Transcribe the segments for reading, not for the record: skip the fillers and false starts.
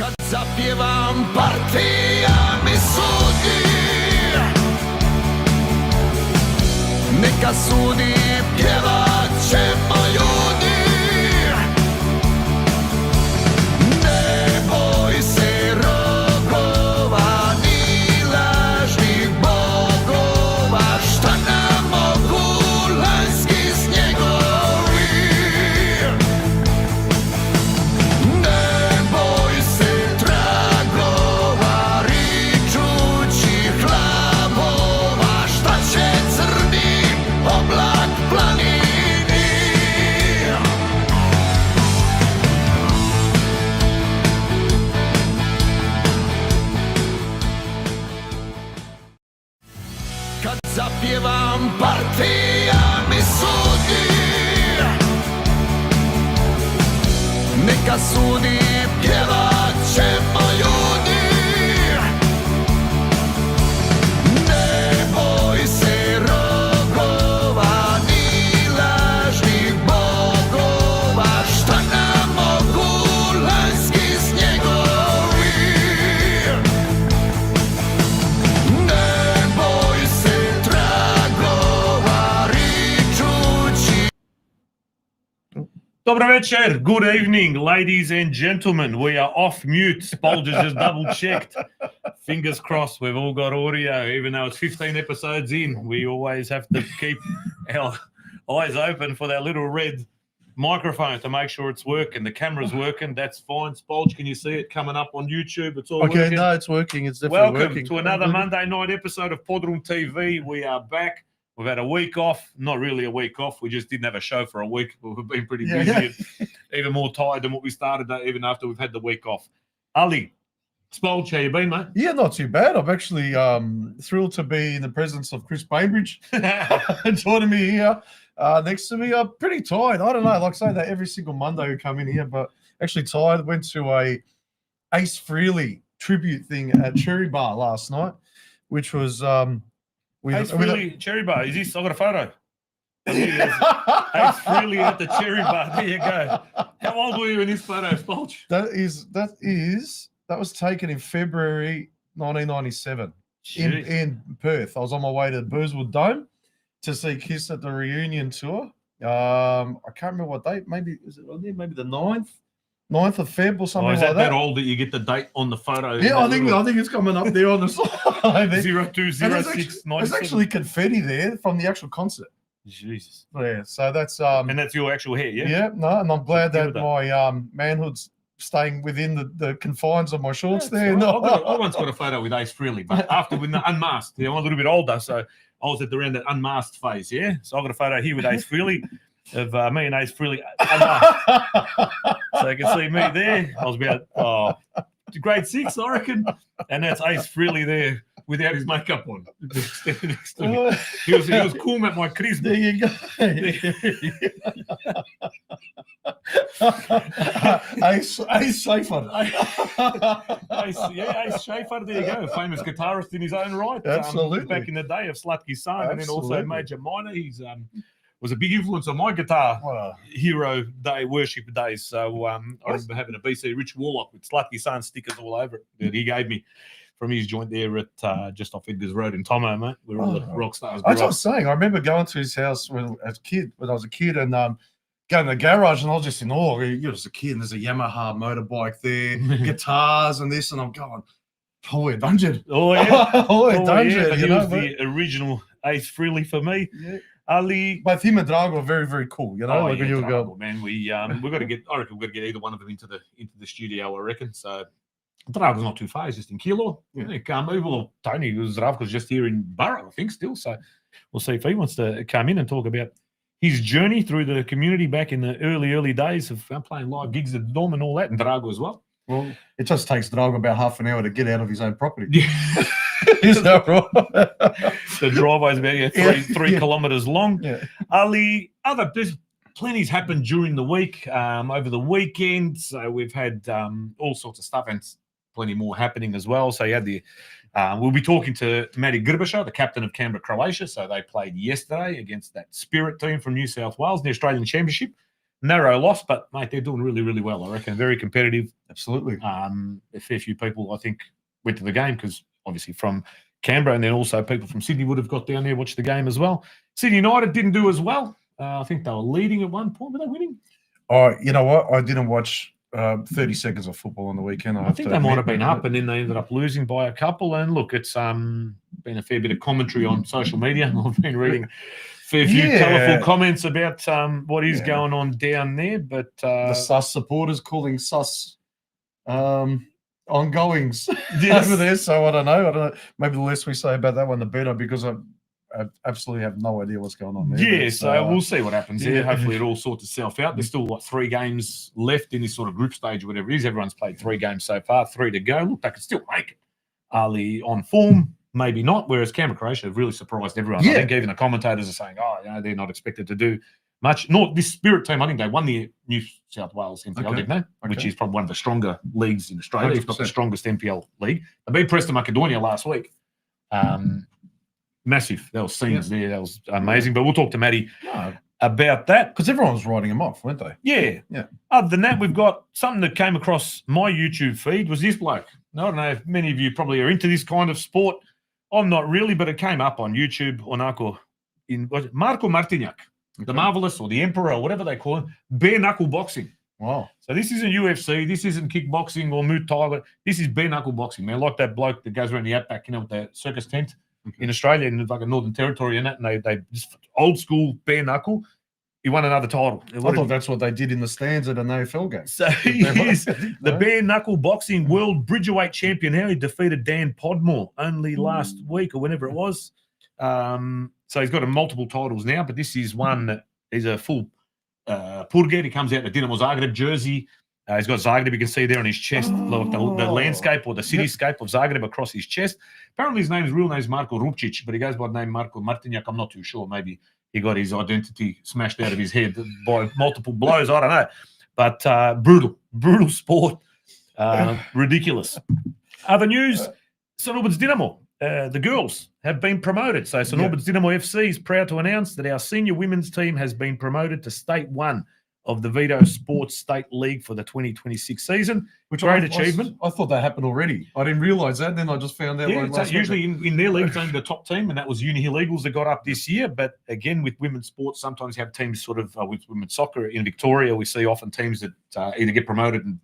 Kad zapjevam partija mi sudi, neka sudi, pjevat ćemo ljudi. Ne boj se rogova ni lažnih bogova, šta nam mogu lanjski snjegovi. Ne boj se tragova ričućih hlavova, šta će crni oblak planini. Kad zapjevam partija mi sudi, neka sudi, pjevat ćemo ljudi. Ne boj se rogova ni lažnih bogova, šta nam mogu lanjski snjegovi. Ne boj se tragova ričući. Dobro večer, good evening, ladies and gentlemen. We are off mute. Spolger's just double-checked. Fingers crossed, we've all got audio, even though it's 15 episodes in. We always have to keep our eyes open for that little red microphone to make sure it's working. The camera's working, that's fine. Spolge, can you see it coming up on YouTube? It's all Okay, working. no, it's working. It's definitely Welcome working. to another Monday night episode of PodroomTV. We are back. We've had a week off. Not really a week off. We just didn't have a show for a week. We've been pretty busy and even more tired than what we started even after we've had the week off. Ali, Spolge, how you been, mate? Yeah, not too bad. I'm actually thrilled to be in the presence of Chris Bainbridge joining me here next to me. I'm pretty tired. I don't know. Like I say that every single Monday we come in here, but actually tired. Went to a Ace Frehley tribute thing at Cherry Bar last night, which was Ace Frehley, Cherry Bar. Is this? I got a photo. Ace Frehley at the Cherry Bar. There you go. How old were you in this photo, Spolge? That was taken in February 1997 Jeez. in Perth. I was on my way to Burswood Dome to see Kiss at the reunion tour. I can't remember what date. Maybe is it on there? Maybe the 9th of Feb or something Is like that that. old that you get the date on the photo? Yeah, I think it's coming up there on the side. 0206. There's actually confetti there from the actual concert. Jesus. Yeah, so that's And that's your actual hair, yeah? yeah, no, and I'm glad Give that it that. my manhood's staying within the confines of my shorts That's there. all No. right. I once got a photo with Ace Frehley, but after when the unmasked, I'm a little bit older, so I was around that unmasked phase, yeah? So I got a photo here with Ace Frehley of me and Ace Frehley unmasked. So you can see me there. I was about grade 6, I reckon. And that's Ace Frehley there without his makeup on. Standing next to me. He was cool, mate, my Chris. There you go. Ace Schaefer. Ace Schaefer, there you go. Famous guitarist in his own right. Absolutely. Back in the day of Slutky's son, and then also Absolutely. Major Minor. He's was a big influence on my guitar Wow. hero day, worship days. So I remember having a BC Rich Warlock with Slutky's son stickers all over it that he gave me from his joint there at just off Edgar's Road in Tomo, mate. We're all the rock stars. That's what I was saying. I remember going to his house when I was a kid, and going to the garage, and I was just in awe. You're just a kid, and there's a Yamaha motorbike there, guitars and this, and I'm going, Holy Dungeon. Oh, yeah. Holy Oh, Dungeon. yeah, but you he know, was the original Ace Frehley for me. yeah. Ali. Both him and Drago are very, very cool. You know, Oh, like yeah, when you Drago, go, man. We got to get. I reckon we've got to get either one of them into the studio. I reckon. So Drago's not too far. He's just in Kilo. Yeah. He can't move. Well, Tony Zdravko's just here in Burra, I think, still. So we'll see if he wants to come in and talk about his journey through the community back in the early days of playing live gigs at the Dom and all that, and Drago as well. well, it just takes Drago about half an hour to get out of his own property. Yeah. Is that right? The driveway's about 3 kilometres long. Yeah. Ali, there's plenty's happened during the week, over the weekend. So we've had all sorts of stuff and plenty more happening as well. So you had we'll be talking to Matty Gurbasha, the captain of Canberra, Croatia. So they played yesterday against that Spirit team from New South Wales in the Australian Championship. narrow loss, but mate, they're doing really, really well. I reckon very competitive. Absolutely. A fair few people, I think, went to the game because obviously from Canberra, and then also people from Sydney would have got down there, watched the game as well. Sydney United didn't do as well. I think they were leading at one point. Were they winning? Oh, you know what? I didn't watch 30 seconds of football on the weekend. I think they might have been up, and then they ended up losing by a couple. And look, it's been a fair bit of commentary on social media. I've been reading a fair few colourful comments about what is going on down there. But the sus supporters calling sus ongoings Yes. over there. So I don't know. Maybe the less we say about that one, the better, because I absolutely have no idea what's going on there. yeah, But, so we'll see what happens there. yeah. Hopefully, it all sorts itself out. There's still, 3 games left in this sort of group stage or whatever it is. Everyone's played 3 games so far, 3 to go. Look, they could still make it. Are they on form? Maybe not. Whereas Canberra Croatia have really surprised everyone. I Yeah. think even the commentators are saying, they're not expected to do much. Nor this Spirit team, I think they won the New South Wales NPL, Okay. didn't they? Which Okay. is probably one of the stronger leagues in Australia, if not the 100%. strongest NPL league. They beat Preston Macedonia last week. Massive. There was scenes there. That was amazing. But we'll talk to Matty No, about that. because everyone was writing him off, weren't they? Yeah. Yeah. Other than that, we've got something that came across my YouTube feed was this bloke. Now, I don't know if many of you probably are into this kind of sport. I'm not really, but it came up on YouTube on Marco Martinyak, the Okay. Marvelous or the Emperor or whatever they call him, bare knuckle boxing. Wow. So this isn't UFC, this isn't kickboxing or Muay Thai. This is bare knuckle boxing, man. Like that bloke that goes around the outback, with the circus tent in Australia in like a Northern Territory and that, and they just old school bare knuckle. He won another title. I thought that's what they did in the stands at an AFL game. So he is the bare knuckle boxing world bridgerweight champion. Now he defeated Dan Podmore only last week or whenever it was. So he's got multiple titles now, but this is one that is a full purget. He comes out in the Dinamo Zagreb jersey. He's got Zagreb, you can see there on his chest, like the landscape or the cityscape of Zagreb across his chest. Apparently his real name is Marko Rupčić, but he goes by the name Marko Martinyak. I'm not too sure. Maybe he got his identity smashed out of his head by multiple blows. I don't know. But brutal sport. Ridiculous. Other news, St Albans Dynamo. The girls have been promoted. So St Albans Dynamo FC is proud to announce that our senior women's team has been promoted to State 1 of the Vito Sports State League for the 2026 season. Which Great achievement. I thought that happened already. I didn't realise that. Then I just found out. Yeah, like it's last usually week. in their league, it's only the top team, and that was Uni Hill Eagles that got up this year. But again, with women's sports, sometimes you have teams sort of with women's soccer in Victoria. We see often teams that either get promoted and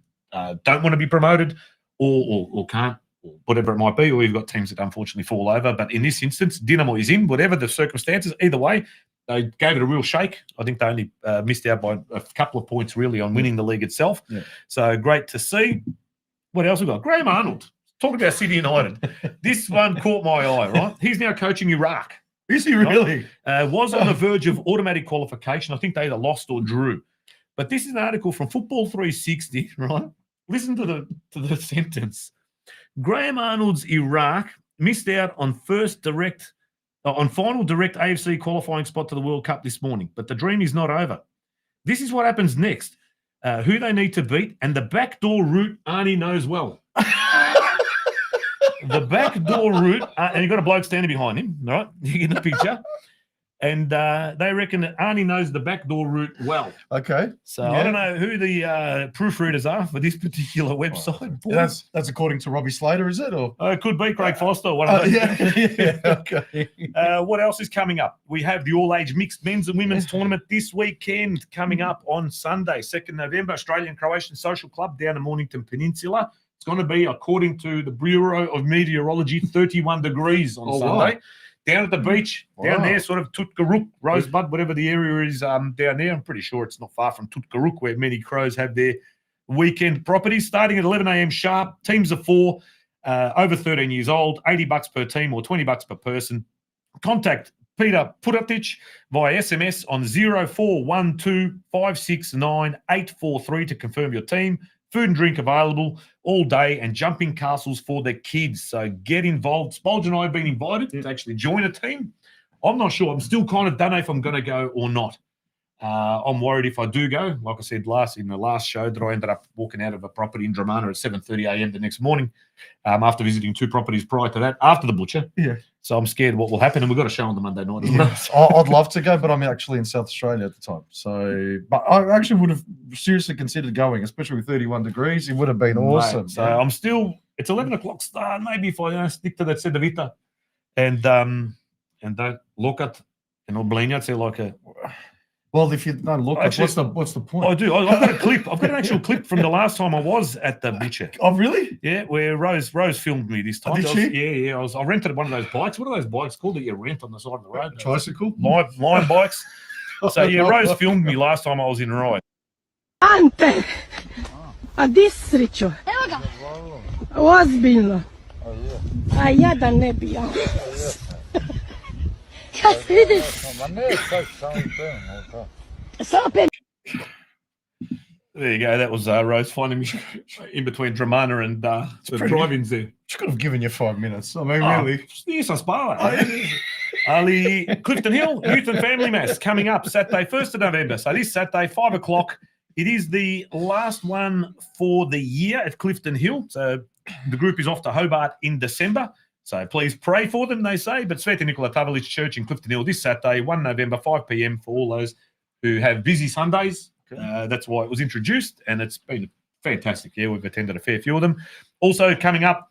don't want to be promoted, or can't, or whatever it might be. Or we've got teams that unfortunately fall over. But in this instance, Dynamo is in, whatever the circumstances. Either way, they gave it a real shake. I think they only missed out by a couple of points really on winning the league itself. Yeah. So great to see. What else we got? Graham Arnold. Talk about City United. This one caught my eye, right? He's now coaching Iraq. Is he really? Was on the verge of automatic qualification. I think they either lost or drew. But this is an article from Football 360, right? Listen to the sentence. Graham Arnold's Iraq missed out on final direct AFC qualifying spot to the World Cup this morning. But the dream is not over. This is what happens next. Who they need to beat, and the backdoor route Arnie knows well. The backdoor route, and you've got a bloke standing behind him, right? You get the picture. And they reckon that Arnie knows the backdoor route well. Okay. So I don't know who the proofreaders are for this particular website. That's according to Robbie Slater, is it? Or It could be Craig Foster. One of those. yeah. Okay. What else is coming up? We have the all-age mixed men's and women's tournament this weekend coming up on Sunday, 2nd November, Australian Croatian Social Club down in Mornington Peninsula. It's going to be, according to the Bureau of Meteorology, 31 degrees on Sunday. Wow. Down at the beach, down there, sort of Tutkaruk, Rosebud, whatever the area is down there. I'm pretty sure it's not far from Tutkaruk, where many Crows have their weekend properties. Starting at 11 a.m. sharp, teams of 4, over 13 years old, $80 per team or $20 per person. Contact Peter Putatic via SMS on 0412 569 843 to confirm your team. Food and drink available all day, and jumping castles for the kids. So get involved. Spolge and I have been invited to actually join a team. I'm not sure. I'm still kind of don't know if I'm going to go or not. I'm worried if I do go. Like I said in the last show, that I ended up walking out of a property in Dramana at 7:30 a.m. the next morning, after visiting 2 properties prior to that, after the butcher. Yeah. So I'm scared what will happen, and we've got a show on the Monday night as Yes, well. I'd love to go, but I'm actually in South Australia at the time. So, but I actually would have seriously considered going, especially with 31 degrees. It would have been awesome. Mate, so I'm still. It's 11 o'clock start. Maybe if I stick to that Sedavita, and don't look at Blina, say like a. Well, if you don't look, Actually, what's the point? I do. I've got a clip. I've got an actual clip from the last time I was at the butcher. Oh, really? Yeah, where Rose filmed me this time. Did she? Yeah. I rented one of those bikes. What are those bikes called that you rent on the side of the road? Tricycle? Line bikes. So yeah, Rose filmed me last time I was in Rye. Ante, a district was been a yada nebia. There you go. That was Rose finding me in between Dramana and the drive-ins there. She could have given you 5 minutes. I mean, really. Yes, I suppose. Ali Clifton Hill Youth and Family Mass coming up Saturday, 1st of November. So this Saturday, 5 o'clock. It is the last one for the year at Clifton Hill. So the group is off to Hobart in December. So please pray for them, they say. But Sveti Nikola Tavelić Church in Clifton Hill this Saturday, 1 November, 5 p.m. for all those who have busy Sundays. That's why it was introduced, and it's been fantastic. Yeah, we've attended a fair few of them. Also coming up,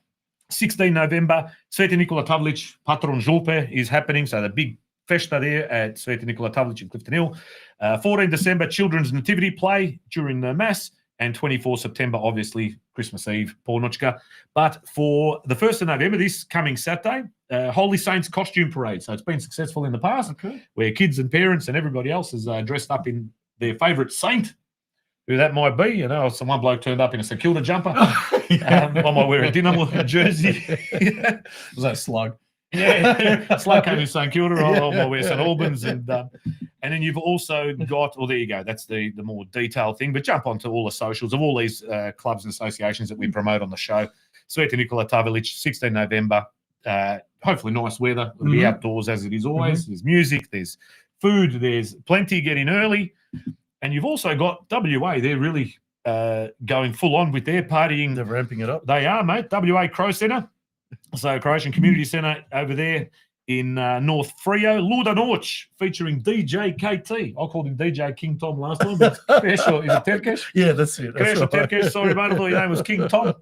16 November, Sveti Nikola Tavelić Patron Župe is happening. So the big festa there at Sveti Nikola Tavelić in Clifton Hill. 14 December, Children's Nativity Play during the Mass. And 24 September, obviously, Christmas Eve, Pornochka. But for the 1st of November, this coming Saturday, Holy Saints Costume Parade. So it's been successful in the past, where kids and parents and everybody else is dressed up in their favourite saint, who that might be. You know, some one bloke turned up in a St Kilda jumper. I might wear a Dinamo jersey. Was that Slug? Yeah, Slug came in St Kilda. I might wear St Albans. And then you've also got, well, there you go. That's the more detailed thing. But jump onto all the socials of all these clubs and associations that we promote on the show. Sveti Nikola Tavelić, 16 November. Hopefully nice weather. It'll be outdoors as it is always. There's music, there's food, there's plenty getting early. And you've also got WA. They're really going full on with their partying. They're ramping it up. They are, mate. WA Crow Centre. So Croatian Community Centre over there in North Freo. Luda Noć featuring DJ KT. I called him DJ King Tom last time. But is it Terkesh? Yeah, that's it. That's right. Terkesh, sorry, mate. I thought your name was King Tom.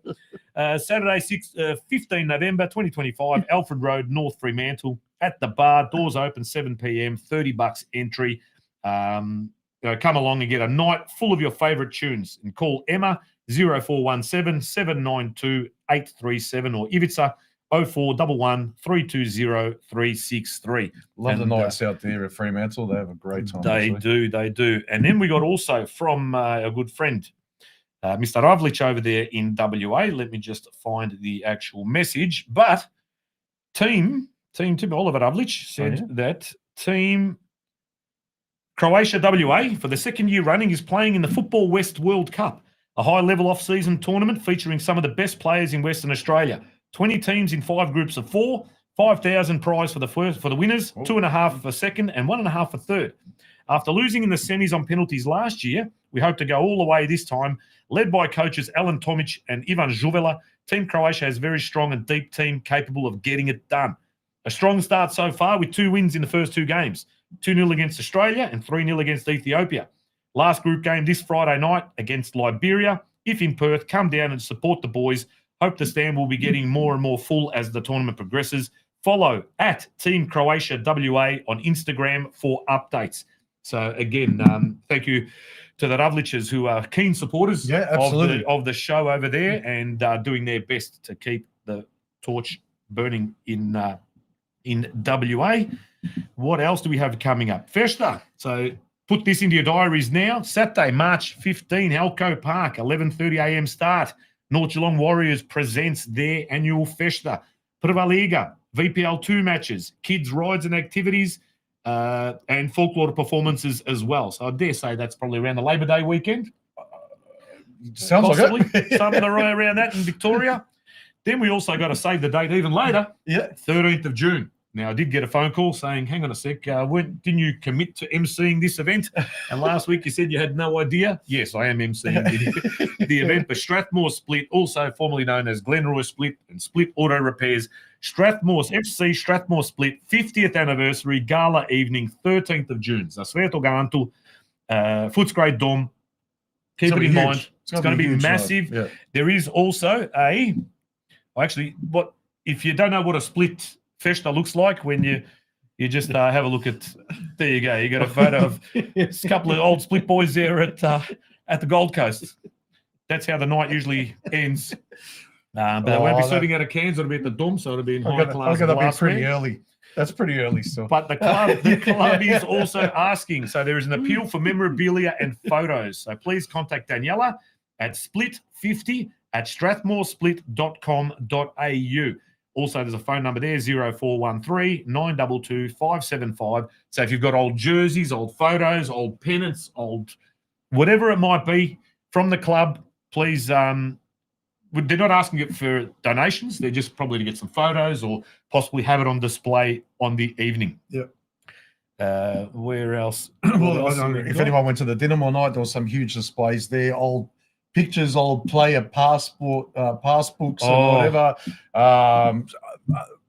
Saturday, 15 November 2025, Alfred Road, North Fremantle. At the bar, doors open 7 p.m, $30 entry. Come along and get a night full of your favourite tunes and call Emma 0417 792 837 or Ivica 0411 320 363. Love the nights out there at Fremantle. They have a great time. They do. And then we got also from a good friend, Mr. Ravlic over there in WA. Let me just find the actual message. But Team Oliver Ravlic said that Team Croatia WA for the second year running is playing in the Football West World Cup, a high-level off-season tournament featuring some of the best players in Western Australia. 20 teams in 5 groups of 4, 5,000 prize for the winners, 2.5 for second and 1.5 for third. After losing in the semis on penalties last year, we hope to go all the way this time. Led by coaches Alan Tomic and Ivan Zuvela, Team Croatia has a very strong and deep team capable of getting it done. A strong start so far with 2 wins in the first 2 games, 2-0 against Australia and 3-0 against Ethiopia. Last group game this Friday night against Liberia. If in Perth, come down and support the boys. Hope the stand will be getting more and more full as the tournament progresses. Follow at Team Croatia WA on Instagram for updates. So again, thank you to the Ravliches who are keen supporters of the show over there and doing their best to keep the torch burning in WA. What else do we have coming up? Festa. So put this into your diaries now. Saturday, March 15, Halco Park, 11:30 a.m. start. North Geelong Warriors presents their annual Festa. Prva Liga, VPL 2 matches, kids' rides and activities, and folklore performances as well. So I dare say that's probably around the Labor Day weekend. Sounds possibly. like it. Something around that in Victoria. Then we also got to save the date even later. Yeah. 13th of June. Now, I did get a phone call saying, hang on a sec, didn't you commit to emceeing this event? And last week you said you had no idea. Yes, I am emceeing the event for Strathmore Split, also formerly known as Glenroy Split and Split Auto Repairs. FC Strathmore Split 50th anniversary gala evening, 13th of June. Za Sveto Gantu, Footscray Dome. Keep it in mind. It's going to be massive. Yeah. There is also if you don't know what a split festa looks like, when you just have a look at, there you go. You got a photo of a couple of old split boys there at the Gold Coast. That's how the night usually ends. But they won't be serving out of cans. It'll be at the Dome, so it'll be in high class. I'm going to be pretty early. That's pretty early still. But the club is also asking. So there is an appeal for memorabilia and photos. So please contact Daniela at split50@strathmoresplit.com.au. Also, there's a phone number there, 0413 922 575. So if you've got old jerseys, old photos, old pennants, old whatever it might be from the club, please, they're not asking it for donations. They're just probably to get some photos or possibly have it on display on the evening. Yep. Where else? If anyone went to the Dinamo night, there was some huge displays there, old pictures, old player passbooks or whatever,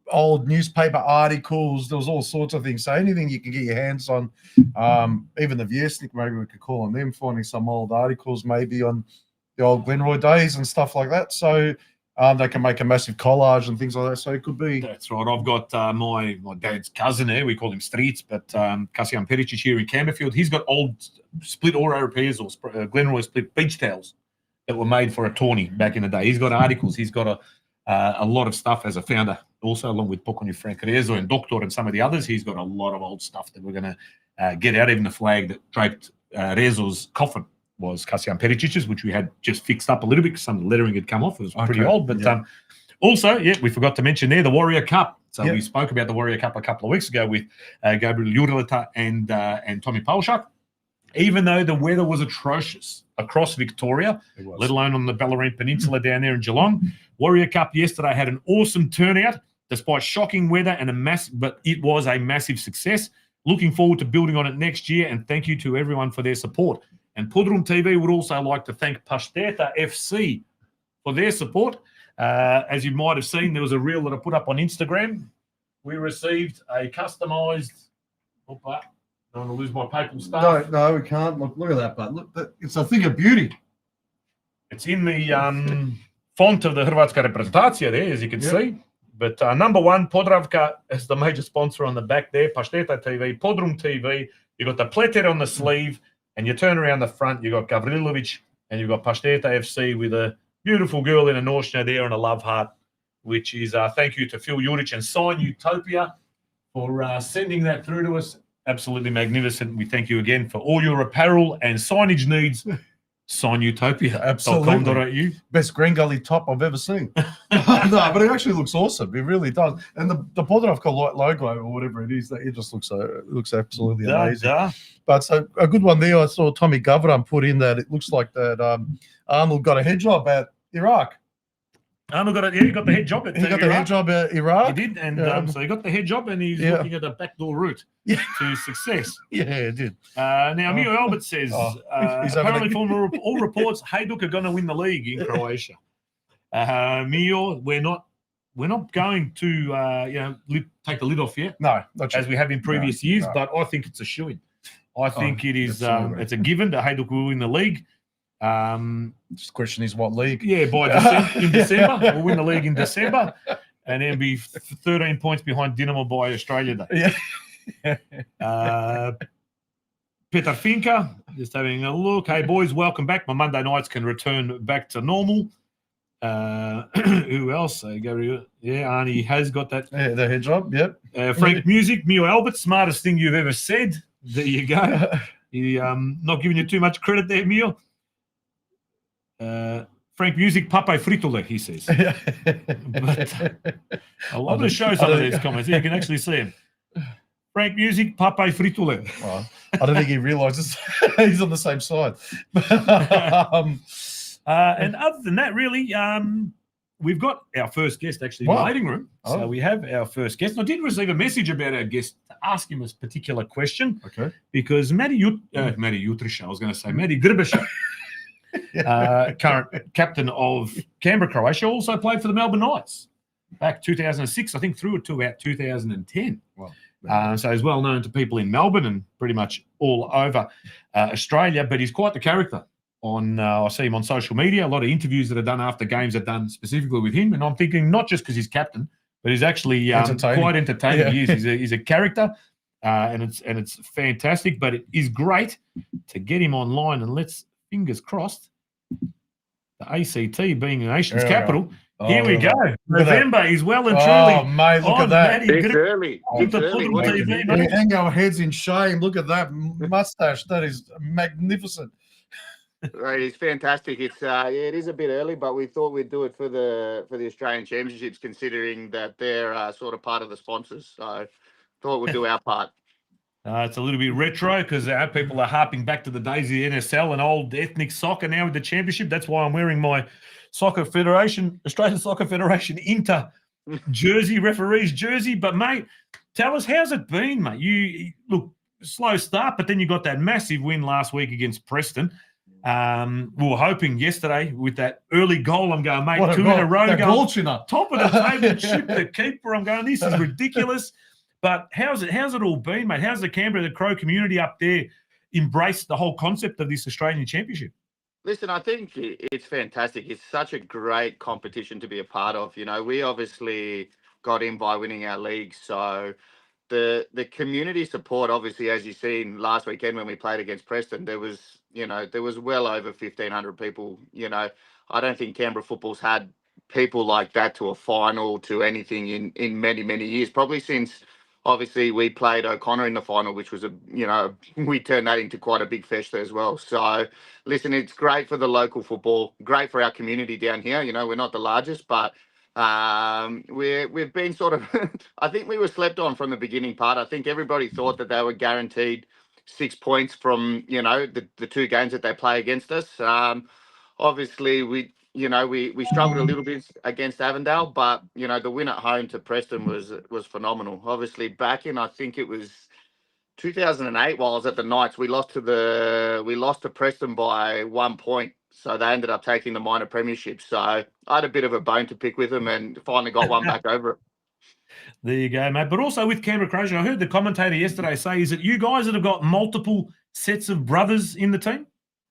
old newspaper articles. There was all sorts of things. So anything you can get your hands on, even the Viesnik, maybe we could call on them, finding some old articles maybe on the old Glenroy days and stuff like that. So they can make a massive collage and things like that. So it could be. That's right. I've got my dad's cousin there. We call him Streets, but Kasian Pericic here in Camberfield. He's got old split auto repairs or Glenroy split beach towels that were made for a tourney back in the day. He's got articles. He's got a lot of stuff as a founder. Also, along with Pokoni Frank Rezo and Doctor and some of the others, he's got a lot of old stuff that we're going to get out. Even the flag that draped Rezo's coffin was Kasian Pericic's, which we had just fixed up a little bit because some of the lettering had come off. It was pretty old. But also, we forgot to mention there the Warrior Cup. So we spoke about the Warrior Cup a couple of weeks ago with Gabriel Jurleta and Tommy Polshak. Even though the weather was atrocious across Victoria, let alone on the Bellarine Peninsula down there in Geelong, Warrior Cup yesterday had an awesome turnout despite shocking weather and but it was a massive success. Looking forward to building on it next year, and thank you to everyone for their support. And PodroomTV would also like to thank Pasteta FC for their support. As you might have seen, there was a reel that I put up on Instagram. We received a customised. I don't want to lose my papal stuff. No, we can't. Look at that, bud. Look, it's a thing of beauty. It's in the font of the Hrvatska reprezentacija there, as you can see. But number one, Podravka is the major sponsor on the back there. Pasteta TV, PodroomTV. You got the pleter on the sleeve. And you turn around the front, you've got Gavrilovic and you've got Pasteta FC with a beautiful girl in a Norshna there and a love heart, which is thank you to Phil Juric and Sign Utopia for sending that through to us. Absolutely magnificent. We thank you again for all your apparel and signage needs. Sign Utopia. Absolutely. Best Green Gully top I've ever seen. No, but it actually looks awesome. It really does. And the Podravka logo or whatever it is, it just looks absolutely amazing. But so a good one there. I saw Tommy Governor put in that it looks like that Arnold got a head job at Iraq. Arnold got the head job at Iraq. The head job at Iraq. He did, and so he got the head job, and he's looking at a backdoor route to success. Yeah, he did. Now, Mio Albert says, apparently from all reports, Hajduk are going to win the league in Croatia. Mio, we're not going to take the lid off yet. No, not as we have in previous years, but I think it's a shoo-in. I think it is. It's a given that Hajduk will win the league. Just the question is what league? Yeah, in December. We'll win the league in December, and then be 13 points behind Dinamo by Australia Day. Peter Finka, just having a look. Hey boys, welcome back. My Monday nights can return back to normal. Who else? Arnie has got that. Yeah, the head job. Yep. Frank Music, Mio Albert, smartest thing you've ever said. There you go. Not giving you too much credit there, Mio. Frank Music, Pape Fritole, he says. But I love to show some of these comments. You can actually see him. Frank Music, Pape Fritole. Well, I don't think he realises he's on the same side. And other than that, really, we've got our first guest actually in the Wow. waiting room. So Oh. we have our first guest. And I did receive a message about our guest to ask him a particular question Okay. because Matty Gurbasha, I was going to say Matty Gurbasha, current captain of Canberra, Croatia, also played for the Melbourne Knights back 2006, I think, through it to about 2010. Wow. So he's well known to people in Melbourne and pretty much all over Australia, but he's quite the character. I see him on social media. A lot of interviews that are done after games are done specifically with him, and I'm thinking not just because he's captain, but he's actually quite entertaining. Yeah. He's a character, and it's fantastic. But it is great to get him online, and let's fingers crossed. The ACT being the nation's There we capital. Oh, Here we go. Look at that. November is well and Oh, truly. mate, look on at that. Matty It's Gurbasha. early. It's the early. PodroomTV, What- mate. We hang our heads in shame. Look at that mustache. That is magnificent. Right, it's fantastic. It is a bit early, but we thought we'd do it for the Australian Championships, considering that they're sort of part of the sponsors. So thought we'd do our part. It's a little bit retro because people are harping back to the days of the NSL and old ethnic soccer now with the championship. That's why I'm wearing my Australian Soccer Federation Inter jersey, referee's jersey. But, mate, tell us, how's it been, mate? You look, slow start, but then you got that massive win last week against Preston. We were hoping yesterday with that early goal. I'm going, mate, two in a row. That Going, goal chinner. top of the table, chip the keeper. I'm going, this is ridiculous. But how's it all been, mate? How's the Canberra, the Crow community up there embraced the whole concept of this Australian Championship? Listen, I think it's fantastic. It's such a great competition to be a part of. You know, we obviously got in by winning our league, so the community support, obviously, as you've seen last weekend when we played against Preston, there was well over 1,500 people. You know, I don't think Canberra football's had people like that to a final, to anything in many, many years, probably since obviously we played O'Connor in the final, which was we turned that into quite a big festa as well. So listen, it's great for the local football, great for our community down here. You know, we're not the largest, but we've been sort of I think we were slept on from the beginning part. I think everybody thought that they were guaranteed 6 points from the two games that they play against us. Obviously we struggled a little bit against Avondale, but the win at home to Preston was phenomenal. Obviously back in, I think it was 2008, while I was at the Knights, we lost to Preston by 1 point. So they ended up taking the minor premiership. So I had a bit of a bone to pick with them and finally got one back over it. There you go, mate. But also with Canberra Croatia, I heard the commentator yesterday say, is it you guys that have got multiple sets of brothers in the team?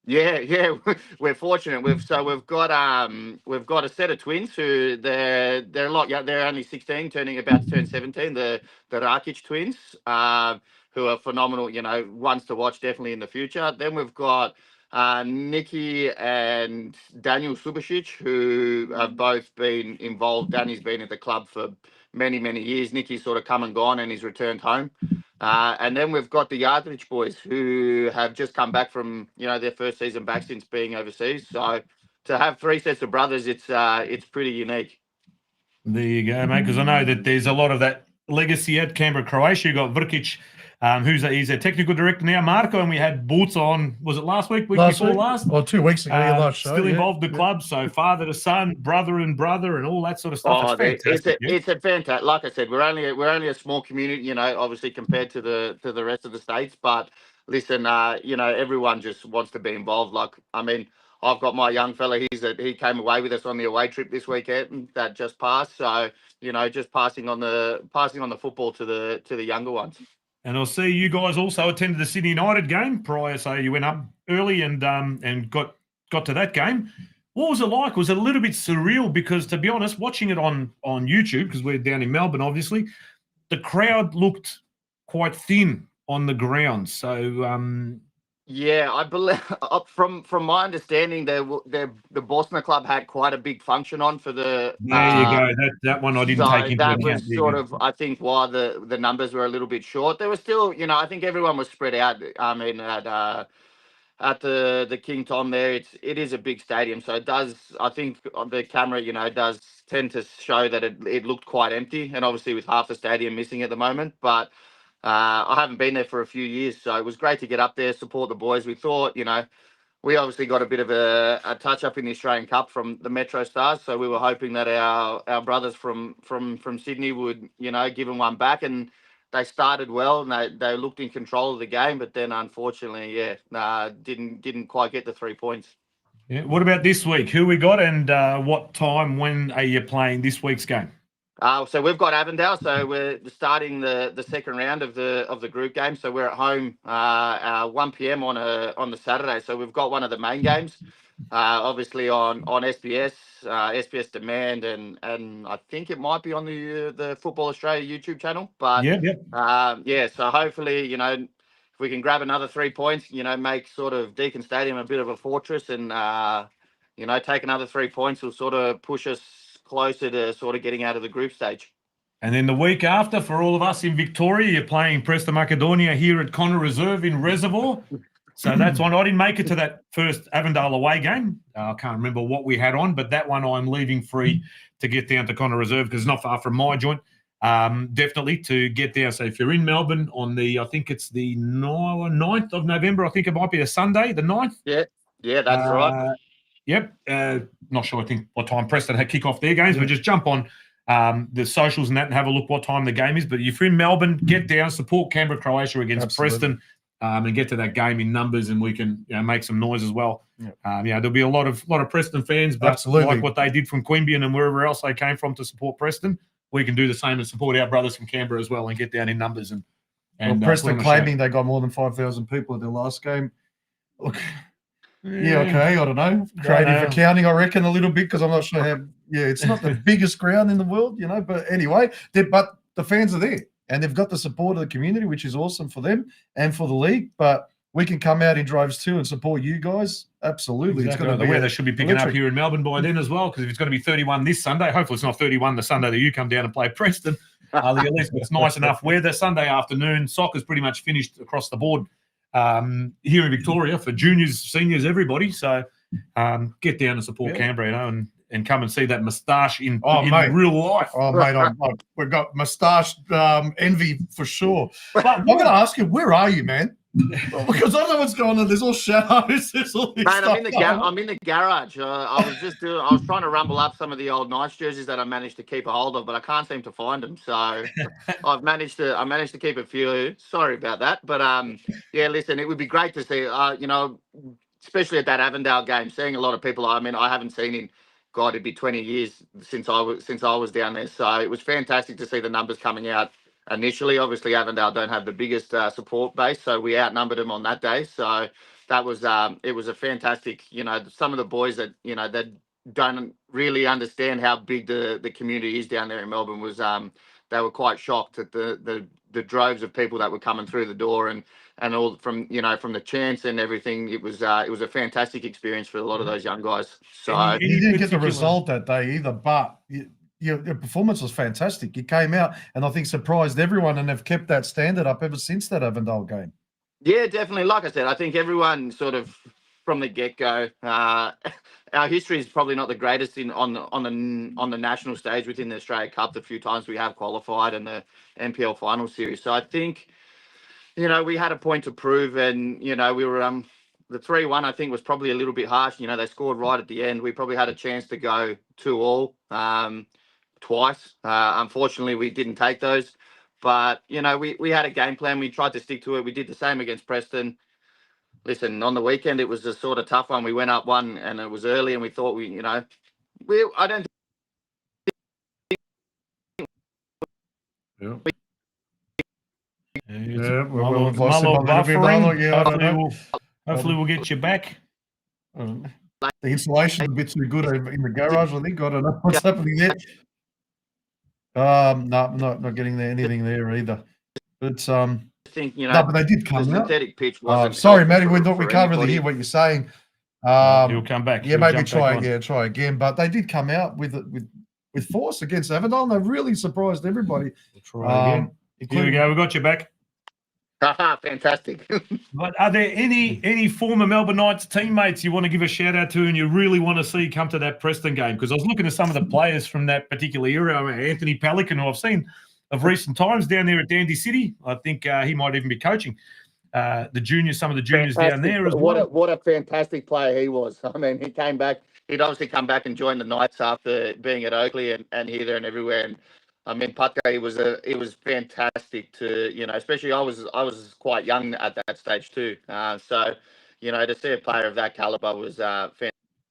Yeah, we're fortunate. We've got a set of twins who they're a lot young. They're only 16, about to turn 17. The Rakic twins, who are phenomenal. Ones to watch definitely in the future. Then we've got Nikki and Daniel Subasic, who have both been involved. Danny's been at the club for many, many years. Nikki's sort of come and gone and he's returned home. And then we've got the Yardrich boys who have just come back from, their first season back since being overseas. So to have three sets of brothers, it's pretty unique. There you go, mate, because I know that there's a lot of that legacy at Canberra, Croatia. You got Vrkic, he's a technical director now, Marco, and we had Boots on, was it last week before last? Or 2 weeks ago, last show. Still involved in the club, so father to son, brother and brother, and all that sort of stuff. It's fantastic. It's a fantastic. Like I said, we're only a small community, obviously compared to the rest of the states. But listen, everyone just wants to be involved. Like, I mean, I've got my young fella. He came away with us on the away trip this weekend that just passed. So just passing on the football to the younger ones. And I'll see you guys also attended the Sydney United game prior, so you went up early and got to that game. What was it like? Was it a little bit surreal? Because to be honest, watching it on YouTube, because we're down in Melbourne, obviously, the crowd looked quite thin on the ground. So yeah, I believe from my understanding, the Boston Club had quite a big function on for the. There you go. That one I didn't take into account. That was sort of, I think, why the numbers were a little bit short. There was still, I think everyone was spread out. I mean, at the King Tom there, it is a big stadium, so it does. I think on the camera, does tend to show that it looked quite empty, and obviously with half the stadium missing at the moment, but. I haven't been there for a few years, so it was great to get up there, support the boys. We thought, we obviously got a bit of a touch up in the Australian Cup from the Metro Stars, so we were hoping that our brothers from Sydney would, you know, give them one back, and they started well and they looked in control of the game, but then unfortunately, didn't quite get the 3 points. Yeah. What about this week? Who we got, and what time? When are you playing this week's game? So we've got Avondale, so we're starting the second round of the group game. So we're at home 1 p.m. on the Saturday. So we've got one of the main games, obviously on SBS, SBS Demand, and I think it might be on the Football Australia YouTube channel. But so hopefully, you know, if we can grab another 3 points, you know, make sort of Deakin Stadium a bit of a fortress, and you know, take another 3 points will sort of push us closer to sort of getting out of the group stage. And then the week after, for all of us in Victoria, you're playing Preston Macedonia here at Connor Reserve in Reservoir. So that's one. I didn't make it to that first Avondale away game. I can't remember what we had on, but that one I'm leaving free to get down to Connor Reserve because it's not far from my joint. Definitely to get down. So if you're in Melbourne on I think it's the 9th of November, I think it might be a Sunday, the 9th. Yeah, that's right. Yep. Not sure, I think, what time Preston had kick off their games, but just jump on the socials and that and have a look what time the game is. But if you're in Melbourne, get down, support Canberra, Croatia against Preston, and get to that game in numbers, and we can, you know, make some noise as well. There'll be a lot of Preston fans, but like what they did from Queanbeyan and wherever else they came from to support Preston, we can do the same and support our brothers from Canberra as well and get down in numbers. And Preston claiming they got more than 5,000 people at their last game. Look. Yeah, okay, I don't know. Creative accounting, I reckon, a little bit, because I'm not sure how. Yeah, it's not the biggest ground in the world, you know. But anyway, but the fans are there, and they've got the support of the community, which is awesome for them and for the league. But we can come out in droves too and support you guys. Absolutely, exactly. It's going to be. The weather should be picking up here in Melbourne by then as well, because if it's going to be 31 this Sunday, hopefully it's not 31 the Sunday that you come down and play Preston. At least it's nice enough weather. Sunday afternoon, soccer's pretty much finished across the board. Here in Victoria for juniors, seniors, everybody. So get down and support Canberra, you know, and come and see that moustache in real life. Oh, mate, we've got moustache envy for sure. But I'm going to ask you, where are you, man? Because I don't know what's going on. There's all shadows. There's all this stuff. I'm in the garage. I was trying to rumble up some of the old Knights jerseys that I managed to keep a hold of, but I can't seem to find them. So I managed to keep a few. Sorry about that. But listen, it would be great to see. You know, especially at that Avondale game, seeing a lot of people. I mean, I haven't seen in, God, it'd be 20 years since I was down there. So it was fantastic to see the numbers coming out. Initially, obviously, Avondale don't have the biggest support base, so we outnumbered them on that day. So that was it was a fantastic, you know, some of the boys that, you know, that don't really understand how big the community is down there in Melbourne was they were quite shocked at the droves of people that were coming through the door and all from, you know, from the chants and everything. It was a fantastic experience for a lot of those young guys. So you didn't get the result that day either, but your performance was fantastic. You came out and I think surprised everyone, and have kept that standard up ever since that Avondale game. Yeah, definitely. Like I said, I think everyone sort of from the get-go, our history is probably not the greatest on the national stage within the Australia Cup. The few times we have qualified in the NPL final series, so I think, you know, we had a point to prove, and, you know, we were the 3-1 I think was probably a little bit harsh. You know, they scored right at the end. We probably had a chance to go 2-2 twice. Unfortunately, we didn't take those. But, you know, we had a game plan. We tried to stick to it. We did the same against Preston. Listen, on the weekend, it was a sort of tough one. We went up 1 and it was early, and we thought I don't think. We've lost him a little bit, Arnold. Yeah, hopefully we'll get you back. The insulation's a bit too good in the garage, I think. I don't know what's happening there. No, not getting there anything there either. But I think, you know, no, but they did come the out. synthetic pitch wasn't sorry, Matty, we for can't really anybody. hear what you're saying. You'll come back. Yeah, maybe try again. But they did come out with force against Avondale, and they really surprised everybody. We'll try again. Here we go. We got you back. Fantastic. But are there any former Melbourne Knights teammates you want to give a shout out to and you really want to see come to that Preston game? Because I was looking at some of the players from that particular era. I mean, Anthony Pelican, who I've seen of recent times down there at Dandy City. I think he might even be coaching. the juniors, some of the juniors down there as well. What a fantastic player he was. I mean, he came back. He'd obviously come back and joined the Knights after being at Oakley and here, there, and everywhere. And I mean, Putka, he was fantastic to, you know, especially I was quite young at that stage too. So, you know, to see a player of that caliber was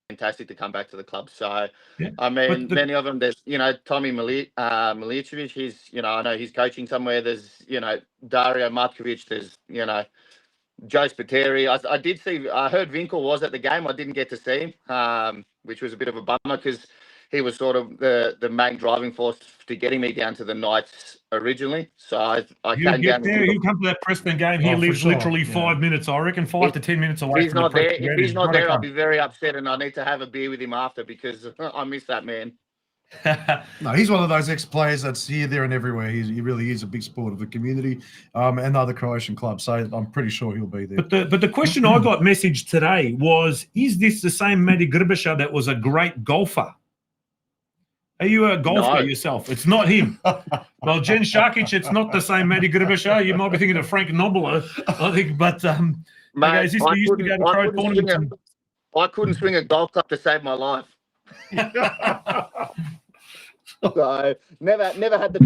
fantastic to come back to the club. So, Yeah. I mean, many of them, there's, you know, Tommy Milicevic, he's, you know, I know he's coaching somewhere. There's, you know, Dario Matkovic, there's, you know, Joe Spiteri. I heard Vinkel was at the game. I didn't get to see him, which was a bit of a bummer because he was sort of the main driving force to getting me down to the Knights originally. So I He'll came get down. there. He'll come to that Preston game. He lives literally 5 minutes, I reckon, 5 to 10 minutes away. If he's not there, I'll be very upset, and I need to have a beer with him after because I miss that man. No, he's one of those ex-players that's here, there, and everywhere. He really is a big support of the community and other Croatian clubs. So I'm pretty sure he'll be there. But the question I got messaged today was: is this the same Matty Gurbasha that was a great golfer? Are you a golfer yourself? It's not him. Well, Jen Sharkic, it's not the same Matty Gurbasha. You might be thinking of Frank Nobler, I think. But mate, is this who used to go to pro tournaments? I couldn't swing a golf club to save my life. So never had the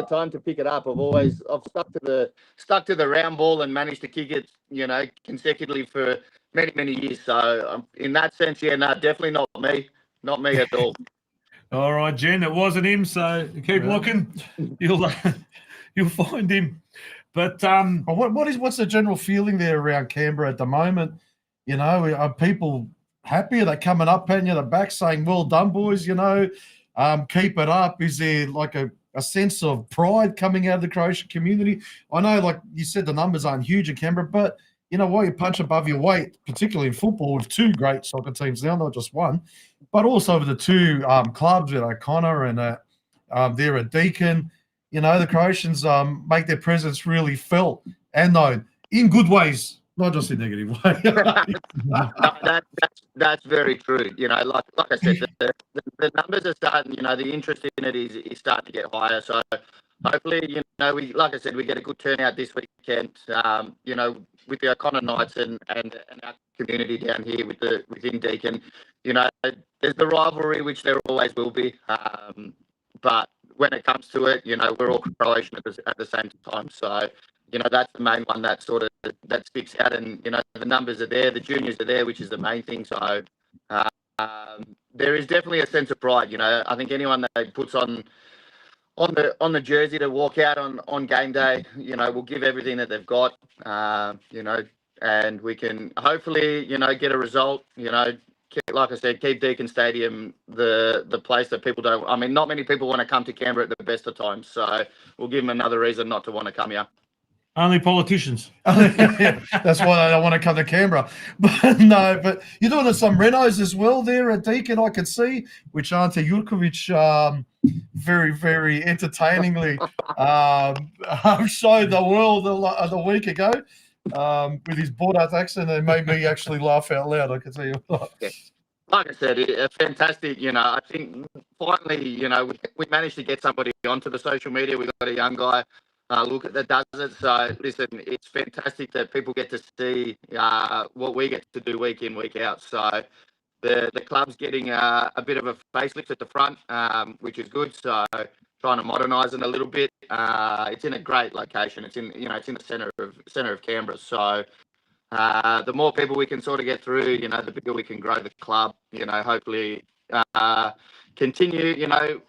time to pick it up. I've stuck to the round ball and managed to kick it, you know, consecutively for many years. So in that sense, yeah, no, definitely not me at all. All right, Jen, it wasn't him. So keep looking, you'll find him. But what's the general feeling there around Canberra at the moment? You know, are people happy? Are they coming up at you the back saying, "Well done, boys"? You know. Keep it up. Is there like a sense of pride coming out of the Croatian community? I know, like you said, the numbers aren't huge in Canberra, but you know what? You punch above your weight, particularly in football, with two great soccer teams now, not just one, but also with the two clubs with O'Connor and there at Deakin. You know, the Croatians make their presence really felt and known in good ways. Not just in negative way. That's very true. You know, like I said, the numbers are starting. You know, the interest in it is starting to get higher. So hopefully, you know, we get a good turnout this weekend. You know, with the O'Connor Knights and our community down here within Deakin. You know, there's the rivalry, which there always will be. But when it comes to it, you know, we're all Croatian at the same time. So, you know, that's the main one that sticks out, and you know the numbers are there, the juniors are there, which is the main thing. So there is definitely a sense of pride. You know, I think anyone that puts on the jersey to walk out on game day, you know, will give everything that they've got. You know, and we can hopefully, you know, get a result. You know, like I said, keep Deakin Stadium the place that people don't. I mean, not many people want to come to Canberra at the best of times, so we'll give them another reason not to want to come here. Only politicians. That's why I don't want to come to Canberra. But no, but you're doing some renos as well there at Deakin, I can see, which Ante Jurkovic very, very entertainingly showed the world a week ago with his Bordat accent. It made me actually laugh out loud, I can tell you what. Yeah. Like I said, fantastic. You know, I think finally, you know, we managed to get somebody onto the social media. We got a young guy. That does it. So listen, it's fantastic that people get to see what we get to do week in, week out. So the club's getting a bit of a facelift at the front, which is good. So trying to modernise it a little bit. It's in a great location. It's in the centre of Canberra. So the more people we can sort of get through, you know, the bigger we can grow the club. You know, hopefully continue. You know.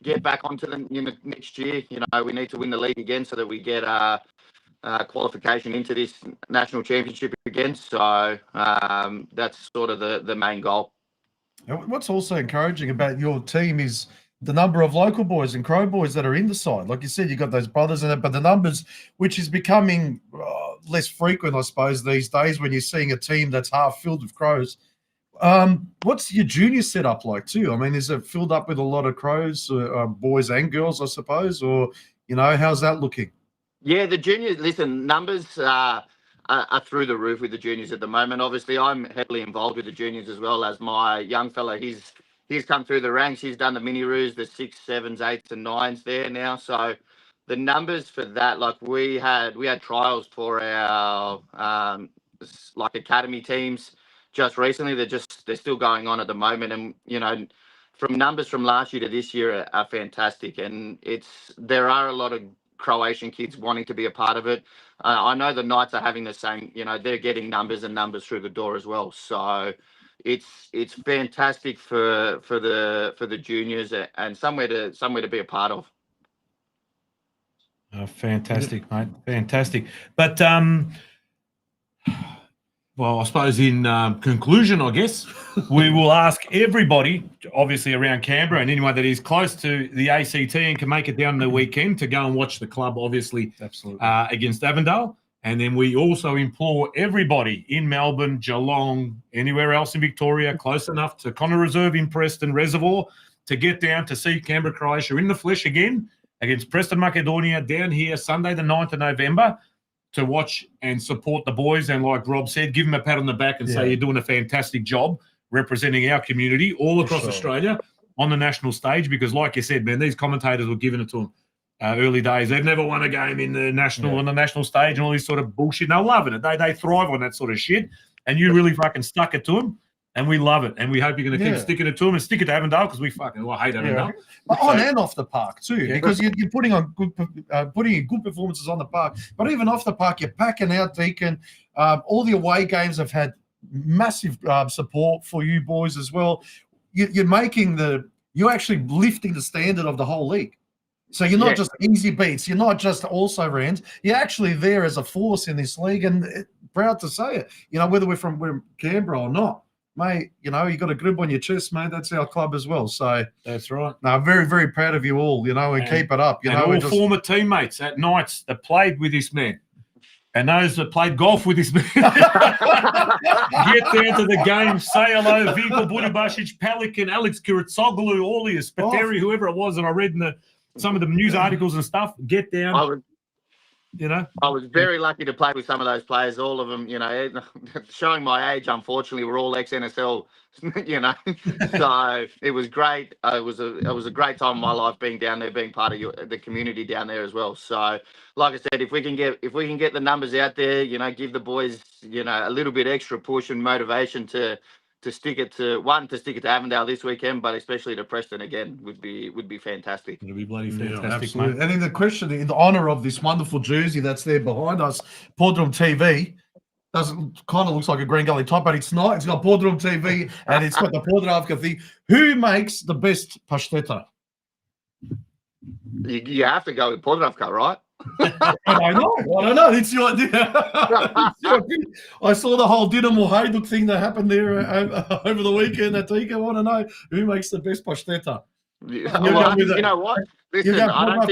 Get back onto them next year. You know, we need to win the league again so that we get qualification into this national championship again. So that's sort of the main goal. What's also encouraging about your team is the number of local boys and Crow boys that are in the side. Like you said, you've got those brothers in it, but the numbers, which is becoming less frequent, I suppose, these days when you're seeing a team that's half filled with Crows. What's your junior setup like too? I mean, is it filled up with a lot of Crows, boys and girls, I suppose, or, you know, how's that looking? Yeah, the juniors, listen, numbers are through the roof with the juniors at the moment. Obviously, I'm heavily involved with the juniors as well as my young fella. He's come through the ranks. He's done the mini-roos, the 6s, 7s, 8s and 9s there now. So the numbers for that, like we had trials for our like academy teams just recently. They're still going on at the moment, and you know, from numbers from last year to this year are fantastic, and there are a lot of Croatian kids wanting to be a part of it. I know the Knights are having the same, you know, they're getting numbers and numbers through the door as well. So it's fantastic for the juniors and somewhere to be a part of. Fantastic, mate. Fantastic. But well, I suppose in conclusion, I guess, we will ask everybody, obviously around Canberra and anyone that is close to the ACT and can make it down the weekend to go and watch the club, obviously, Absolutely. Against Avondale. And then we also implore everybody in Melbourne, Geelong, anywhere else in Victoria, close enough to Connor Reserve in Preston Reservoir, to get down to see Canberra, Croatia in the flesh again against Preston Macedonia down here Sunday the 9th of November, to watch and support the boys. And like Rob said, give them a pat on the back and say you're doing a fantastic job representing our community all across Australia on the national stage, because like you said, man, these commentators were giving it to them early days. They've never won a game in the national on the national stage and all this sort of bullshit. And they're loving it. They thrive on that sort of shit. And you really fucking stuck it to them. And we love it. And we hope you're going to keep sticking it to them and stick it to Avondale, because we fucking hate Avondale. But on and off the park too, because you're putting on putting in good performances on the park, but even off the park, you're packing out, Deacon. All the away games have had massive support for you boys as well. You're actually lifting the standard of the whole league. So you're not just easy beats. You're not just also rans. You're actually there as a force in this league, and proud to say it. You know, whether we're from Canberra or not. Mate, you know, you got a grip on your chest, mate. That's our club as well. So that's right. No, very, very proud of you all, you know, and keep it up. You know, all former teammates at Knights that played with this man, and those that played golf with this man. Get down to the game, say hello, Vinko Budibasic, Pelican, Alex Kiritzoglu, Aulius, Pateri, whoever it was that I read in some of the news articles and stuff. Get down. I was very lucky to play with some of those players, all of them, you know, showing my age, unfortunately, we're all ex-NSL, you know, so it was great. It was a great time in my life being down there, being part of the community down there as well. So, like I said, if we can get the numbers out there, you know, give the boys, you know, a little bit extra push and motivation to stick it to Avondale this weekend, but especially to Preston again would be fantastic. It'll be bloody fantastic, absolutely. mate. And in the question, in the honour of this wonderful jersey that's there behind us, PodroomTV kind of looks like a Green Gully top, but it's not. It's got PodroomTV and it's got the Podravka thing. Who makes the best pasteta? You have to go with Podravka, right? I don't know. It's your idea. I saw the whole Dinamo Hajduk thing that happened there over the weekend. I want to know who makes the best pasteta. Well, you know what? Listen, I don't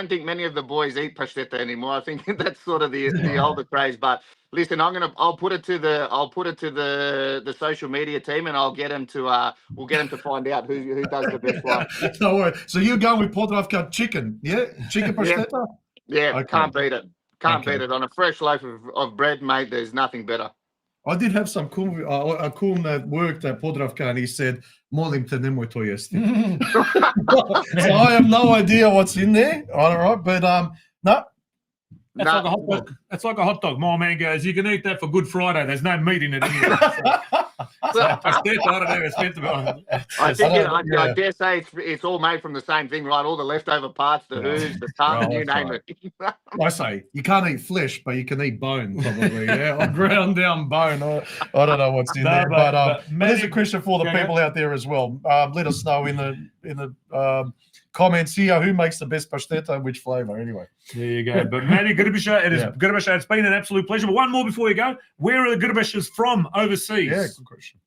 think many of the boys eat pasteta anymore. I think that's sort of the older craze. But listen, I'll put it to the social media team, and we'll get them to find out who does the best one. No worry. So you're going with Podravka chicken, yeah? Chicken pasteta? Yeah, okay. Can't beat it. Can't beat it on a fresh loaf of bread, mate. There's nothing better. I did have some cool that worked at Podravka, and he said, "Molim te nemoj to jesti." So I have no idea what's in there. All right, but no. That's like a hot dog. That's like a hot dog. My man goes, you can eat that for Good Friday. There's no meat in it anyway. I dare say it's all made from the same thing, right? All the leftover parts, the hooves, the tongue, you name it. I say you can't eat flesh, but you can eat bone, probably. Yeah, or ground down bone. I don't know what's in there, but there's a question for the people out there as well. Let us know in the comments here who makes the best pasteta and which flavour. Anyway, there you go. But Matty Gurbasha, Gurbasha, it's been an absolute pleasure. But one more before you go, where are the Gurbashas from overseas? Yeah, good question.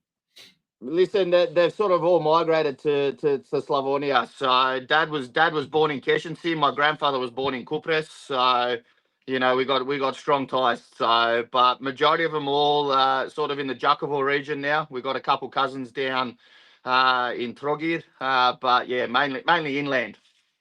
Listen, they've sort of all migrated to Slavonia. So dad was born in Keshenci. My grandfather was born in Kupres. So you know we got strong ties. So, but majority of them all sort of in the Đakovo region now. We've got a couple cousins down in Trogir, but yeah, mainly inland.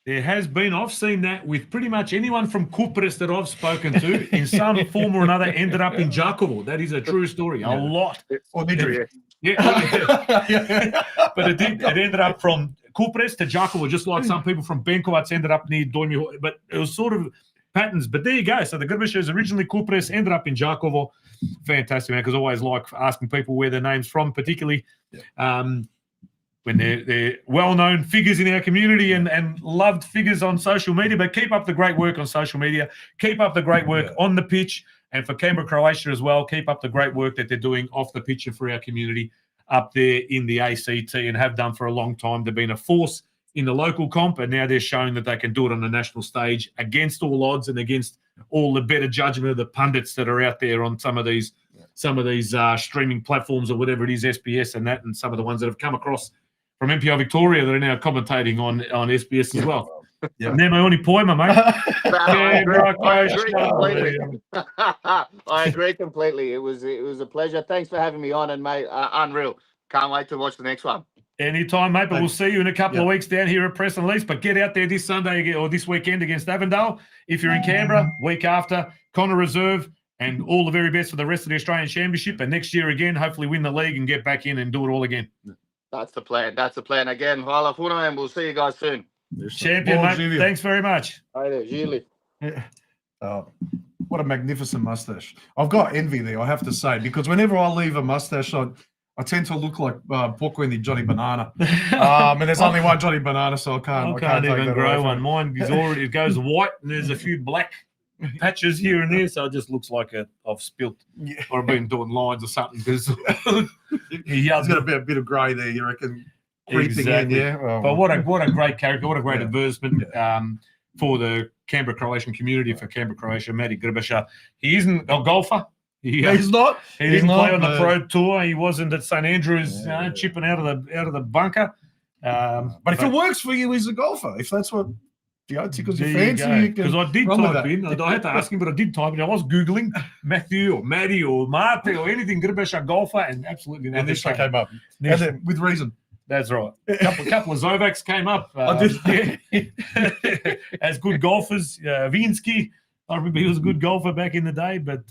There has been, I've seen that with pretty much anyone from Kupres that I've spoken to in some form or another ended up in Đakovo. That is a true story. A lot. Or did you? Yeah. But it ended up from Kupres to Giacomo, just like some people from Benkovac ended up near Donju, but it was sort of patterns. But there you go. So the Gurbasha is originally Kupres, ended up in Giacomo. Fantastic, man, because I always like asking people where their name's from, particularly when they're well-known figures in our community and loved figures on social media. But keep up the great work on social media. Keep up the great work on the pitch. And for Canberra, Croatia as well, keep up the great work that they're doing off the pitch and for our community up there in the ACT, and have done for a long time. They've been a force in the local comp, and now they're showing that they can do it on the national stage against all odds and against all the better judgment of the pundits that are out there on some of these streaming platforms or whatever it is, SBS and that, and some of the ones that have come across from MPO Victoria that are now commentating on SBS as well. Yeah, they're my only poema, mate. I agree completely. It was a pleasure. Thanks for having me on, and mate, unreal. Can't wait to watch the next one. Anytime, mate. But we'll see you in a couple of weeks down here at Preston Lease. But get out there this Sunday or this weekend against Avondale. If you're in Canberra, week after, Connor Reserve, and all the very best for the rest of the Australian Championship. And next year again, hopefully win the league and get back in and do it all again. That's the plan. That's the plan. Again, Hala Funa, and we'll see you guys soon. Champion, mate. Gilio. Thanks very much. Hi there, Gilio. What a magnificent mustache. I've got envy there, I have to say, because whenever I leave a mustache, I tend to look like Pokwendy Johnny Banana. And there's only one Johnny Banana, so I can't even grow one. Mine is already, it goes white, and there's a few black patches here and there, so it just looks like I've spilt or I've been doing lines or something. Because there's got a bit of grey there, you reckon? Exactly. In, yeah. But what a great character, what a great advertisement for the Canberra Croatian community, for Canberra Croatia. Matty Gurbasha. He isn't a golfer. He's not. He didn't play on the pro tour. He wasn't at St Andrews, chipping out of the bunker. But if it works for you, he's a golfer. If that's what tickles your fancy, because I did type in. I had to ask him, but I did type in. I was googling Matthew or Matty or Marte or anything Gurbasha golfer, and absolutely nothing. And this came up, and then, with reason. That's right. A couple of Zovaks came up. As good golfers. Vinsky, I remember he was a good golfer back in the day, but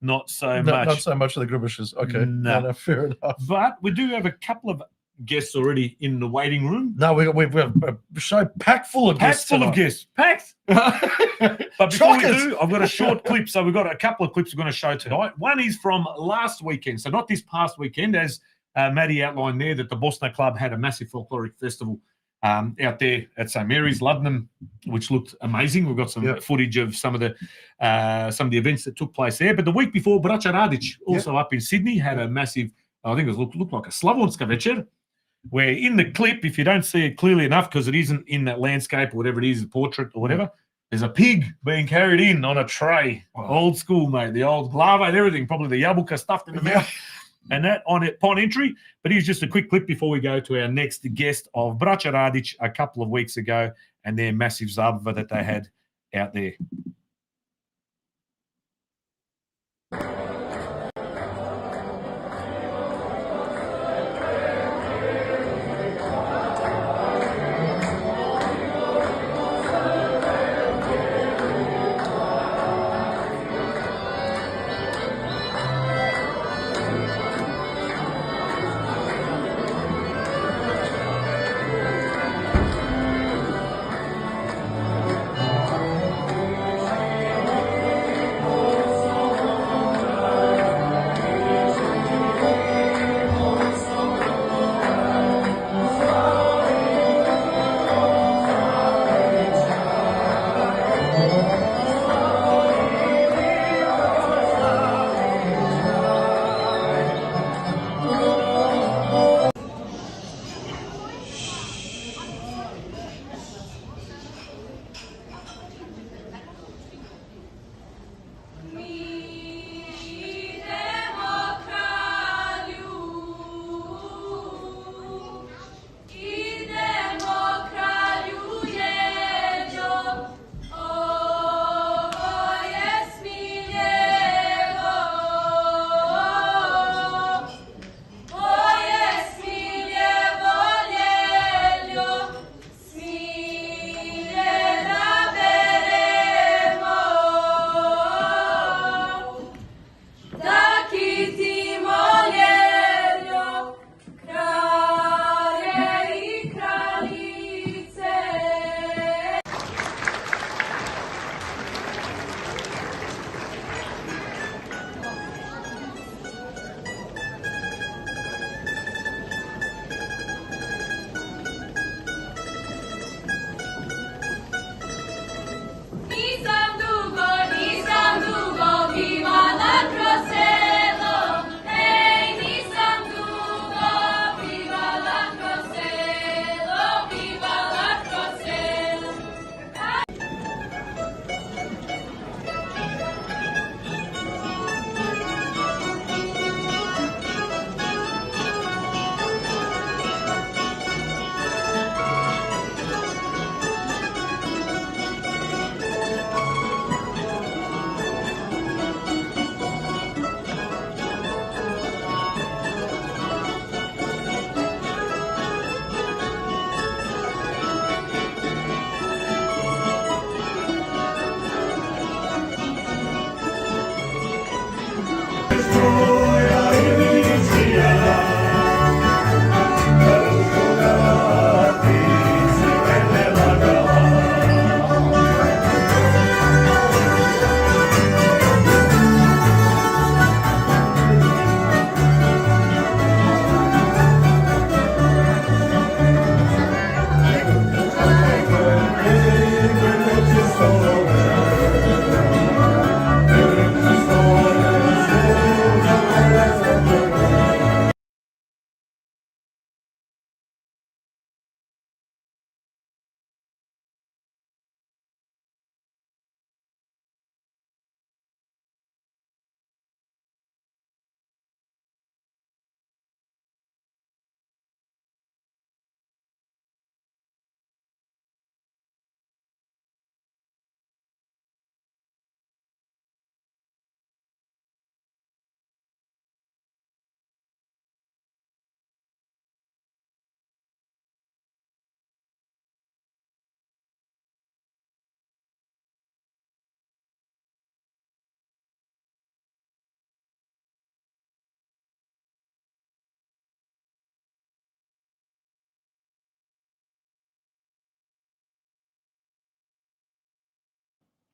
not so much. Not so much of the Gurbashas. Okay, no, fair enough. But we do have a couple of guests already in the waiting room. No, we have a show packed full of guests. Packed. But before we do, I've got a short clip. So we've got a couple of clips we're going to show tonight. One is from last weekend, so not this past weekend, as Matty outlined there, that the Boston Club had a massive folkloric festival out there at St Mary's, Luddenham, which looked amazing. We've got some footage of some of the events that took place there. But the week before, Braća Radić, also up in Sydney, had a massive, I think it looked like a Slavonska večer, where in the clip, if you don't see it clearly enough, because it isn't in that landscape or whatever it is, a portrait or whatever, there's a pig being carried in on a tray. Wow. Old school, mate. The old glave and everything, probably the jabuka stuffed in the mouth. And that upon entry. But here's just a quick clip before we go to our next guest of Braća Radić a couple of weeks ago and their massive zabava that they had out there.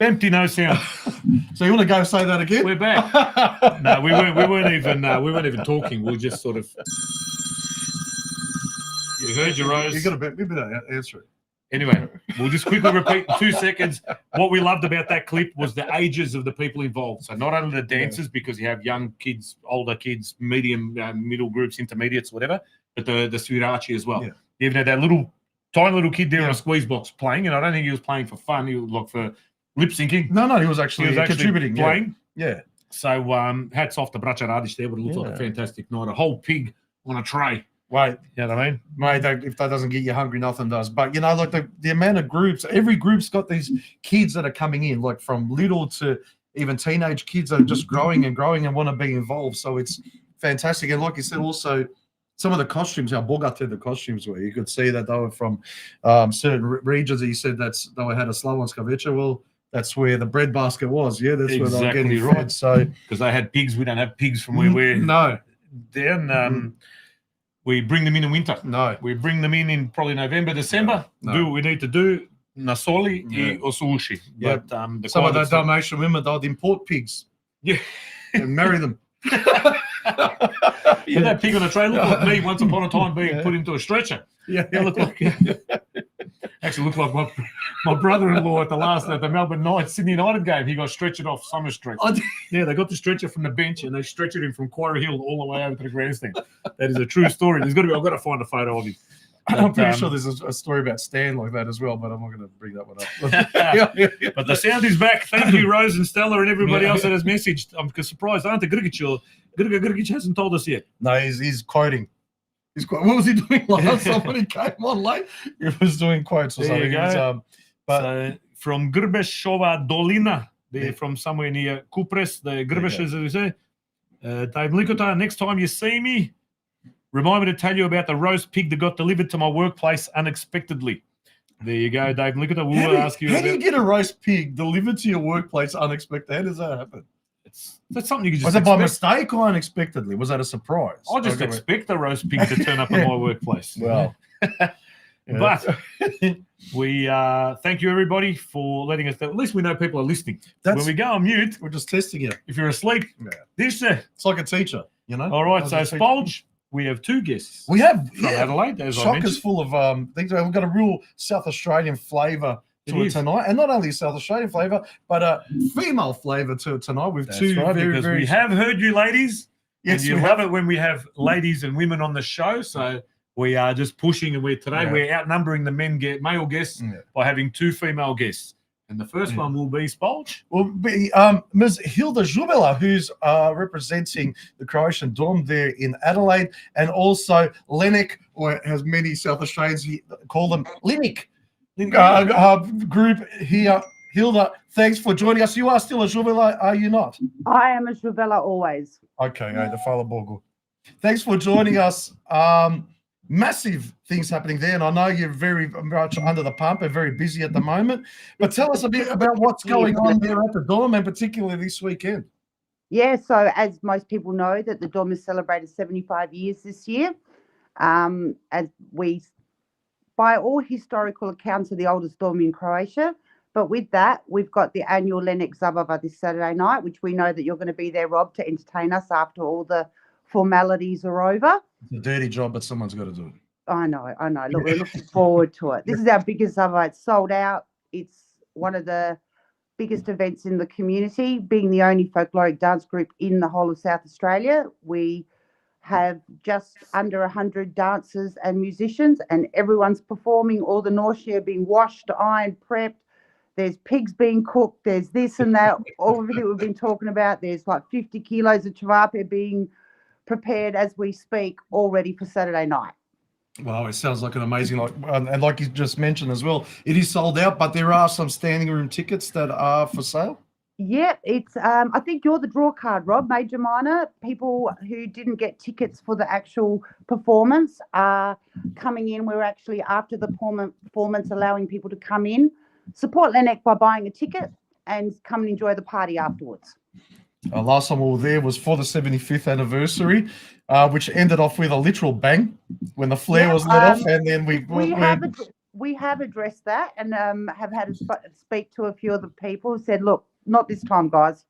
Empty, no sound. So you want to go say that again? We're back. No, we weren't even talking. We were just sort of. You heard your Rose. You got a bit. We better answer it. Anyway, we'll just quickly repeat in 2 seconds. What we loved about that clip was the ages of the people involved. So not only the dancers, because you have young kids, older kids, medium, middle groups, intermediates, whatever, but the Swirachi as well. Yeah. You even had that tiny little kid there on a squeeze box playing, and I don't think he was playing for fun. He was like for lip syncing. No, he was actually contributing, playing. Yeah. So hats off to Bracha Radish there, but it looked like a fantastic night. A whole pig on a tray. Wait, you know what I mean? Mate, if that doesn't get you hungry, nothing does. But, you know, like the amount of groups, every group's got these kids that are coming in, like from little to even teenage kids that are just growing and want to be involved. So it's fantastic. And like you said, also, some of the costumes, how bogated the costumes were. You could see that they were from certain regions. You said they had a Slavonska. Well, that's where the breadbasket was. Yeah, that's where they were getting fed. So because they had pigs, we don't have pigs from where we're down. We bring them in winter. No. We bring them in probably November, December. No. Do what we need to do. Nasoli or Osushi. Yeah. But some of the Dalmatian women, they'd import pigs. Yeah. And marry them. Yeah. That pig on a tray looked like me once upon a time being put into a stretcher. Yeah. Actually looked like my brother-in-law at the Melbourne Sydney United game. He got stretchered off Summer Street. Yeah, they got the stretcher from the bench and they stretchered him from Quarry Hill all the way over to the grandstand. That is a true story. I've got to find a photo of him. I'm pretty sure there's a story about Stan like that as well, but I'm not going to bring that one up. But the sound is back. Thank you, Rose and Stella and everybody else that has messaged. I'm surprised. Aren't the Grgic hasn't told us yet. No, he's quoting. What was he doing last time when he came on late? He was doing quotes or something. So from Gurbashova Dolina, they're from somewhere near Kupres, the Gurbashas, as we say. Dave Likota, next time you see me, remind me to tell you about the roast pig that got delivered to my workplace unexpectedly. There you go, Dave Likota. We'll ask you. How do you get a roast pig delivered to your workplace unexpected? How does that happen? That's something you can just Was it by mistake or unexpectedly? Was that a surprise? I just expect the roast pig to turn up at my workplace. Well, but we thank you everybody for letting us know. At least we know people are listening. When we go on mute, we're just testing it. If you're asleep, it's like a teacher, you know. All right, so Spolge, we have two guests. We have from Adelaide. As Chockers full of things. We've got a real South Australian flavour to it tonight, and not only South Australian flavour, but a female flavour to it tonight. With two very we have heard you, ladies. Yes, and you love it when we have ladies and women on the show. So we are just pushing, and we're outnumbering the male guests by having two female guests. And the first one will be Spolge. Will be Ms. Hilda Zuvela, who's representing the Croatian Dom there in Adelaide, and also Lenik, or as many South Australians call them, Linik. Group here. Hilda, thanks for joining us. You are still a Zuvela, are you not? I am a Zuvela always. Okay, the Fala Borgo. Thanks for joining us. Massive things happening there, and I know you're very much under the pump and very busy at the moment. But tell us a bit about what's going on there at the Dom, and particularly this weekend. Yeah, so as most people know, that the Dom has celebrated 75 years this year. As we, by all historical accounts, are the oldest Dom in Croatia. But with that, we've got the annual Lenek Zabava this Saturday night, which we know that you're going to be there, Rob, to entertain us after all the formalities are over. It's a dirty job, but someone's got to do it. I know. Look, we're looking forward to it. This is our biggest Zabava. It's sold out. It's one of the biggest events in the community. Being the only folkloric dance group in the whole of South Australia, we have just under 100 dancers and musicians, and everyone's performing. All the nausea being washed, ironed, prepped. There's pigs being cooked. There's this and that. All everything we've been talking about. There's like 50 kilos of chavape being prepared as we speak, all ready for Saturday night. Wow, it sounds like an amazing, and like you just mentioned as well, it is sold out, but there are some standing room tickets that are for sale. Yeah, it's. I think you're the draw card, Rob. Major, minor. People who didn't get tickets for the actual performance are coming in. We're actually, after the performance, allowing people to come in, support Lenek by buying a ticket, and come and enjoy the party afterwards. Last time we were there was for the 75th anniversary, which ended off with a literal bang when the flare was lit off, and then we we have addressed that and have had to speak to a few of the people who said, look, not this time, guys.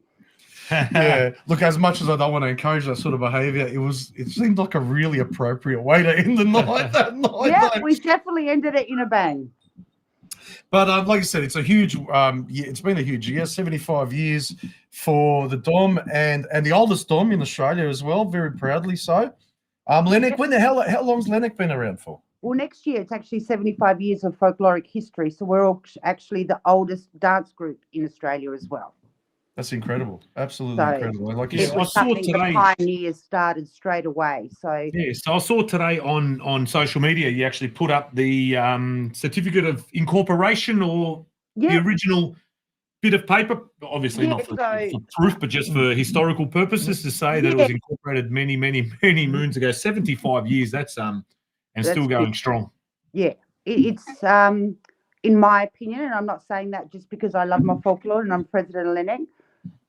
Yeah, look, as much as I don't want to encourage that sort of behaviour, it seemed like a really appropriate way to end the night that night. Yeah, though. we definitely ended it in a bang. But like I said, it's a huge it's been a huge year, 75 years for the Dom and the oldest Dom in Australia as well, very proudly so. Lennox, how long's Lennox been around for? Well, next year it's actually 75 years of folkloric history, so we're all actually the oldest dance group in Australia as well. That's incredible, absolutely So incredible. Like you It said, was something the pioneers started straight away. So Yes, I saw today on social media you actually put up the certificate of incorporation or the original bit of paper, obviously not for proof, but just for historical purposes to say that it was incorporated many, many, many moons ago. 75 years, that's still going strong. Yeah, it's in my opinion, and I'm not saying that just because I love my folklore and I'm president-elect.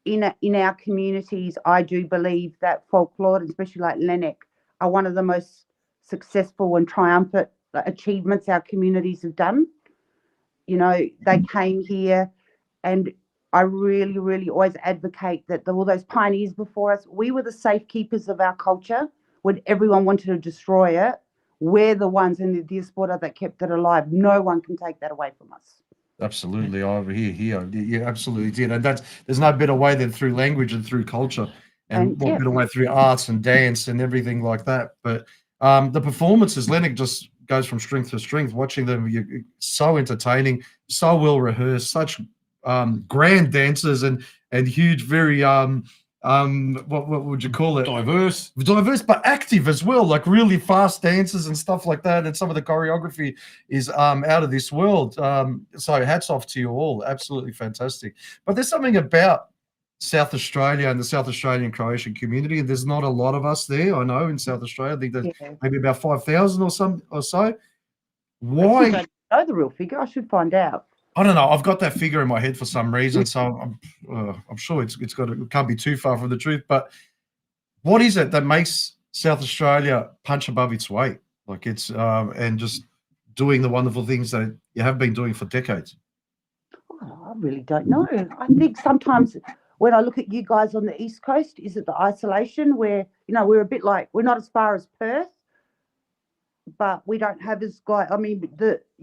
In our communities, I do believe that folklore, especially like Lennox, are one of the most successful and triumphant achievements our communities have done. You know, they came here, and I really, really always advocate that all those pioneers before us, we were the safekeepers of our culture. When everyone wanted to destroy it, we're the ones in the diaspora that kept it alive. No one can take that away from us. Absolutely, over here, you absolutely did, and there's no better way than through language and through culture, and what better way through arts and dance and everything like that. But the performances, Lennox just goes from strength to strength. Watching them, you're so entertaining, so well rehearsed, such grand dancers and huge, very what would you call it? Diverse, but active as well, like really fast dances and stuff like that. And some of the choreography is out of this world. So hats off to you all, absolutely fantastic. But there's something about South Australia and the South Australian Croatian community, and there's not a lot of us there. I know in South Australia, I think there's maybe about 5,000 or so. Why? I don't know the real figure. I should find out. I don't know. I've got that figure in my head for some reason, so I'm sure it can't be too far from the truth. But what is it that makes South Australia punch above its weight? Like it's and just doing the wonderful things that you have been doing for decades. Oh, I really don't know. I think sometimes when I look at you guys on the East Coast, is it the isolation where we're a bit like we're not as far as Perth, but we don't have as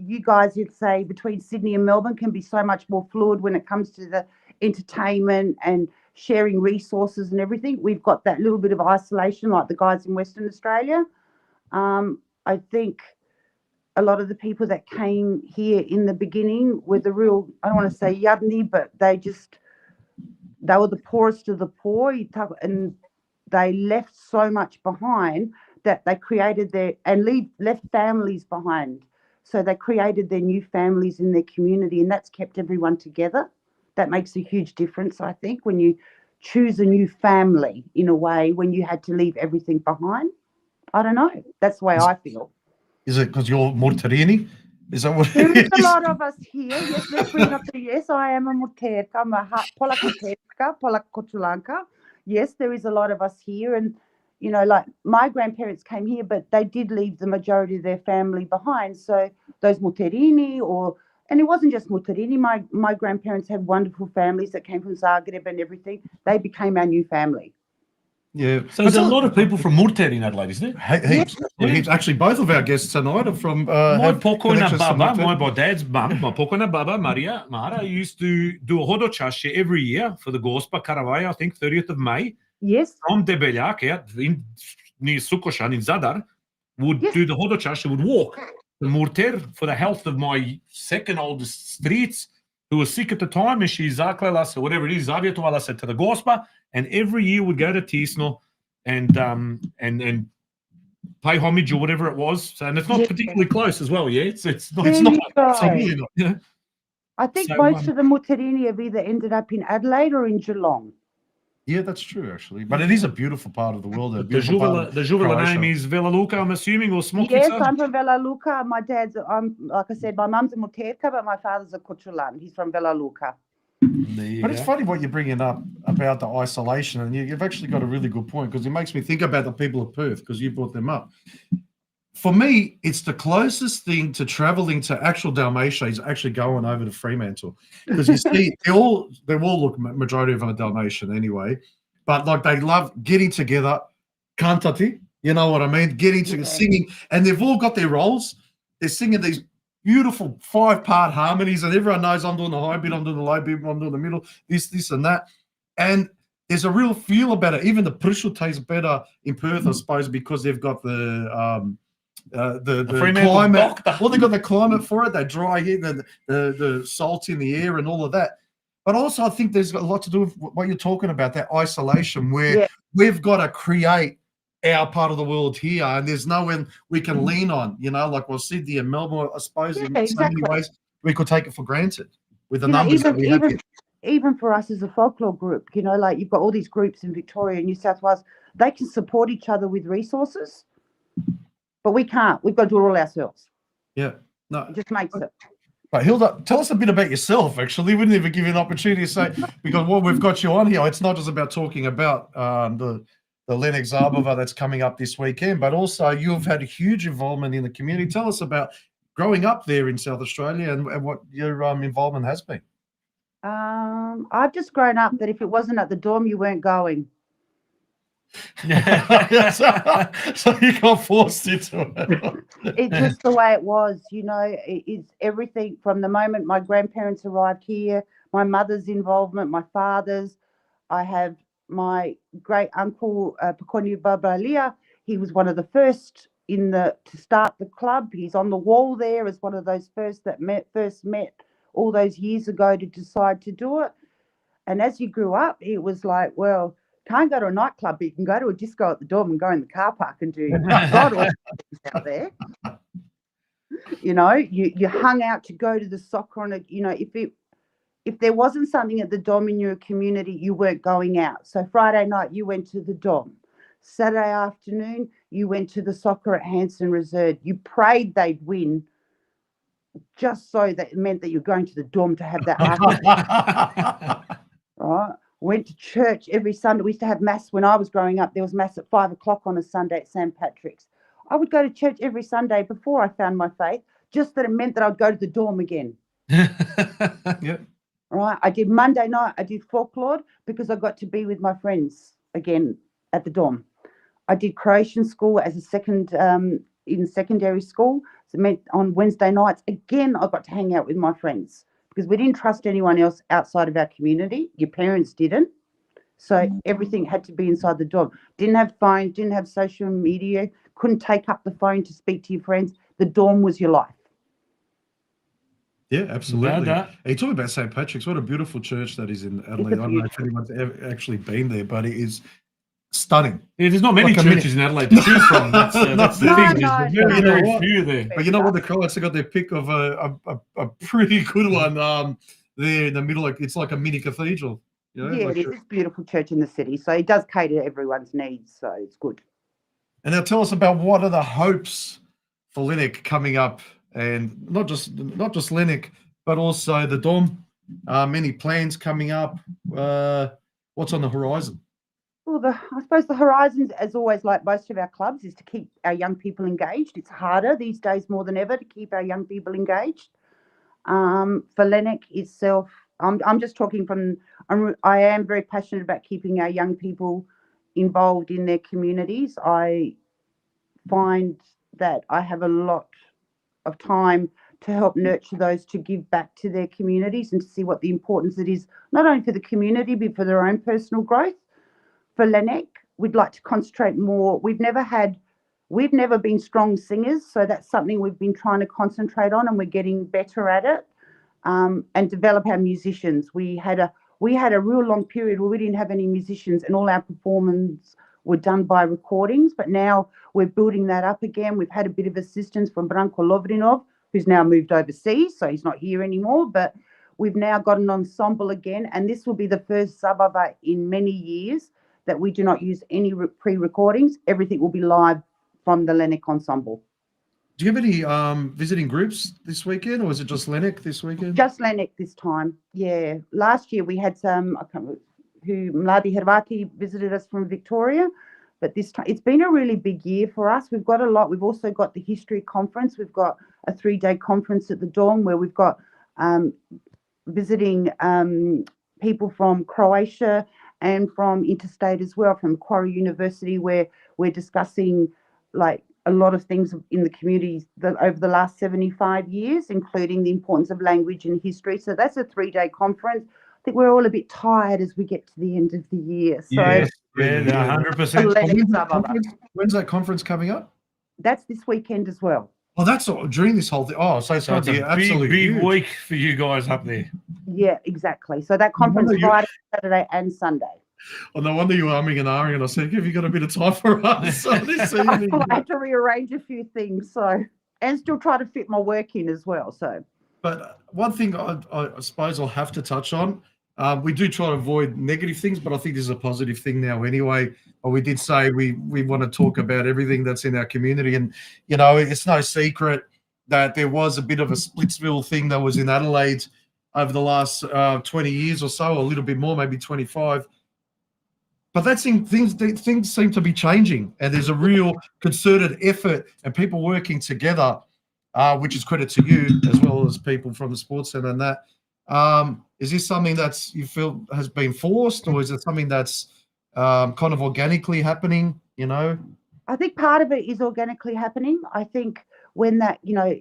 you guys, you'd say between Sydney and Melbourne can be so much more fluid when it comes to the entertainment and sharing resources and everything. We've got that little bit of isolation like the guys in Western Australia. I think a lot of the people that came here in the beginning were the real, I don't want to say yadni, but they were the poorest of the poor, and they left so much behind that they created left families behind. So they created their new families in their community, and that's kept everyone together. That makes a huge difference, I think, when you choose a new family in a way when you had to leave everything behind. I don't know. That's the way I feel. Is it because you're Mortarini? Is that what there is? A lot of us here. Yes, let's bring up yes, I am a Muterka. I'm a Polak Muterka, Polak Kochulanka. Yes, there is a lot of us here, and like my grandparents came here, but they did leave the majority of their family behind. So those Muterini, and it wasn't just Muterini. My grandparents had wonderful families that came from Zagreb and everything. They became our new family. Yeah. So there's a lot of people from Murter in Adelaide, isn't there? Heaps. Actually, both of our guests tonight are from. My pokojna baba, my dad's mum, my pokojna baba, Mara, used to do a hodočašće every year for the Gospa Karavaja, I think 30th of May. Yes. From Debeljak, near Sukošan in Zadar, would do the hodočašće, would walk the Murter for the health of my second oldest streets, who was sick at the time, and she zaklela se, whatever it is, zavjetovala se to the Gospa, and every year would go to Tisno and pay homage or whatever it was. So, and it's not particularly close as well, it's not. Really not. Yeah. I think most of the Muterini have either ended up in Adelaide or in Geelong. Yeah, that's true, actually. But it is a beautiful part of the world. The Zuvela name is Vela Luka, I'm assuming, or Smokica? Yes, I'm from Vela Luka. My dad's, like I said, my mum's a Muterka, but my father's a Kochulan. He's from Vela Luka. But it's funny what you're bringing up about the isolation, and you've actually got a really good point, because it makes me think about the people of Perth, because you brought them up. for me, it's the closest thing to traveling to actual Dalmatia is actually going over to Fremantle, because you see, they all look, majority of them are Dalmatian anyway, but like they love getting together, cantati, you know what I mean, getting to singing, and they've all got their roles. They're singing these beautiful 5-part harmonies, and everyone knows I'm doing the high bit, I'm doing the low bit, I'm doing the middle, this, and that, and there's a real feel about it. Even the Prishul tastes better in Perth, I suppose, because they've got the climate. Doctor. Well, they've got the climate for it. They dry here, the salt in the air, and all of that. But also, I think there's a lot to do with what you're talking about, that isolation, where we've got to create our part of the world here, and there's no one we can lean on. You know, like Sydney and Melbourne, I suppose, in so many ways, we could take it for granted with the numbers that we have here. Even for us as a folklore group, you know, like you've got all these groups in Victoria and New South Wales, they can support each other with resources, but we can't. We've got to do it all ourselves. Yeah, no, it just makes it. But Hilda, tell us a bit about yourself. Actually, we didn't even give you an opportunity to say, because what we've got you on here, it's not just about talking about the Lennox Zabava that's coming up this weekend, but also you've had a huge involvement in the community. Tell us about growing up there in South Australia and what your involvement has been. I've just grown up that if it wasn't at the dorm, you weren't going. So you got forced into it. It's just the way it was, you know. It's everything from the moment my grandparents arrived here, my mother's involvement, my father's. I have my great uncle, Pekonyu Babalia. He was one of the first to start the club. He's on the wall there as one of those first met all those years ago to decide to do it. And as you grew up, it was like, well, can't go to a nightclub, but you can go to a disco at the dorm and go in the car park and do God all things out there. You know, you hung out to go to the soccer on it. You know, if there wasn't something at the dorm in your community, you weren't going out. So Friday night, you went to the dorm. Saturday afternoon, you went to the soccer at Hanson Reserve. You prayed they'd win, just so that it meant that you're going to the dorm to have that after. Right? Went to church every Sunday. We used to have mass when I was growing up. There was mass at 5 o'clock on a Sunday at St. Patrick's. I would go to church every Sunday before I found my faith, just that it meant that I'd go to the dorm again. Yep. Right? I did Monday night. I did folklore because I got to be with my friends again at the dorm. I did Croatian school as a second in secondary school. So it meant on Wednesday nights, again, I got to hang out with my friends because we didn't trust anyone else outside of our community. Your parents didn't. So everything had to be inside the dorm. Didn't have phone, didn't have social media, couldn't take up the phone to speak to your friends. The dorm was your life. Yeah, absolutely. No. Hey, talking about St. Patrick's, what a beautiful church that is in Adelaide. I don't know if anyone's ever actually been there, but it is stunning. Yeah, there's not many Like churches in Adelaide to choose from. That's the thing. No, There's very no. few there. But you know what, the Croats have got their pick of a pretty good one there in the middle. It's like a mini cathedral. You know, Yeah, like it is. It's a beautiful church in the city. So it does cater to everyone's needs. So it's good. And now tell us about what are the hopes for Lennox coming up, and not just Lennox, but also the dorm. Many plans coming up. What's on the horizon? Well, I suppose the horizons, as always, like most of our clubs, is to keep our young people engaged. It's harder these days more than ever to keep our young people engaged. For Lennox itself, I'm just talking I am very passionate about keeping our young people involved in their communities. I find that I have a lot of time to help nurture those to give back to their communities and to see what the importance it is, not only for the community, but for their own personal growth. For Lennox, we'd like to concentrate more. We've never been strong singers, so that's something we've been trying to concentrate on, and we're getting better at it. And develop our musicians. We had a real long period where we didn't have any musicians, and all our performances were done by recordings. But now we're building that up again. We've had a bit of assistance from Branko Lovrinov, who's now moved overseas, so he's not here anymore. But we've now got an ensemble again, and this will be the first Zabava in many years that we do not use any pre-recordings. Everything will be live from the Lennox ensemble. Do you have any visiting groups this weekend, or is it just Lennox this weekend? Just Lennox this time, yeah. Last year we had some, Mladi Hervati visited us from Victoria, But this time, it's been a really big year for us. We've got a lot. We've also got the history conference. We've got a 3-day conference at the Dawn where we've got visiting people from Croatia and from interstate as well, from Macquarie University, where we're discussing like a lot of things in the community that over the last 75 years, including the importance of language and history. So that's a 3-day conference. I think we're all a bit tired as we get to the end of the year. So Yes, 100%. When's that conference coming up? that's this weekend as well. Oh, that's all, during this whole thing. Oh, so it's So going it's to be a absolutely big huge. week for you guys up there. Yeah, exactly. So that conference wonder you- Friday, Saturday and Sunday. Oh, no wonder you were umming and ahhing, and I said, have you got a bit of time for us this evening? I had to rearrange a few things, so and still try to fit my work in as well. So, But one thing I suppose I'll have to touch on, we do try to avoid negative things, but I think this is a positive thing now anyway. We did say we want to talk about everything that's in our community. And, you know, it's no secret that there was a bit of a Splitsville thing that was in Adelaide over the last 20 years or so, or a little bit more, maybe 25. But that's things seem to be changing, and there's a real concerted effort and people working together, which is credit to you as well as people from the sports centre and that. Is this something that's you feel has been forced, or is it something that's kind of organically happening, you know? I think part of it is organically happening. I think when that, you know,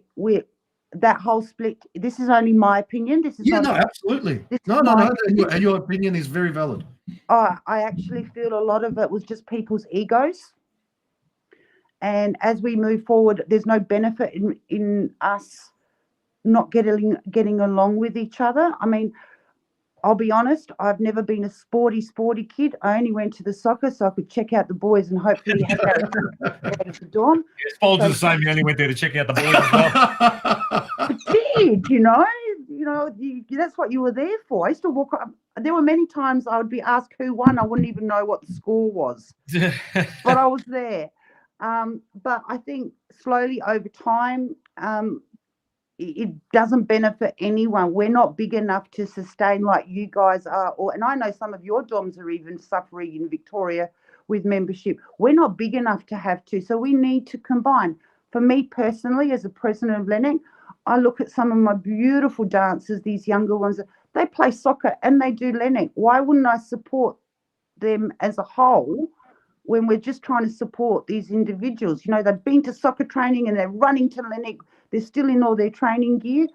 that whole split, this is only my opinion. This is Absolutely. No. And your opinion is very valid. I actually feel a lot of it was just people's egos. And as we move forward, there's no benefit in us not getting along with each other. I mean, I'll be honest, I've never been a sporty kid. I only went to the soccer so I could check out the boys and hopefully have that at the Dawn. It's Paul's the same. You only went there to check out the boys as well. I did, you know, that's what you were there for. I used to walk up. There were many times I would be asked who won. I wouldn't even know what the score was, but I was there. But I think slowly over time, it doesn't benefit anyone. We're not big enough to sustain like you guys are. And I know some of your DOMs are even suffering in Victoria with membership. We're not big enough to have to. So we need to combine. For me personally, as a president of Lennox, I look at some of my beautiful dancers, these younger ones, they play soccer and they do Lennox. Why wouldn't I support them as a whole when we're just trying to support these individuals? You know, they've been to soccer training and they're running to Lennox. They're still in all their training gear.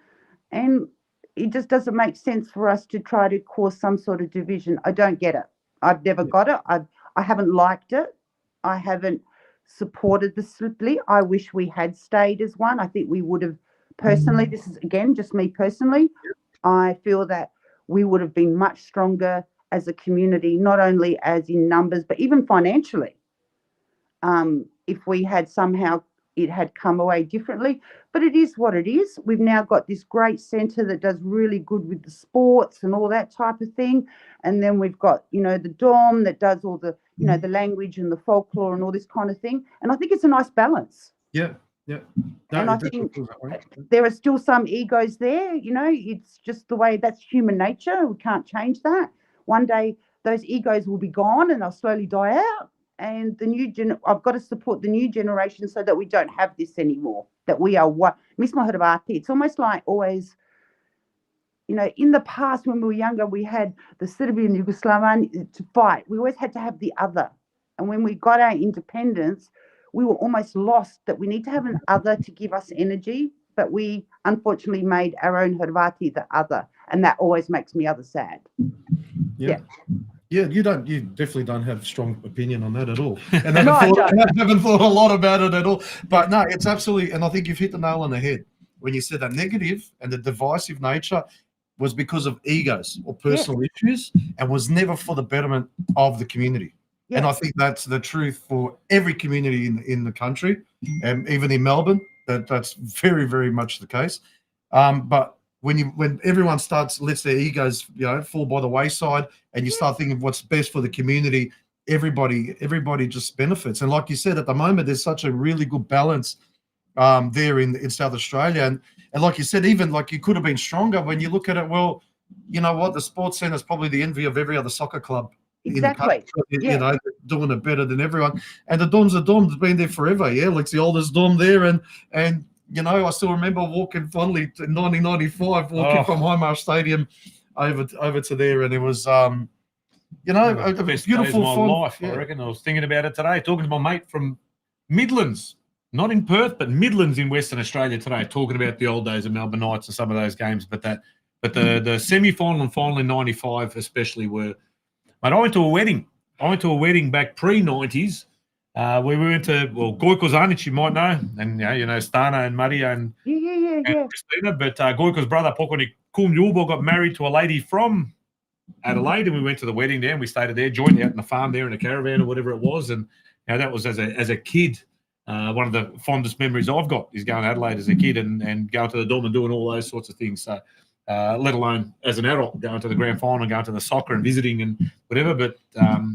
And it just doesn't make sense for us to try to cause some sort of division. I don't get it. I've never got it. I haven't liked it. I haven't supported the Slipley. I wish we had stayed as one. I think we would have personally, this is again just me personally, I feel that we would have been much stronger as a community, not only as in numbers, but even financially. If we had somehow, it had come away differently, but it is what it is. We've now got this great centre that does really good with the sports and all that type of thing. And then we've got, you know, the Dom that does all the, you know, the language and the folklore and all this kind of thing. And I think it's a nice balance. Yeah. No, and I think there are still some egos there, you know, it's just the way, that's human nature. We can't change that. One day those egos will be gone and they'll slowly die out. And I've got to support the new generation so that we don't have this anymore, that we are what Miss Mahadabati. It's almost like always, you know, in the past when we were younger, we had the Serbian Yugoslavian to fight. We always had to have the other. And when we got our independence, we were almost lost, that we need to have an other to give us energy. But we unfortunately made our own Hrvati the other. And that always makes me other sad. Yeah, you definitely don't have a strong opinion on that at all. And I haven't thought a lot about it at all. But no, it's absolutely, and I think you've hit the nail on the head when you said that negative and the divisive nature was because of egos or personal issues and was never for the betterment of the community. Yeah. And I think that's the truth for every community in the country, and even in Melbourne, that's very, very much the case. But when everyone lets their egos, you know, fall by the wayside, and you start thinking of what's best for the community, everybody just benefits. And like you said, at the moment, there's such a really good balance there in South Australia. And like you said, even like you could have been stronger when you look at it. Well, you know what? The sports centre is probably the envy of every other soccer club Exactly. You know, doing it better than everyone. And the Dom's been there forever. Yeah, like the oldest Dom there, and you know, I still remember walking fondly in 1995, walking from Highmarsh Stadium over to there, and it was you know, a best beautiful days of my fun life. I reckon. I was thinking about it today, talking to my mate from Midlands, not in Perth, but Midlands in Western Australia today, talking about the old days of Melbourne Knights and some of those games. But the semi-final and final in '95 especially were. Mate, I went to a wedding. Back pre-90s. Where we went to Goiko's aunt, you might know, and you know Stana and Maria and Christina. But Goiko's brother Pokoni Kumyubo got married to a lady from Adelaide, and we went to the wedding there, and we stayed there, joined out in the farm there in a caravan or whatever it was, and that was as a kid. One of the fondest memories I've got is going to Adelaide as a kid and going to the Dom and doing all those sorts of things. So, let alone as an adult going to the grand final, going to the soccer and visiting and whatever. But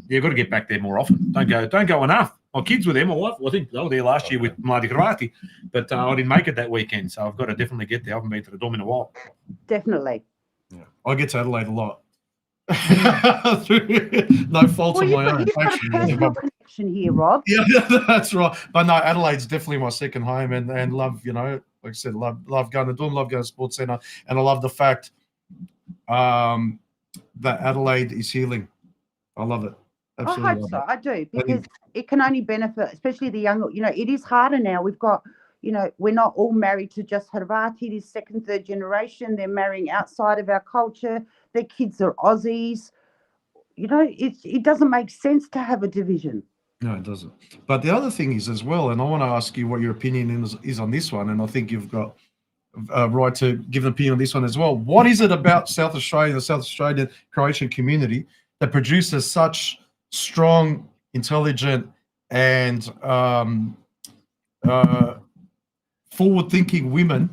you've got to get back there more often. Don't go enough. My kids were there. My wife, I think they were there last year with Matty Gurbasha, but I didn't make it that weekend. So I've got to definitely get there. I haven't been to the Dom in a while. Definitely. Yeah. I get to Adelaide a lot. No fault of my own. You've got a personal connection here, Rob. Yeah, that's right. But no, Adelaide's definitely my second home, and love, you know, like I said, love going to Dom, love going to Sports Centre, and I love the fact that Adelaide is healing. I love it. Absolutely. I hope so. I do, because it can only benefit, especially the younger. You know, it is harder now. We've got, you know, we're not all married to just Harvati. It is second, third generation. They're marrying outside of our culture. Their kids are Aussies. You know, it doesn't make sense to have a division. No, it doesn't. But the other thing is as well, and I want to ask you what your opinion is on this one, and I think you've got a right to give an opinion on this one as well. What is it about South Australia, the South Australian Croatian community, that produces such strong, intelligent, and forward-thinking women,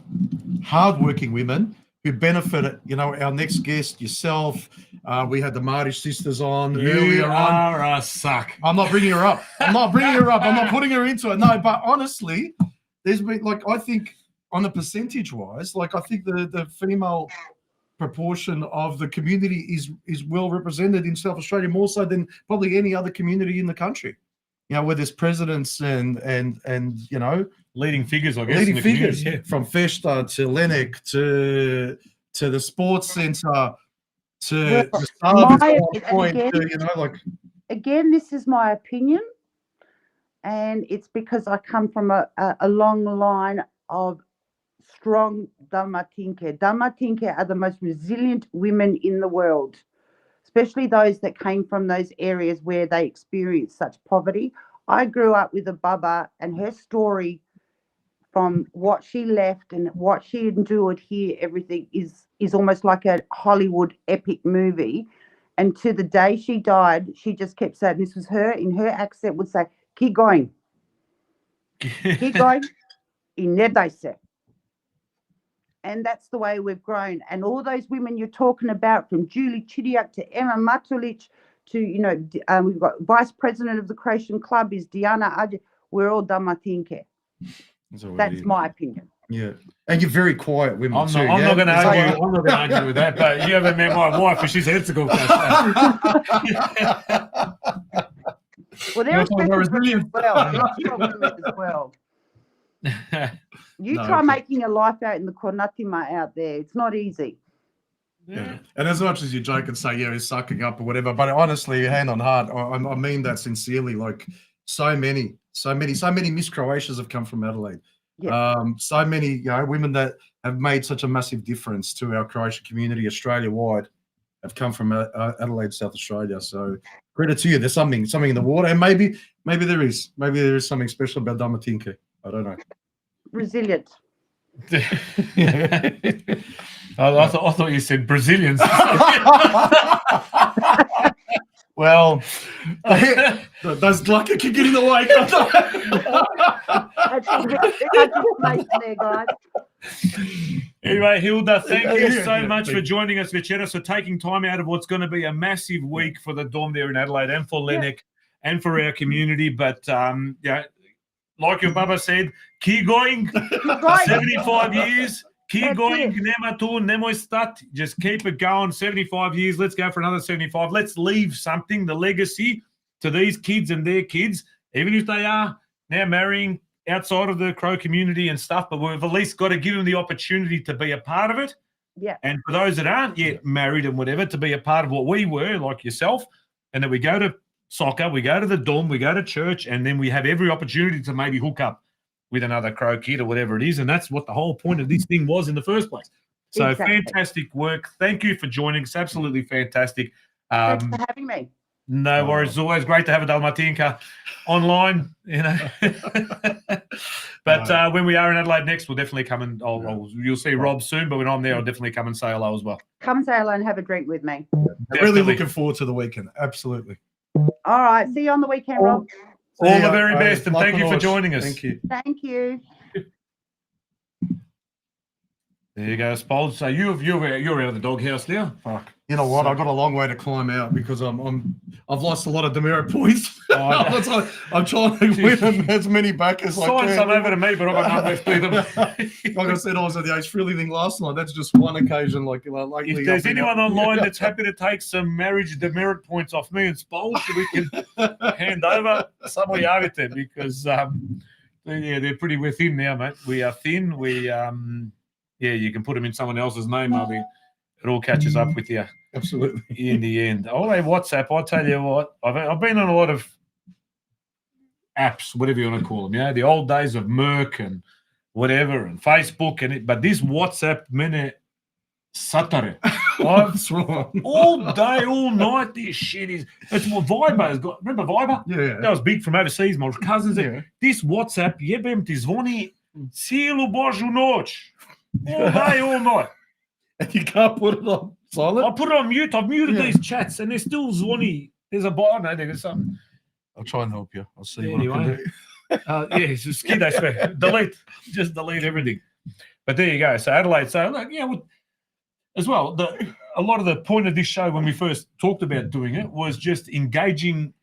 hardworking women, who benefited? You know, our next guest, yourself, we had the Martish sisters on earlier on. You are a suck. I'm not bringing her up. I'm not putting her into it. No, but honestly, there's been, like, I think on a percentage-wise, like, I think the female proportion of the community is well represented in South Australia, more so than probably any other community in the country. You know, where there's presidents and you know, leading figures, I guess. Leading figures, from Festa to Lennox to the Sports Centre to the point. You know, like, again, this is my opinion, and it's because I come from a long line of strong Dalmatinke. Dalmatinke are the most resilient women in the world, especially those that came from those areas where they experienced such poverty. I grew up with a Baba, and her story, from what she left and what she endured here, everything is almost like a Hollywood epic movie. And to the day she died, she just kept saying, this was her, in her accent, would say, keep going. Keep going. Inedayse. And that's the way we've grown. And all those women you're talking about, from Julie Chidiak to Emma Matulich to, you know, we've got Vice President of the Croatian Club is Diana Adje. We're all Dalmatinke. That's my opinion. Yeah. And you're very quiet women I'm not going to argue with that, but you haven't met my wife, and she's Herzegovina. Well, they're resilient as well. You try making a life out in the Kornatima out there. It's not easy. Yeah. And as much as you joke and say, yeah, he's sucking up or whatever, but honestly, hand on heart, I mean that sincerely. Like, so many Miss Croatias have come from Adelaide. Yeah. So many, you know, women that have made such a massive difference to our Croatian community Australia-wide have come from Adelaide, South Australia. So credit to you. There's something in the water, and maybe there is something special about Dalmatinke. I don't know. Resilient. I thought you said Brazilians. Well, those Glocka can get in the way. There, guys. Anyway, Hilda, thank you so much for joining us, Vichetta, for taking time out of what's going to be a massive week for the Dom there in Adelaide and for Lennox and for our community. But, yeah, like your Baba said, keep going. 75 years. Keep going, nema tu, nemoj stat. Just keep it going. 75 years. Let's go for another 75. Let's leave something, the legacy to these kids and their kids, even if they are now marrying outside of the Crow community and stuff, but we've at least got to give them the opportunity to be a part of it. Yeah. And for those that aren't yet married and whatever, to be a part of what we were, like yourself, and that we go to soccer, we go to the dorm, we go to church, and then we have every opportunity to maybe hook up with another Crow kid or whatever it is. And that's what the whole point of this thing was in the first place. So fantastic work. Thank you for joining. It's absolutely fantastic. Thanks for having me. No worries. It's always great to have a Dalmatinka online, you know. But when we are in Adelaide next, we'll definitely come and you'll see Rob soon. But when I'm there, I'll definitely come and say hello as well. Come say hello and have a drink with me. Really looking forward to the weekend. Absolutely. All right. See you on the weekend, Rob. All the very best, and thank you for joining us. Thank you. Thank you. There you go, Spol. So you're out of the doghouse now. Fuck. You know what? I've got a long way to climb out because I've lost a lot of demerit points. I'm trying to win as many back as I can. Sign some over to me, but I've got none left with them. Like I said, I was at the Ace Frehley thing last night. That's just one occasion. If there's anyone online that's happy to take some marriage demerit points off me and Spol, so we can hand over somebody over to them because they're pretty we're thin now, mate. We are thin. You can put them in someone else's name. It all catches up with you. Absolutely. In the end. Oh, hey, WhatsApp, I'll tell you what, I've been on a lot of apps, whatever you want to call them, the old days of Merc and whatever, and Facebook, but this WhatsApp, minute satare. That's wrong. All day, all night, this shit it's what Viber has got. Remember Viber? Yeah. That was big from overseas, my cousins. Yeah. This WhatsApp, jebem ti zvoni cijelu Božju noć. All day, all night. And you can't put it on silent? I put it on mute. I've muted these chats and they're still zvoni. There's a bar, no, there's something. I'll try and help you. I'll see what I can do. It's just delete. Just delete everything. But there you go. So Adelaide. So as well, a lot of the point of this show when we first talked about doing it was just engaging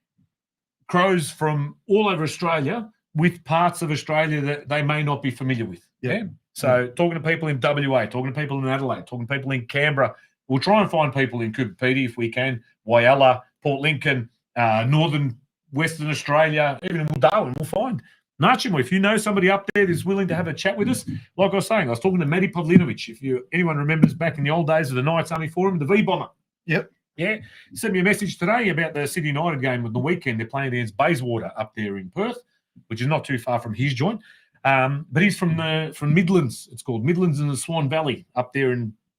Crows from all over Australia with parts of Australia that they may not be familiar with. Yeah. So talking to people in WA, talking to people in Adelaide, talking to people in Canberra. We'll try and find people in Cooper Pedy if we can, Whyalla, Port Lincoln, northern Western Australia, even in Darwin, we'll find. Nachimo, if you know somebody up there that's willing to have a chat with us, like I was saying, I was talking to Matty Pavlinovic. If anyone remembers back in the old days of the Knights Army Forum, the V-Bomber. Yep. Yeah. Sent me a message today about the Sydney United game on the weekend. They're playing against Bayswater up there in Perth, which is not too far from his joint. But he's from Midlands. It's called Midlands in the Swan Valley up there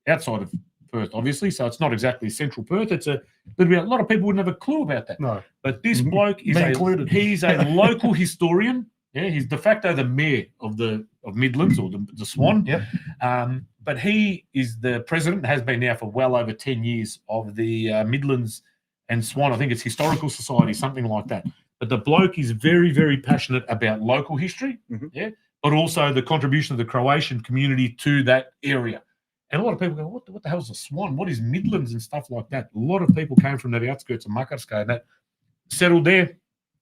outside of Perth, obviously. So it's not exactly central Perth. It's a lot of people wouldn't have a clue about that. No. But this bloke is he's a local historian. Yeah, he's de facto the mayor of Midlands or the Swan. Yep. But he is the president, has been now for well over 10 years, of the Midlands and Swan. I think it's Historical Society, something like that. But the bloke is very, very passionate about local history, but also the contribution of the Croatian community to that area. And a lot of people go, what the hell's a Swan? What is Midlands and stuff like that? A lot of people came from the outskirts of Makarska and that settled there.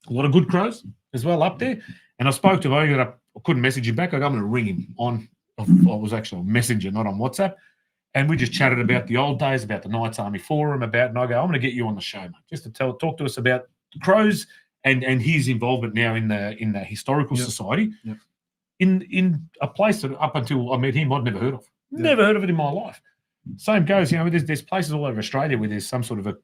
A lot of good Crows as well up there. And I spoke to him. I couldn't message him back. I'm going to ring him I was actually on Messenger, not on WhatsApp. And we just chatted about the old days, about the Knights Army Forum, and I go, I'm going to get you on the show, mate, just to talk to us about the Crows and his involvement now in the Historical Society in a place that up until I met him, I'd never heard of. Never heard of it in my life. Same goes, there's places all over Australia where there's some sort of a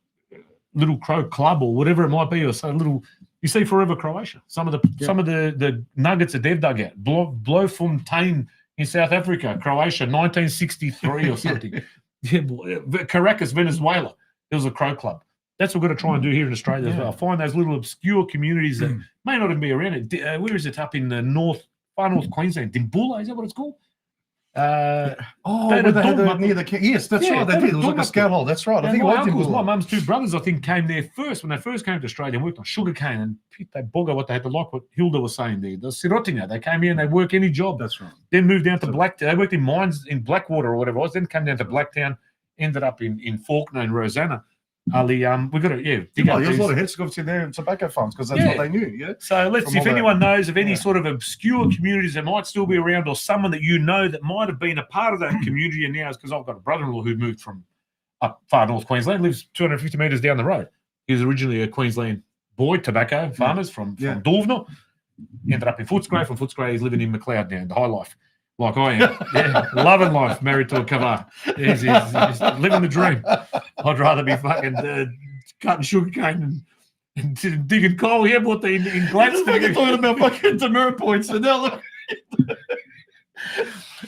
little Crow club or whatever it might be, or some little. You see Forever Croatia. Some of the nuggets that they've dug out. Bloemfontein in South Africa, Croatia, 1963 or something. Caracas, Venezuela. There was a Crow club. That's what we're going to try and do here in Australia as well. Find those little obscure communities that may not even be around it. Where is it up in the far north Queensland? Dimboola, is that what it's called? Near the yes, that's right. They did. It was like a scout hole. That's right. I think my uncles, my mum's two brothers, I think, came there first when they first came to Australia and worked on sugarcane and they bogger what they had to like. What Hilda was saying there, the Sirotinga, they came here and they work any job. That's right. Then moved down to Blacktown. They worked in mines in Blackwater or whatever it was. Then came down to Blacktown. Ended up in Faulkner and Rosanna. Ali, we've got to dig up There's a lot of these. headscarves in there and tobacco farms because that's what they knew. Yeah. So let's From see if all that. anyone knows of any Yeah. sort of obscure communities that might still be around, or someone that you know that might have been a part of that community and now, because I've got a brother-in-law who moved from up far north Queensland, lives 250 metres down the road. He was originally a Queensland boy, tobacco farmers from Dorvenor. Ended up in Footscray. From Footscray, he's living in McLeod now, the high life, like I am. Yeah, loving life, married to a cavar. He's living the dream. I'd rather be fucking cutting sugarcane and digging coal here, but in Gladstone. You're talking about fucking demerit points, and now look.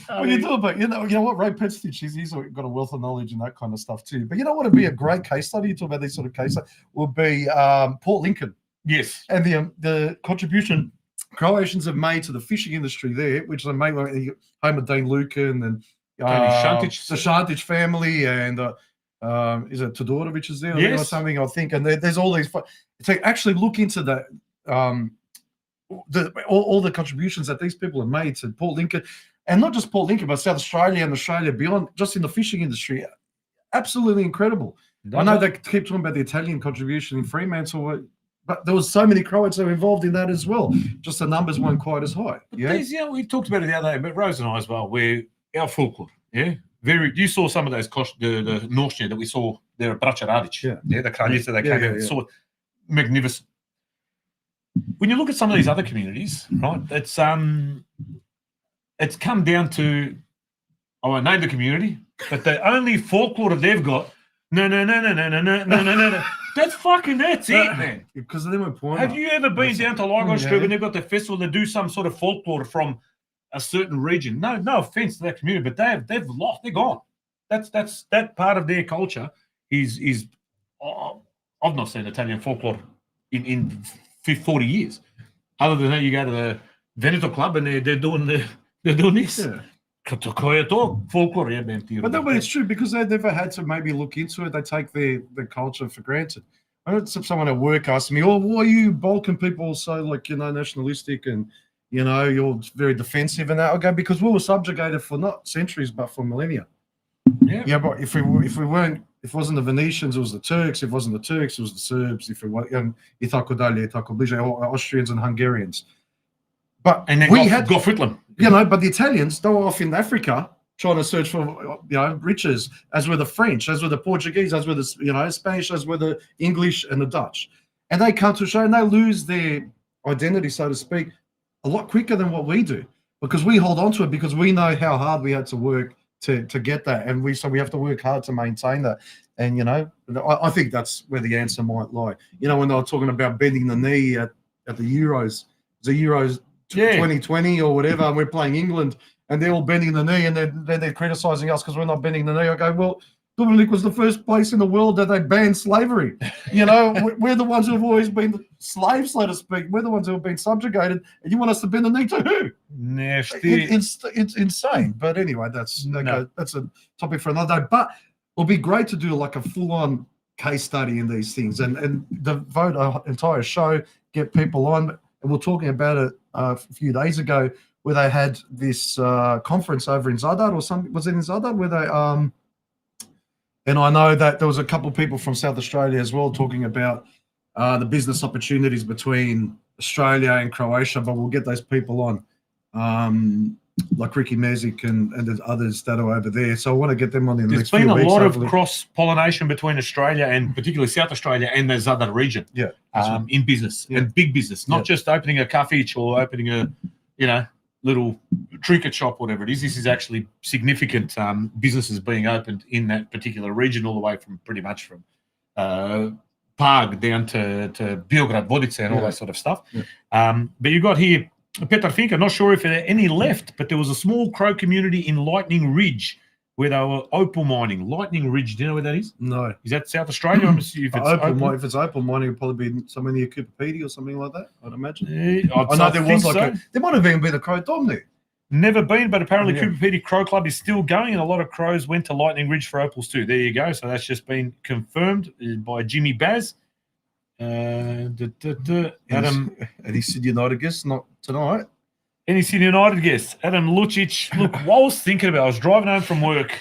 When you do it, but you know what, Ray Petstitch, he's got a wealth of knowledge and that kind of stuff too. But you know what would be a great case study? You talk about these sort of case studies, would be Port Lincoln. Yes, and the contribution Croatians have made to the fishing industry there, which they made like home of Dane Lucan and the Shantic family, and is it Todorovic is there or something, I think. And there's all these. To actually look into that. All the contributions that these people have made to Port Lincoln, and not just Port Lincoln, but South Australia and Australia beyond, just in the fishing industry, absolutely incredible. I know they keep talking about the Italian contribution in Fremantle, but there was so many Croats that were involved in that as well. Just the numbers weren't quite as high. But we talked about it the other day, but Rose and I as well, where our folklore, you saw some of those the Norse that we saw there at Braća Radić, the Kraljica that came out and saw it, magnificent. When you look at some of these other communities, right, it's come down to, I won't name the community, but the only folklore that they've got, no. That's it, man. Because they were poor. Have you ever been down to Lygon Street when they've got the festival? They do some sort of folklore from a certain region. No offense to that community, but they've lost. They're gone. That's that part of their culture is. I've not seen Italian folklore in 40 years. Other than that, you go to the Veneto Club and they're doing this. Yeah. But no, it's true because they never had to maybe look into it. They take their culture for granted. I had someone at work asked me, "Oh, why are you Balkan people so nationalistic and you're very defensive?" And that I go, because we were subjugated for not centuries but for millennia. Yeah, but if we weren't, if it wasn't the Venetians, it was the Turks. If it wasn't the Turks, it was the Serbs. If it was Austrians and Hungarians. And then Gough Whitlam. But the Italians, they were off in Africa trying to search for riches, as were the French, as were the Portuguese, as were the Spanish, as were the English and the Dutch. And they come to show and they lose their identity, so to speak, a lot quicker than what we do, because we hold on to it because we know how hard we had to work to get that, and we have to work hard to maintain that. And I think that's where the answer might lie. When they were talking about bending the knee at the Euros, 2020 or whatever, and we're playing England and they're all bending the knee, and then they're criticizing us because we're not bending the knee. I go, well, Dubrovnik was the first place in the world that they banned slavery. We're the ones who have always been slaves, so to speak. We're the ones who have been subjugated, and you want us to bend the knee to who? It's insane. But anyway, that's a topic for another day. But it'll be great to do like a full-on case study in these things and devote an entire show, get people on. And we're talking about it a few days ago, where they had this conference over in Zadar or something. Was it in Zadar? Where they and I know that there was a couple of people from South Australia as well talking about the business opportunities between Australia and Croatia. But we'll get those people on, like Ricky Mezic and the others that are over there. So I want to get them on in the next few weeks. There's been a lot of cross-pollination between Australia and particularly South Australia and the Zadar region. Yeah. In business and big business, not just opening a cafe or opening a, little trinket shop, whatever it is. This is actually significant businesses being opened in that particular region, all the way from pretty much from Pag down to Beograd, Vodice and all that sort of stuff. Yeah. But you got here Petar Finka, not sure if there are any left, but there was a small Crow community in Lightning Ridge where they were opal mining. Lightning Ridge, do you know where that is? No. Is that South Australia? If it's if it's opal mining, it'd probably be somewhere near Cooper Pedy or something like that, I'd imagine. I know there was there might have even been a Crow Dom there. Never been, but apparently Cooper Pedy Crow Club is still going, and a lot of crows went to Lightning Ridge for opals too. There you go. So that's just been confirmed by Jimmy Baz. Adam, any Sydney United guests? Not tonight. Any Sydney United guests? Adam Lucic. Look, what I was thinking about, I was driving home from work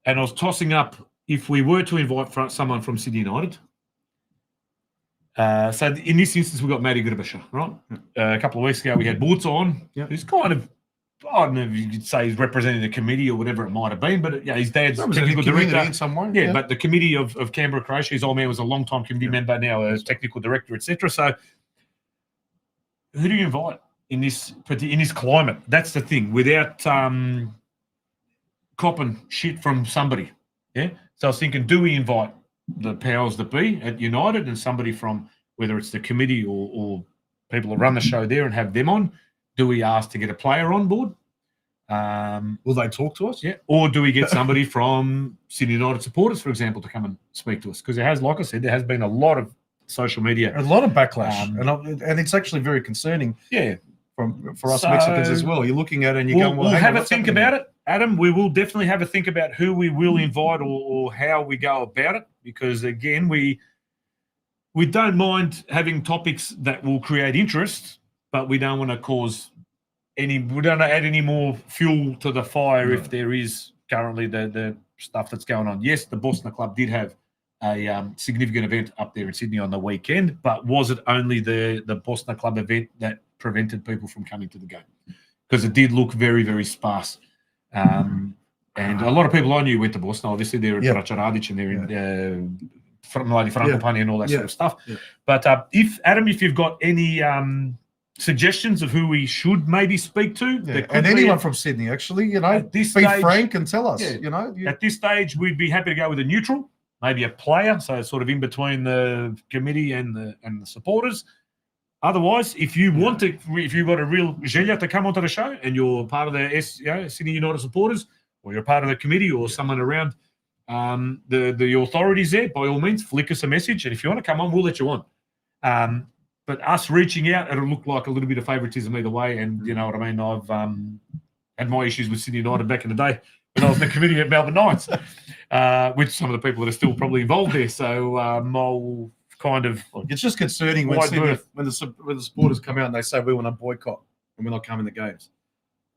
and I was tossing up if we were to invite someone from Sydney United, so in this instance, we've got Matty Gurbasha, right? A couple of weeks ago, we had Boots on, who's kind of, I don't know if you could say he's representing the committee or whatever it might have been, but his dad's technical director in some way. Yeah, but the committee of Canberra Croatia, his old man was a long-time committee member, now a technical director, etc. So who do you invite in this climate? That's the thing, without copping shit from somebody. Yeah. So I was thinking, do we invite the powers that be at United and somebody from, whether it's the committee or people that run the show there, and have them on? Do we ask to get a player on board? Will they talk to us? Yeah. Or do we get somebody from Sydney United supporters, for example, to come and speak to us? Because there has, like I said, there has been a lot of social media. A lot of backlash. And it's actually very concerning. Yeah. For us Mexicans as well. You're looking at it and you're going, well, we'll have a think about it, Adam. We will definitely have a think about who we will invite or how we go about it, because, again, we don't mind having topics that will create interest, but we don't want to cause we don't want to add any more fuel to the fire if there is currently the stuff that's going on. Yes, the Boston Club did have a significant event up there in Sydney on the weekend, but was it only the Boston Club event that prevented people from coming to the game? Because it did look very, very sparse. And a lot of people I knew went to Boston. Obviously, they're in Braća Radić and they're in Mladi Frankopani and all that sort of stuff. Yeah. But if you've got any suggestions of who we should maybe speak to, and anyone from Sydney, actually, be frank and tell us. At this stage, we'd be happy to go with a neutral, maybe a player, so sort of in between the committee and the supporters. Otherwise, if you want to, if you've got a real Gelia to come onto the show and you're part of the Sydney United supporters, or you're part of the committee, or someone around the authorities there, by all means, flick us a message. And if you want to come on, we'll let you on. But us reaching out, it'll look like a little bit of favouritism either way. And you know what I mean? I've had my issues with Sydney United back in the day when I was in the committee at Melbourne Knights, with some of the people that are still probably involved there. So I'll kind of... It's just concerning when the supporters come out and they say, we want to boycott and we're not coming to games.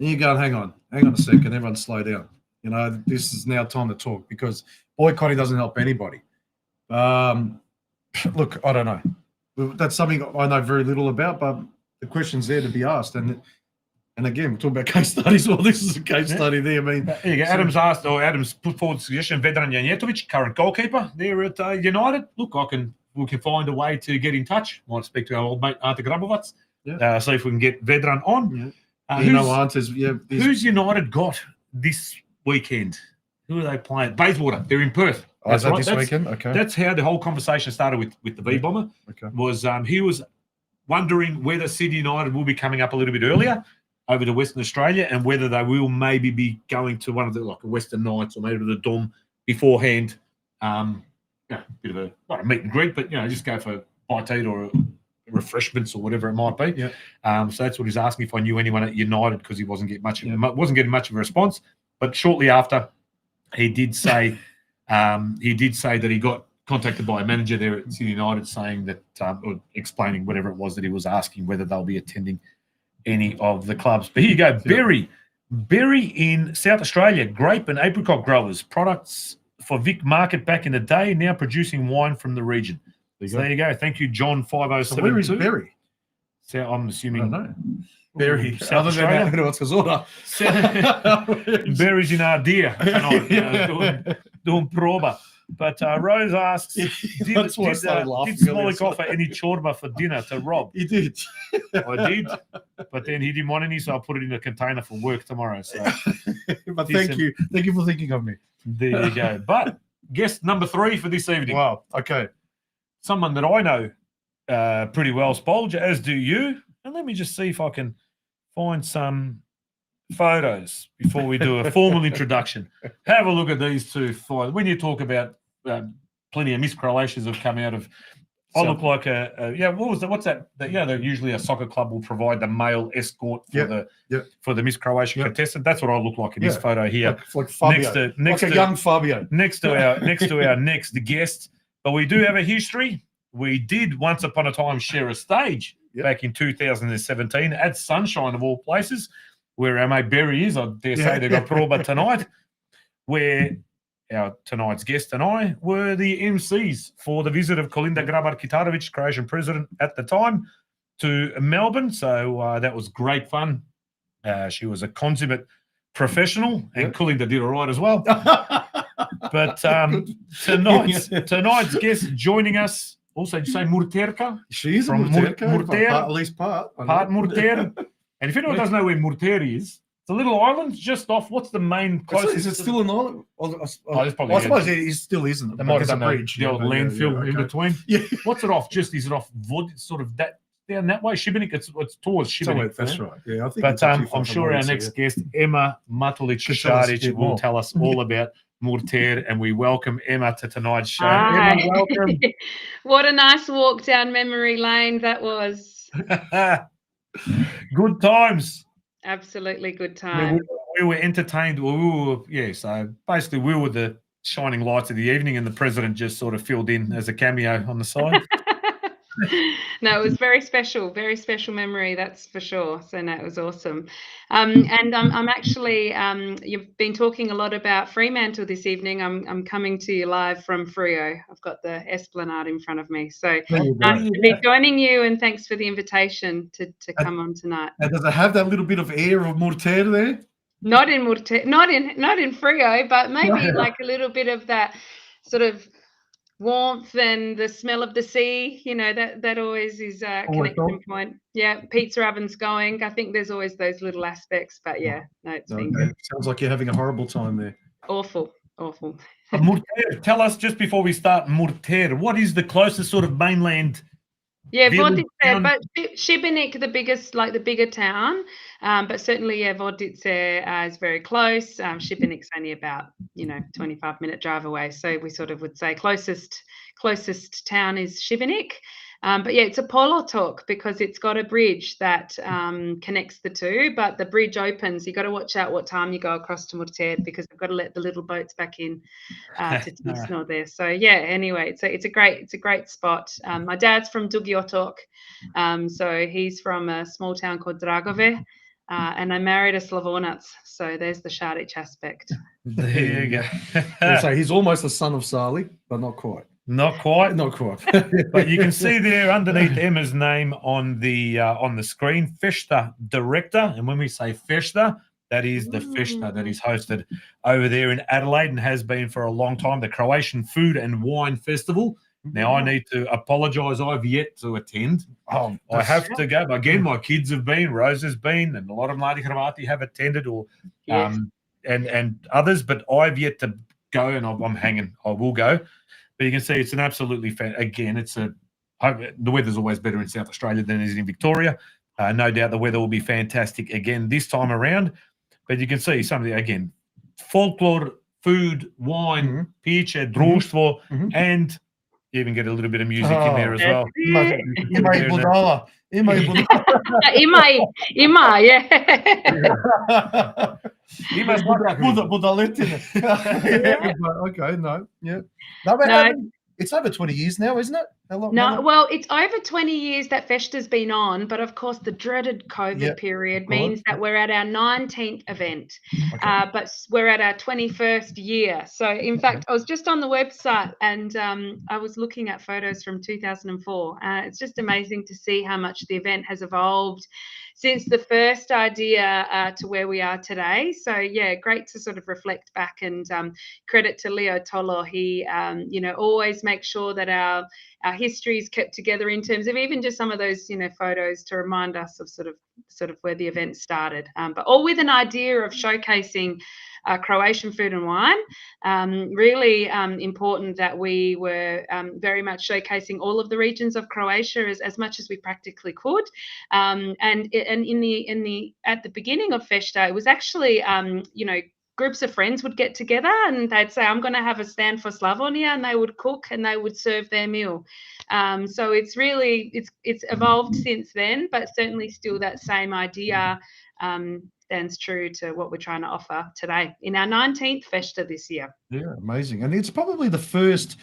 And you go, hang on a second, everyone slow down. This is now time to talk, because boycotting doesn't help anybody. Look, I don't know. That's something I know very little about, but the question's there to be asked. And again, we're talking about case studies. Well, this is a case study there. I mean, there you go. Adam's put forward a suggestion. Vedran Janjetovic, current goalkeeper there at United. Look, we can find a way to get in touch. Might speak to our old mate Ante Grabovac. See if we can get Vedran on. Who's United got this weekend? Who are they playing? Bayswater. They're in Perth. Is that this weekend? Okay. That's how the whole conversation started with the V-Bomber. Okay. Was he was wondering whether Sydney United will be coming up a little bit earlier over to Western Australia, and whether they will maybe be going to one of the, like, a Western Knights or maybe the Dom beforehand. Bit of a, not a meet and greet, but just go for bite to eat or refreshments or whatever it might be. Yeah. So that's what he's asking, if I knew anyone at United, because he wasn't getting much of a response. But shortly after, he did say that he got contacted by a manager there at Sydney United, saying that, or explaining whatever it was that he was asking, whether they'll be attending any of the clubs. But here you go, Berry in South Australia, grape and apricot growers, products for Vic Market back in the day, now producing wine from the region. There you go. Thank you, John 507. So where is Berry? So I'm assuming. I don't know. Berry. South Australia. Berry's in Ardea tonight, doing proba. But Rose asks, did Smolik offer any chorba for dinner to Rob? He did. I did, but then he didn't want any, so I put it in a container for work tomorrow. So, but thank you for thinking of me. There you go. But guest number 3 for this evening. Wow. Okay. Someone that I know pretty well, Spolger, as do you. And let me just see if I can find some photos before we do a formal introduction. Have a look at these two. When you talk about plenty of Miss Croatias have come out of, I look like what's that? Usually a soccer club will provide the male escort for the Miss Croatia contestant. That's what I look like in this photo here. Like Fabio. Next to young Fabio. Next to our next guest. But we do have a history. We did once upon a time share a stage back in 2017 at Sunshine, of all places, where our mate Berry is. I dare say they got proba tonight, where our tonight's guest and I were the MCs for the visit of Kolinda Grabar-Kitarovic, Croatian president at the time, to Melbourne. So that was great fun. She was a consummate professional, and Kolinda did all right as well. But tonight's guest joining us, also, did you say Murterka? She is from a Murterka, Murter, at least part. Part Murter. And if anyone doesn't know where Murter is, it's a little island just off. What's the main closest? Is it still an island? I suppose it still isn't. There might have a bridge. The old landfill in between. Yeah. What's it off? Is it off Vod? Sort of that down that way? Šibenik. It's towards Šibenik. That's right. Yeah, I think. But I'm sure our next guest, Emma Matulich, will tell us all about Murter, and we welcome Emma to tonight's show. Hi. Emma, welcome. What a nice walk down memory lane that was. Good times. Absolutely good Yeah, time. we were entertained. So basically we were the shining lights of the evening, and the president just sort of filled in as a cameo on the side. No, it was very special memory, that's for sure. So no, it was awesome. And I'm actually, you've been talking a lot about Fremantle this evening. I'm coming to you live from Freo. I've got the Esplanade in front of me. So nice to be joining you, and thanks for the invitation to come on tonight. And does it have that little bit of air of Murter there? Not in Murter, not in Freo, but maybe like a little bit of that sort of warmth and the smell of the sea, that always is a connection point. Yeah, pizza ovens going. I think there's always those little aspects, but yeah, no, it's been good. Sounds like you're having a horrible time there. Awful. Murter, tell us just before we start, Murter, what is the closest sort of mainland? Yeah, Vodice, but Šibenik, the bigger town, but certainly, Vodice is very close. Šibenik's only about 25-minute drive away, so we sort of would say closest town is Šibenik. But yeah, it's a polotok because it's got a bridge that connects the two, but the bridge opens. You got to watch out what time you go across to Murter because they've got to let the little boats back in to Tisno there. So yeah, anyway, it's a great spot. My dad's from Dugiotok, so he's from a small town called Dragove, and I married a Slavonac, so there's the Šarić aspect. There you go. So he's almost the son of Sali, but not quite. Not quite. But you can see there underneath Emma's name on the screen, Festa Director. And when we say Festa, that is the Festa that is hosted over there in Adelaide and has been for a long time, the Croatian Food and Wine Festival. Now, I need to apologise. I've yet to attend. I have to go. Again, my kids have been, Rose has been, and a lot of Mladi Hrvati have attended, and others, but I've yet to go, and I'm hanging. I will go. But you can see it's an absolutely the weather's always better in South Australia than it is in Victoria. No doubt the weather will be fantastic again this time around. But you can see some of the, again, folklore, food, wine, piće, društvo, and you even get a little bit of music in there as well. Ima, yeah. Okay, no, yeah. No, it's over 20 years now, isn't it? Well, it's over 20 years that Festa's been on, but of course the dreaded COVID period means that we're at our 19th event, but we're at our 21st year. So in fact, I was just on the website and I was looking at photos from 2004. It's just amazing to see how much the event has evolved since the first idea to where we are today. So yeah, great to sort of reflect back, and credit to Leo Tolo. He, always makes sure that our history is kept together in terms of even just some of those, photos to remind us of sort of where the event started. But all with an idea of showcasing Croatian food and wine. Really important that we were very much showcasing all of the regions of Croatia as much as we practically could. And at the beginning of Festa, it was actually groups of friends would get together and they'd say, I'm going to have a stand for Slavonia, and they would cook and they would serve their meal. So it's evolved since then, but certainly still that same idea stands true to what we're trying to offer today in our 19th Festa this year. Yeah, amazing. And it's probably the first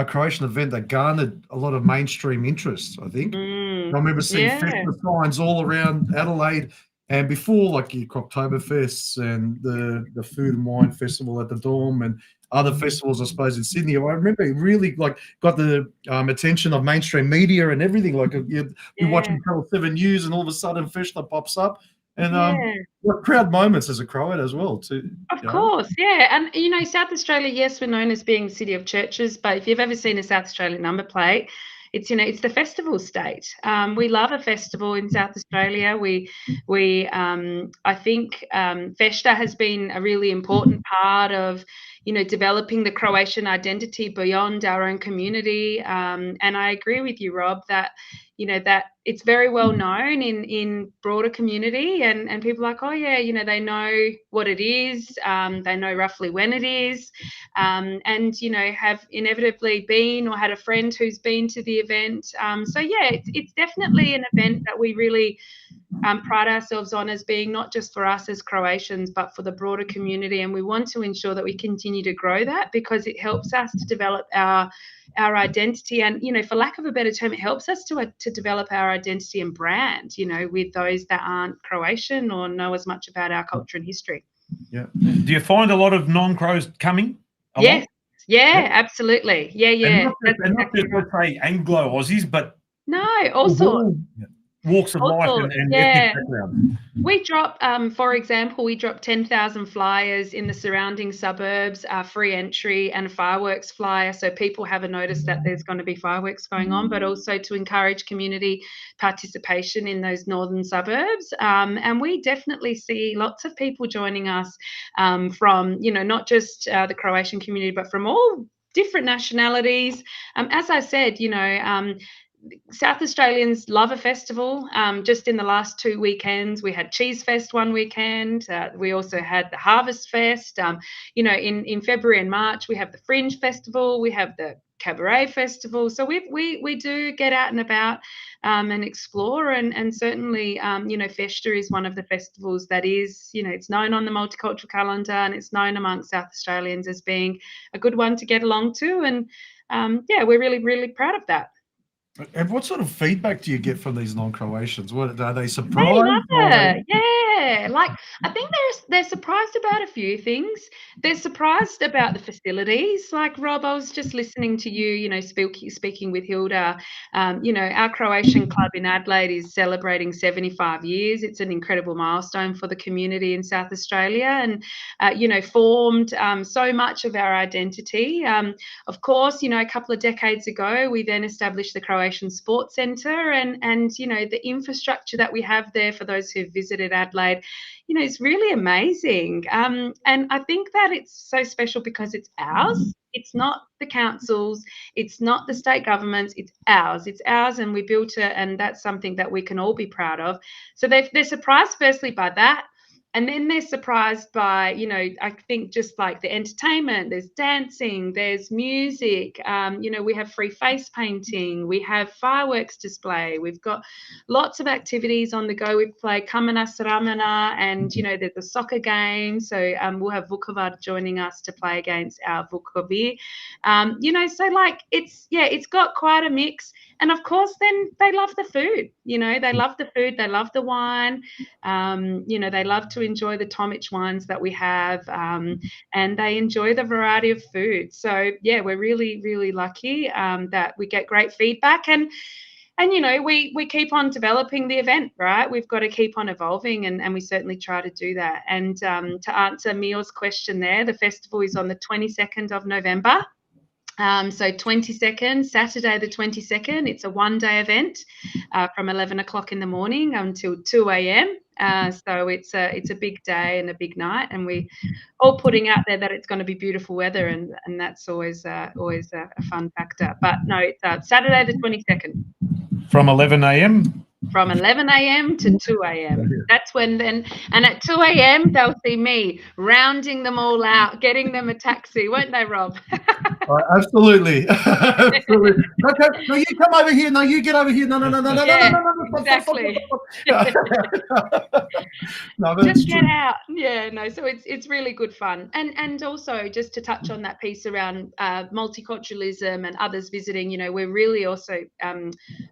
Croatian event that garnered a lot of mainstream interest, I think. I remember seeing Festa signs all around Adelaide And before, like your Cocktoberfests and the Food and Wine Festival at the Dorm and other festivals, I suppose, in Sydney, I remember it really like got the attention of mainstream media and everything. Like you'd be watching Channel 7 News, and all of a sudden Feshler pops up, and what proud moments as a Croat as well, too. Of course, yeah. And, you know, South Australia, yes, we're known as being the city of churches, but if you've ever seen a South Australian number plate, it's, you know, it's the festival state. We love a festival in South Australia. I think Festa has been a really important part of, you know, developing the Croatian identity beyond our own community. And I agree with you, Rob, that, you know, that it's very well known in broader community, and people are like, oh yeah, you know, they know what it is, they know roughly when it is, and, you know, have inevitably been or had a friend who's been to the event. So yeah, it's definitely an event that we really pride ourselves on as being not just for us as Croatians, but for the broader community. And we want to ensure that we continue to grow that, because it helps us to develop our identity. And, you know, for lack of a better term, it helps us to develop our identity and brand, you know, with those that aren't Croatian or know as much about our culture and history. Yeah. Do you find a lot of non-Crows coming along? Yes. Yeah, absolutely. Yeah. And not just, let's say, Anglo-Aussies, but no, also walks of life and ethnic background. We drop, for example, we drop 10,000 flyers in the surrounding suburbs, free entry and a fireworks flyer, so people have a notice that there's going to be fireworks going on, but also to encourage community participation in those northern suburbs. And we definitely see lots of people joining us from, you know, not just the Croatian community, but from all different nationalities. As I said, you know, South Australians love a festival. Just in the last 2 weekends, we had Cheese Fest one weekend. We also had the Harvest Fest. You know, in February and March, we have the Fringe Festival. We have the Cabaret Festival. So we do get out and about and explore. And certainly, you know, Festa is one of the festivals that is, you know, it's known on the multicultural calendar, and it's known amongst South Australians as being a good one to get along to. And yeah, we're really, really proud of that. And what sort of feedback do you get from these non-Croatians? What are they surprised? They love it. Yeah, like I think they're surprised about a few things. They're surprised about the facilities. Like Rob, I was just listening to you, you know, speaking with Hilda. You know, our Croatian club in Adelaide is celebrating 75 years. It's an incredible milestone for the community in South Australia, and you know, formed so much of our identity. Of course, you know, a couple of decades ago, we then established the Croatian Sports Centre, and you know, the infrastructure that we have there, for those who've visited Adelaide, you know, it's really amazing. And I think that it's so special because it's ours. It's not the councils, it's not the state governments, it's ours. It's ours, and we built it, and that's something that we can all be proud of. So they're surprised firstly by that. And then they're surprised by, you know, I think just like the entertainment, there's dancing, there's music, you know, we have free face painting, we have fireworks display, we've got lots of activities on the go. We play Kamena Saramana, and, you know, there's a soccer game. So we'll have Vukovar joining us to play against our Vukovi. You know, so like it's got quite a mix. And of course, then they love the food, you know, they love the food, they love the wine, you know, they love to enjoy the Tomic wines that we have, and they enjoy the variety of food. So, yeah, we're really, really lucky that we get great feedback. And you know, we keep on developing the event, right? We've got to keep on evolving, and we certainly try to do that. And to answer Mio's question there, the festival is on the 22nd of November. So 22nd, Saturday the 22nd, it's a one-day event from 11 o'clock in the morning until 2 a.m. So it's a big day and a big night, and we all putting out there that it's going to be beautiful weather, and that's always a fun factor. But no, it's Saturday the 22nd. From 11 a.m.? From 11 a.m. to 2 a.m. That's when then, and at 2 a.m. they'll see me rounding them all out, getting them a taxi, won't they, Rob? Absolutely. Absolutely. Okay, no, you come over here. No, you get over here. No. Yeah, Stop, exactly. No, that's Just get true. out. Yeah, no, so it's really good fun. And also just to touch on that piece around multiculturalism and others visiting, we're really also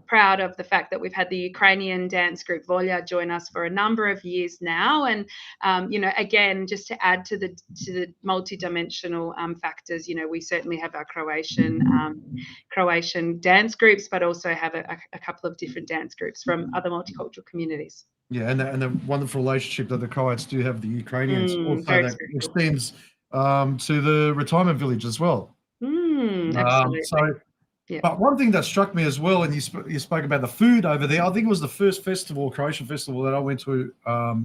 proud of the fact that we've had the Ukrainian dance group Volya join us for a number of years now. And again, just to add to the multi-dimensional factors, we certainly have our Croatian dance groups, but also have a couple of different dance groups from other multicultural communities. Yeah, and the wonderful relationship that the Croats do have with the Ukrainians also very that special. extends to the retirement village as well. Absolutely. So, Yeah. but one thing that struck me as well, and you spoke about the food over there. I think it was the first festival, Croatian festival, that I went to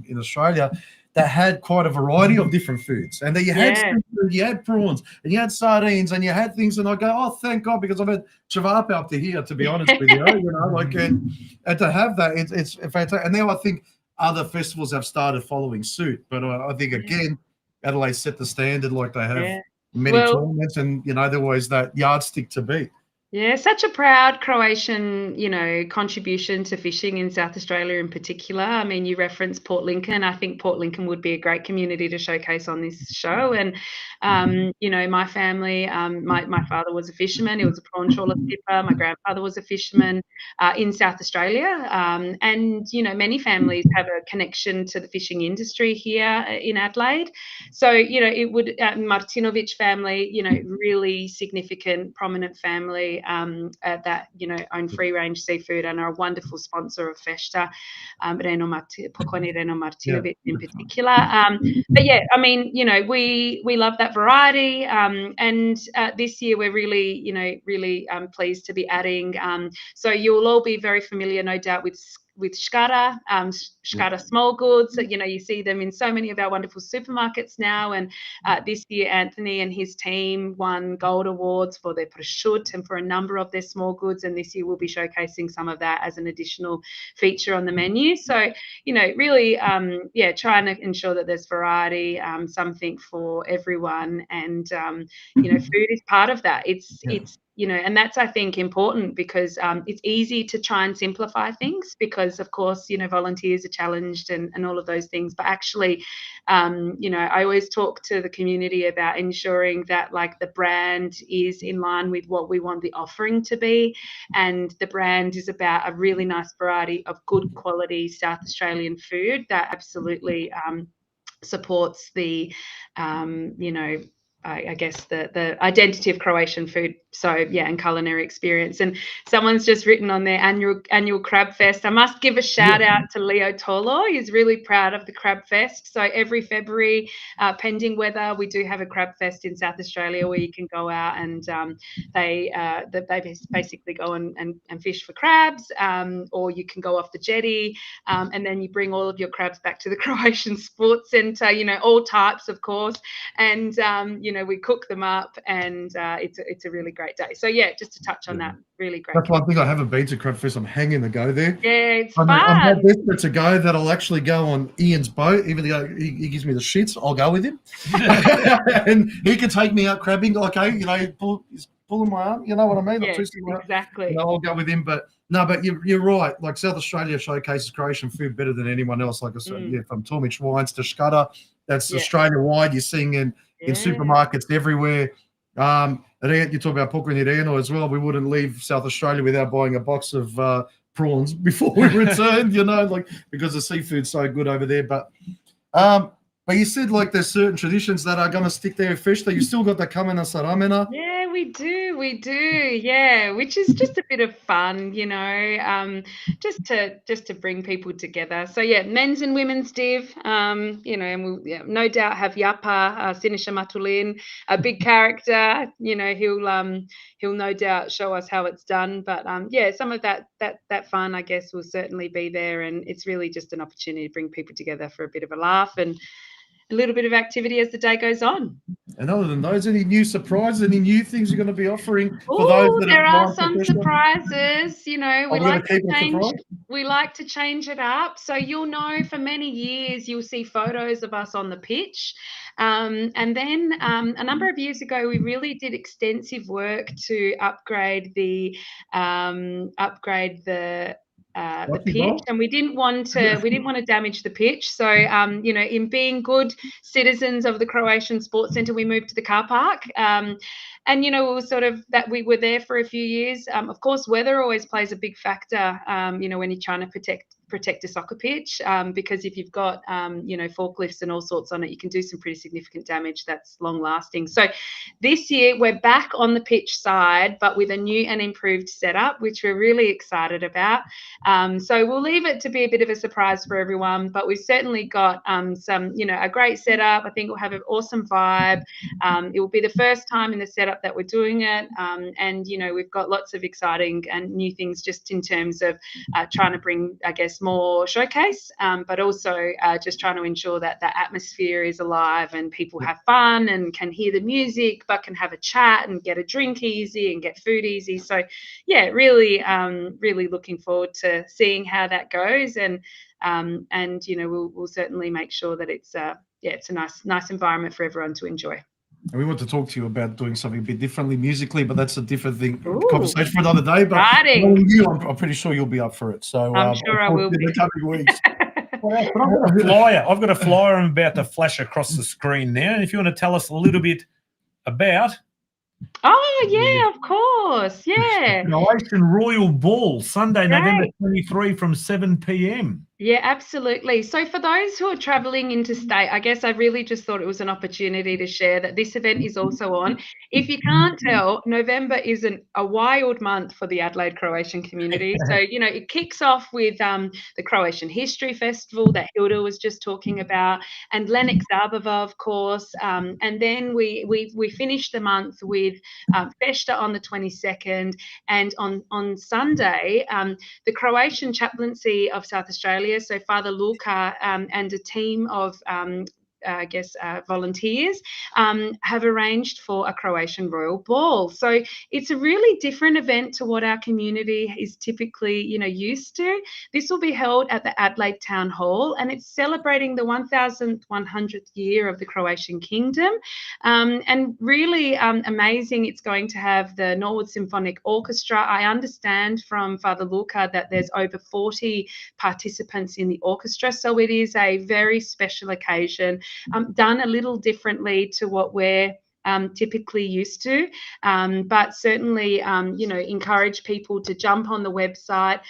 in Australia that had quite a variety of different foods. And then you had seafood, you had prawns, and you had sardines, and you had things. And I go, oh, thank God, because I've had chavarpa up to here, to be honest with you. And to have that, it's fantastic. And now I think other festivals have started following suit. But I think, again, Adelaide set the standard like they have many tournaments, and, they're always that yardstick to beat. Yeah, such a proud Croatian, contribution to fishing in South Australia in particular. I mean, you referenced Port Lincoln. I think Port Lincoln would be a great community to showcase on this show. And, my family, my father was a fisherman. He was a prawn trawler skipper. My grandfather was a fisherman in South Australia. And, many families have a connection to the fishing industry here in Adelaide. So, it would, Martinovic family, really significant, prominent family. That own free range seafood and are a wonderful sponsor of Festa, Pokoni Reno Martinovic in particular. But yeah, I mean, we love that variety, and this year we're really pleased to be adding. So you'll all be very familiar, no doubt, with Skara, Skara small goods. You see them in so many of our wonderful supermarkets now. And this year, Anthony and his team won gold awards for their prosciutto and for a number of their small goods. And this year we'll be showcasing some of that as an additional feature on the menu. So, really, trying to ensure that there's variety, something for everyone. And, food is part of that. It's and that's, I think, important because it's easy to try and simplify things because, of course, volunteers are challenged and all of those things. But actually, I always talk to the community about ensuring that the brand is in line with what we want the offering to be. And the brand is about a really nice variety of good quality South Australian food that absolutely supports the, I guess the identity of Croatian food. So and culinary experience. And someone's just written on their annual Crab Fest. I must give a shout out to Leo Tolo. He's really proud of the Crab Fest. So every February, pending weather, we do have a Crab Fest in South Australia where you can go out and they basically go and fish for crabs, or you can go off the jetty, and then you bring all of your crabs back to the Croatian Sports Centre. All types, of course, and we cook them up, and it's a really great day. So just to touch on that, really great. That's one thing I haven't been to Crab Fest. I'm hanging to go there. Yeah, it's fun. I'm that desperate to go that I'll actually go on Ian's boat. Even though he gives me the shits, I'll go with him, and he can take me out crabbing. He's pulling my arm. You know what I mean? Yeah, exactly. I'll go with him, but. No, but you're right. South Australia showcases Croatian food better than anyone else. Like I said, from Tomic wines to Skara, that's Australia-wide. You're seeing in supermarkets everywhere. You talk about Pokoni Reno as well. We wouldn't leave South Australia without buying a box of prawns before we returned, because the seafood's so good over there. But you said there's certain traditions that are going to stick there fish that you still got the kamena saramena. Yeah, we do. Yeah, which is just a bit of fun, just to bring people together. So men's and women's div, and we'll no doubt have Yapa, Sinisha Matulin, a big character. He'll no doubt show us how it's done. But some of that fun, I guess, will certainly be there, and it's really just an opportunity to bring people together for a bit of a laugh and a little bit of activity as the day goes on. And other than those, any new surprises, any new things you're going to be offering for those Oh, that there are are some surprises. You know, we Are we gonna like to keep it a change. surprise? We like to change it up. So you'll know for many years you'll see photos of us on the pitch. And then a number of years ago, we really did extensive work to upgrade the pitch, ball? and we didn't want to damage the pitch. So you know, in being good citizens of the Croatian Sports Centre, we moved to the car park. And you know, we were sort of that we were there for a few years. Of course, weather always plays a big factor. You know, when you're trying to protect a soccer pitch, because if you've got you know, forklifts and all sorts on it, you can do some pretty significant damage that's long lasting. So this year we're back on the pitch side, but with a new and improved setup, which we're really excited about. So we'll leave it to be a bit of a surprise for everyone, but we've certainly got some, you know, a great setup. I think we'll have an awesome vibe. It will be the first time in the setup that we're doing it, and you know, we've got lots of exciting and new things just in terms of trying to bring, I guess, more showcase, but also just trying to ensure that the atmosphere is alive and people have fun and can hear the music, but can have a chat and get a drink easy and get food easy. So yeah, really, really looking forward to seeing how that goes, and you know, we'll certainly make sure that it's it's a nice environment for everyone to enjoy. And we want to talk to you about doing something a bit differently musically, but that's a different thing, Ooh, conversation for another day. But exciting. you, I'm pretty sure you'll be up for it. So I'm sure I will in be. the coming weeks. I've got a flyer I'm about to flash across the screen now. And if you want to tell us a little bit about. Oh, yeah, of course. Yeah. Croatian Royal Ball, Sunday, Great. November 23 from 7 p.m. Yeah, absolutely. So for those who are traveling interstate, I guess I really just thought it was an opportunity to share that this event is also on. If you can't tell, November is a wild month for the Adelaide Croatian community. So, you know, it kicks off with the Croatian History Festival that Hilda was just talking about, and Lennox Zabava, of course. And then we finish the month with Festa on the 22nd, and on Sunday, the Croatian Chaplaincy of South Australia, so Father Luka and a team of volunteers have arranged for a Croatian Royal Ball. So it's a really different event to what our community is typically, you know, used to. This will be held at the Adelaide Town Hall, and it's celebrating the 1100th year of the Croatian Kingdom. And really amazing. It's going to have the Norwood Symphonic Orchestra. I understand from Father Luka that there's over 40 participants in the orchestra, so it is a very special occasion. Done a little differently to what we're typically used to, but certainly, you know, encourage people to jump on the website.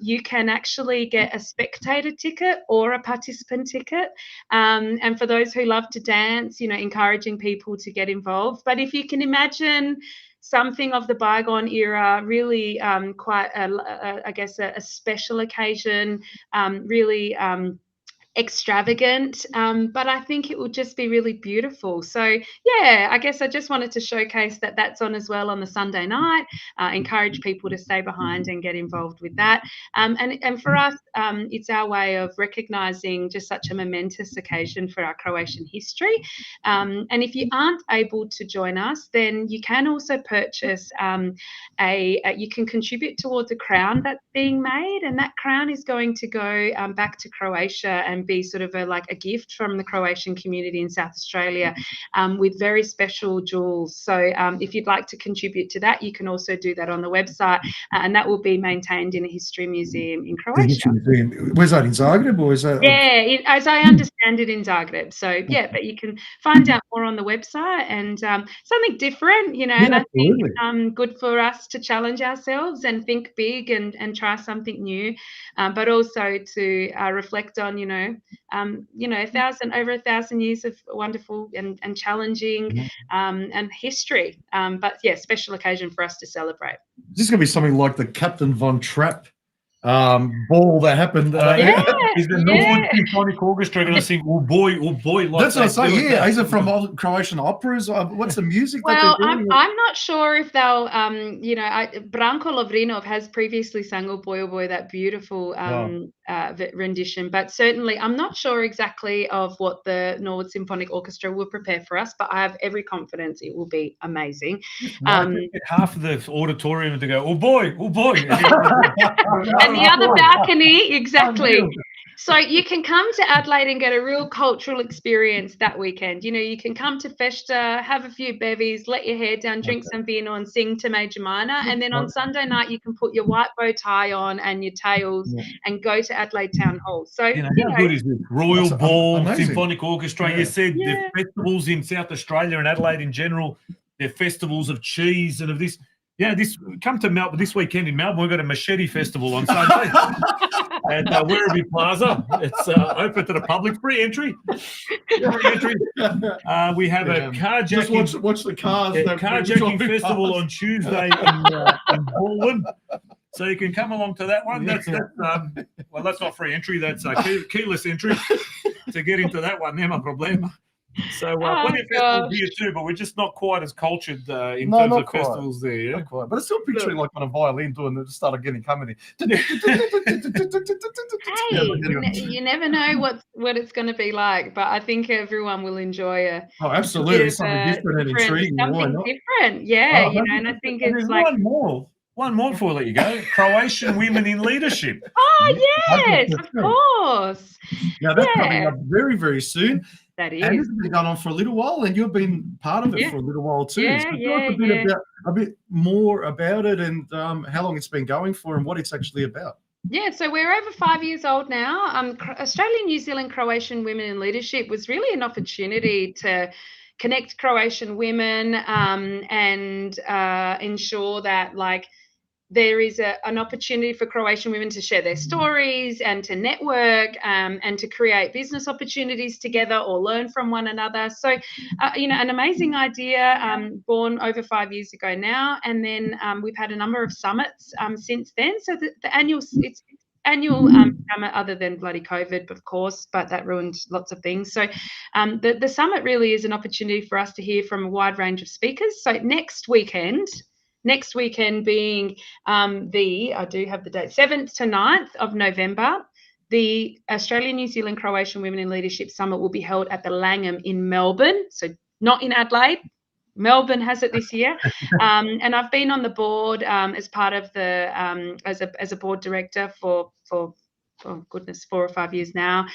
You can actually get a spectator ticket or a participant ticket, and for those who love to dance, you know, encouraging people to get involved. But if you can imagine something of the bygone era, really quite, I guess, a special occasion, really extravagant, but I think it will just be really beautiful. So yeah, I guess I just wanted to showcase that that's on as well on the Sunday night. Encourage people to stay behind and get involved with that, and for us, it's our way of recognizing just such a momentous occasion for our Croatian history. And if you aren't able to join us, then you can also purchase you can contribute towards a crown that's being made, and that crown is going to go back to Croatia and be sort of like a gift from the Croatian community in South Australia, with very special jewels. So if you'd like to contribute to that, you can also do that on the website, and that will be maintained in a history museum in Croatia. Where's that, in Zagreb, or is that? Yeah, as I understand it, in Zagreb. So yeah, but you can find out more on the website, and something different, you know. Yeah, and I absolutely. think good for us to challenge ourselves and think big and try something new, but also to reflect on, over 1,000 years of wonderful and challenging and history. But yeah, special occasion for us to celebrate. Is this going to be something like the Captain Von Trapp ball that happened? Is the Norwood Symphonic Orchestra going to sing "Oh Boy, Oh Boy"? Like that's what I say. Yeah, is it from old Croatian operas? What's the music? Well, that they're doing? I'm not sure if they'll. Branko Lovrinov has previously sung "Oh Boy, Oh Boy," that beautiful rendition. But certainly, I'm not sure exactly of what the Norwood Symphonic Orchestra will prepare for us, but I have every confidence it will be amazing. Get half of the auditorium to go, oh boy, oh boy. And the other balcony, exactly. So you can come to Adelaide and get a real cultural experience that weekend. You know, you can come to Festa, have a few bevies, let your hair down, drink some vino and sing to Major Minor. And then on Sunday night, you can put your white bow tie on and your tails and go to Adelaide Town Hall. So, how good is this? Royal Ball, amazing. Symphonic Orchestra. You said the festivals in South Australia and Adelaide in general, they're festivals of cheese and of this. Yeah, come to Melbourne this weekend in Melbourne. We've got a machete festival on Sunday at Werribee Plaza. It's open to the public, free entry. We have a carjacking. Just watch the cars. Carjacking festival on Tuesday in Baldwin. So you can come along to that one. That's well, that's not free entry. That's keyless entry to get into that one. Nema problema. So plenty of festivals here too, but we're just not quite as cultured in terms of festivals there. Yeah? Not quite. But it's still picturing like on a violin doing the start of getting comedy. Hey, you never know what it's going to be like, but I think everyone will enjoy absolutely something different and intriguing. Something different, yeah. And I think it's like one more before I let you go. Croatian women in leadership. Oh yes, of course. Now that's coming up very, very soon. That is. And this has been going on for a little while, and you've been part of it for a little while too. Yeah, so tell us a bit more about it and how long it's been going for and what it's actually about. Yeah, so we're over 5 years old now. Australian New Zealand Croatian Women in Leadership was really an opportunity to connect Croatian women and ensure that there is an opportunity for Croatian women to share their stories and to network and to create business opportunities together or learn from one another. So, an amazing idea born over 5 years ago now. And then we've had a number of summits since then. So the annual summit, other than bloody COVID, of course, but that ruined lots of things. So the summit really is an opportunity for us to hear from a wide range of speakers. So next weekend being I do have the date, 7th to 9th of November, the Australian New Zealand Croatian Women in Leadership Summit will be held at the Langham in Melbourne, so not in Adelaide. Melbourne has it this year, and I've been on the board as part of the as a board director for oh goodness, 4 or 5 years now.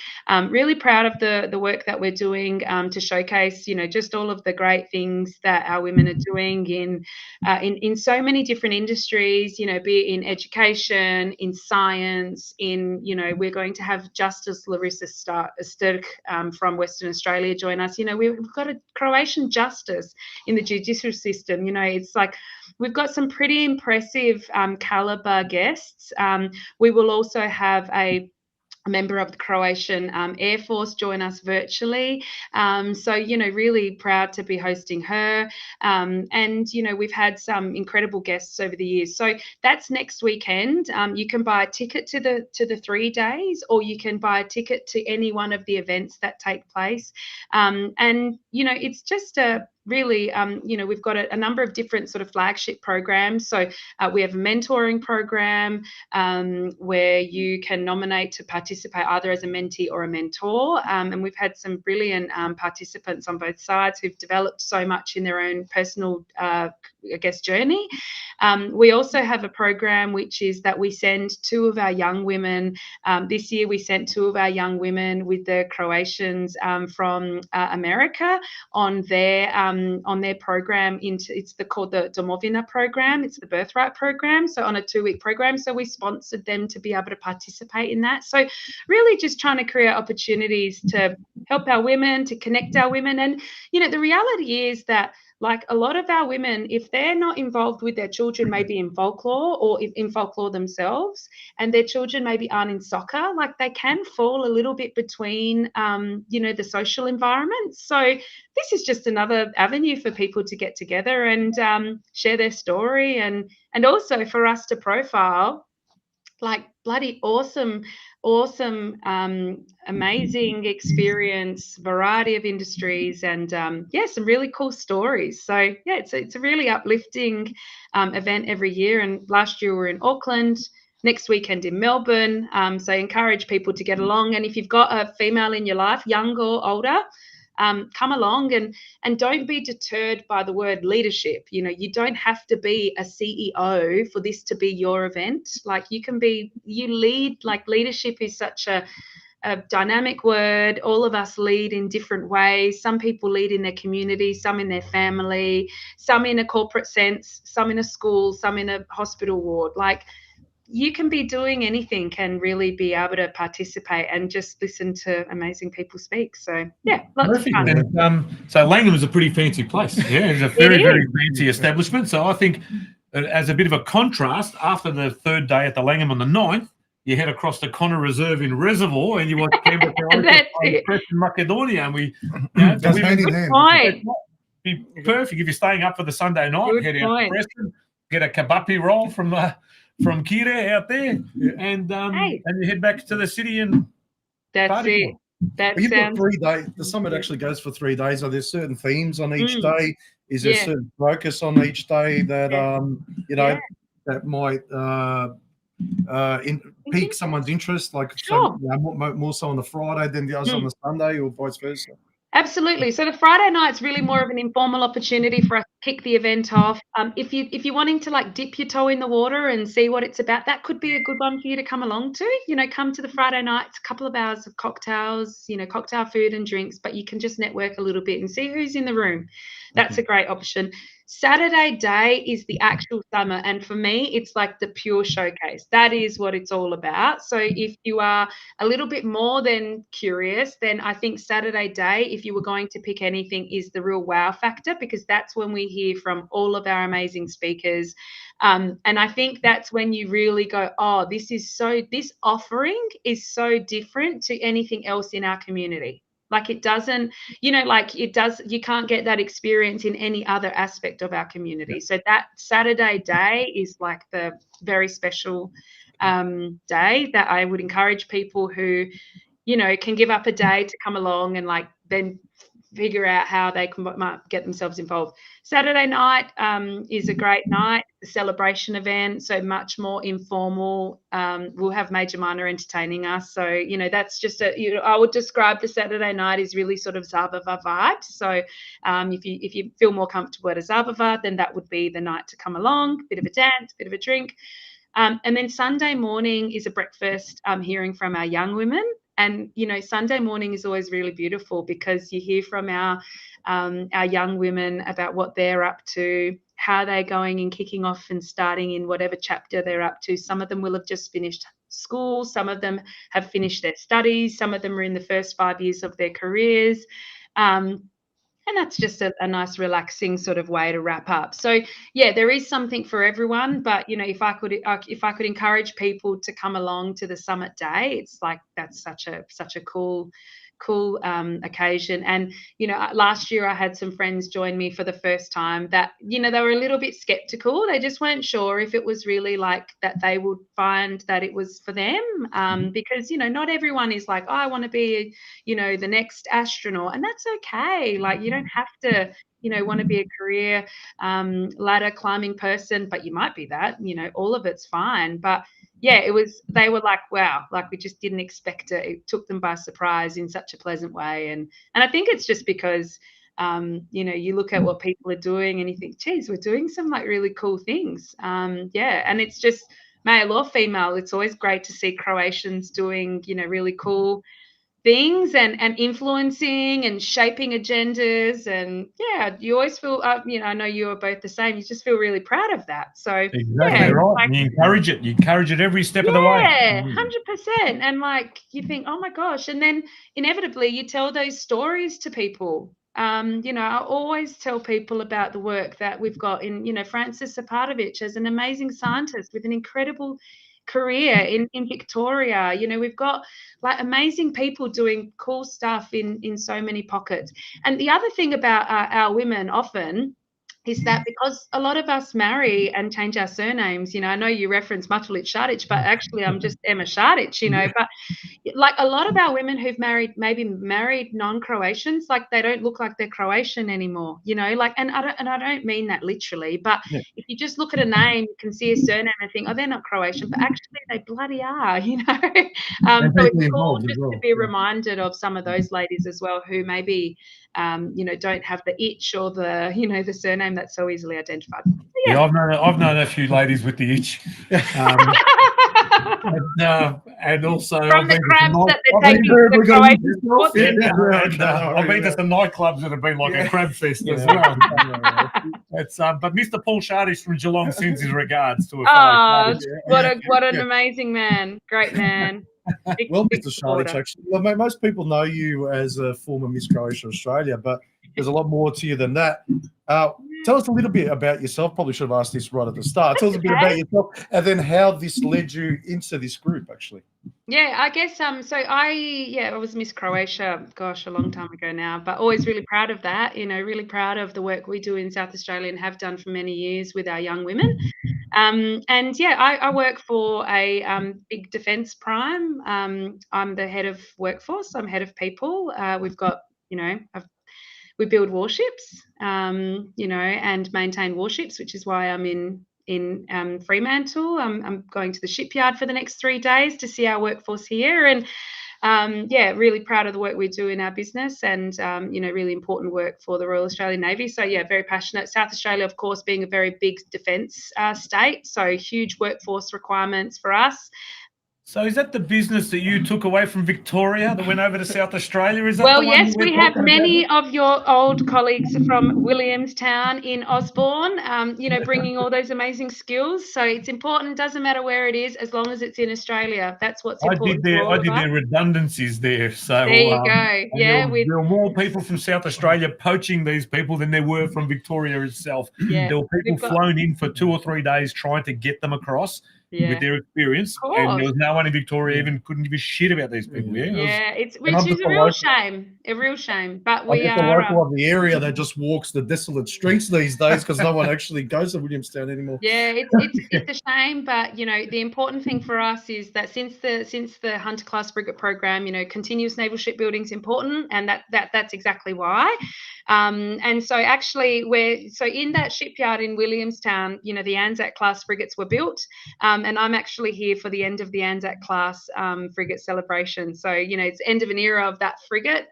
Really proud of the work that we're doing to showcase, just all of the great things that our women are doing in so many different industries, be it in education, in science, we're going to have Justice Larissa Sturk from Western Australia join us. We've got a Croatian justice in the judicial system. It's like we've got some pretty impressive caliber guests. We will also have a member of the Croatian Air Force join us virtually. So, really proud to be hosting her. And, we've had some incredible guests over the years. So that's next weekend. You can buy a ticket to the 3 days, or you can buy a ticket to any one of the events that take place. And, it's just really, we've got a number of different sort of flagship programs. So we have a mentoring program where you can nominate to participate either as a mentee or a mentor. And we've had some brilliant participants on both sides who've developed so much in their own personal, journey. We also have a program which is that we send 2 of our young women. This year we sent 2 of our young women with the Croatians from America on their program. It's called the Domovina program. It's the Birthright program. So on a 2-week program. So we sponsored them to be able to participate in that. So really just trying to create opportunities to help our women, to connect our women. And, the reality is that a lot of our women, if they're not involved with their children, maybe in folklore or in folklore themselves, and their children maybe aren't in soccer, they can fall a little bit between, the social environment. So this is just another avenue for people to get together and share their story, and also for us to profile bloody awesome, amazing experience, variety of industries, and some really cool stories. So it's a really uplifting event every year. And last year we were in Auckland. next weekend in Melbourne. So encourage people to get along. And if you've got a female in your life, young or older, come along and don't be deterred by the word leadership. You know, you don't have to be a CEO for this to be your event. Like you lead, like leadership is such a dynamic word. All of us lead in different ways. Some people lead in their community, some in their family, some in a corporate sense, some in a school, some in a hospital ward. Like you can be doing anything and really be able to participate and just listen to amazing people speak. So yeah, lots of fun. And, so Langham is a pretty fancy place. Yeah, it's a very fancy establishment. So I think as a bit of a contrast, after the third day at the Langham on the 9th, you head across the Connor Reserve in Reservoir and you watch Canberra Preston Macedonia, and we That's hand in hand. be perfect if you're staying up for the Sunday night. Head out to Preston, get a kabapi roll from Kira out there, and you head back to the city and that's it. That you've sounds... got 3 days. The summit actually goes for 3 days. Are there certain themes on each day? Is there certain focus on each day that that might pique someone's interest, like more so on the Friday than the others on the Sunday, or vice versa? Absolutely. So the Friday night's really more of an informal opportunity for us to kick the event off. If you're wanting to like dip your toe in the water and see what it's about, that could be a good one for you to come along to. You know, come to the Friday night. It's a couple of hours of cocktails, you know, cocktail food and drinks, but you can just network a little bit and see who's in the room. That's a great option. Saturday day is the actual summer, and for me it's like the pure showcase. That is what it's all about. So if you are a little bit more than curious, then I think Saturday day, if you were going to pick anything, is the real wow factor, because that's when we hear from all of our amazing speakers, and I think that's when you really go, oh, this offering is so different to anything else in our community. Like it doesn't, you know, like it does, you can't get that experience in any other aspect of our community. So that Saturday day is like the very special day that I would encourage people who, you know, can give up a day to come along and like then figure out how they might get themselves involved. Saturday night is a great night, a celebration event, so much more informal. We'll have Major Minor entertaining us. So, you know, that's just I would describe the Saturday night as really sort of Zabava vibes. So if you feel more comfortable at a Zabava, then that would be the night to come along, bit of a dance, bit of a drink. And then Sunday morning is a breakfast hearing from our young women. And, you know, Sunday morning is always really beautiful because you hear from our young women about what they're up to, how they're going and kicking off and starting in whatever chapter they're up to. Some of them will have just finished school. Some of them have finished their studies. Some of them are in the first 5 years of their careers. And that's just a nice, relaxing sort of way to wrap up. So, yeah, there is something for everyone. But, you know, if I could encourage people to come along to the summit day, it's like that's such a cool occasion. And, you know, last year I had some friends join me for the first time that, you know, they were a little bit skeptical. They just weren't sure if it was really like that they would find that it was for them, because, you know, not everyone is like, oh, I want to be, you know, the next astronaut, and that's okay. Like you don't have to, you know, want to be a career ladder climbing person, but you might be that, you know, all of it's fine. But yeah, they were like, wow, like we just didn't expect it. It took them by surprise in such a pleasant way. And I think it's just because, you know, you look at what people are doing and you think, geez, we're doing some like really cool things. Yeah. And it's just male or female. It's always great to see Croatians doing, you know, really cool things and influencing and shaping agendas. And yeah, you always feel, you know, I know you are both the same. You just feel really proud of that. So exactly right. Like, you encourage it. You encourage it every step of the way. Yeah, 100%. And like you think, oh my gosh, and then inevitably you tell those stories to people. You know, I always tell people about the work that we've got in, you know, Francis Sapatovich as an amazing scientist with an incredible career in Victoria. You know, we've got like amazing people doing cool stuff in so many pockets. And the other thing about our women often is that because a lot of us marry and change our surnames, I know you reference Matulich Šarić, but actually I'm just Emma Šarić, but like a lot of our women who've maybe married non-Croatians, like they don't look like they're Croatian anymore, like, and I don't mean that literally, but if you just look at a name, you can see a surname and think, oh, they're not Croatian, but actually they bloody are, So it's cool just to be reminded of some of those ladies as well who maybe, don't have the itch or the, the surname that's so easily identified. Yeah, I've known a few ladies with the itch. And also from the crabs that they're taking to the Croatian sports centre. I've been to some nightclubs that have been like a crab fest as well. It's but Mr. Paul Šarić from Geelong sends his regards to a fellow. What an amazing man. Great man. Well, Mr. Šarić, actually, most people know you as a former Miss Croatia Australia, but there's a lot more to you than that. Tell us a little bit about yourself. Probably should have asked this right at the start. Tell us a bit about yourself and then how this led you into this group, actually. Yeah, I guess so I was Miss Croatia, gosh, a long time ago now, but always really proud of that, really proud of the work we do in South Australia and have done for many years with our young women. I work for a big defence prime. I'm the head of workforce. I'm head of people. We've got, we build warships, and maintain warships, which is why I'm in Fremantle. I'm going to the shipyard for the next 3 days to see our workforce here, and really proud of the work we do in our business, and really important work for the Royal Australian Navy. So very passionate. South Australia, of course, being a very big defence state, so huge workforce requirements for us. So is that the business that you took away from Victoria that went over to South Australia? Is that well, the one yes, we have many of your old colleagues from Williamstown in Osborne, bringing all those amazing skills. So it's important. Doesn't matter where it is, as long as it's in Australia. That's what's important. I did their redundancies there. So there you go. Yeah, there were more people from South Australia poaching these people than there were from Victoria itself. Yeah, there were people flown in for 2 or 3 days trying to get them across. With their experience, and there was no one in Victoria even couldn't give a shit about these people. Which is a real shame. But we are the local of the area that just walks the desolate streets these days because no one actually goes to Williamstown anymore. Yeah, it's a shame, but the important thing for us is that since the Hunter Class Frigate program, continuous naval shipbuilding is important, and that's exactly why. And so actually in that shipyard in Williamstown, the Anzac class frigates were built, and I'm actually here for the end of the Anzac class frigate celebration. So it's end of an era of that frigate.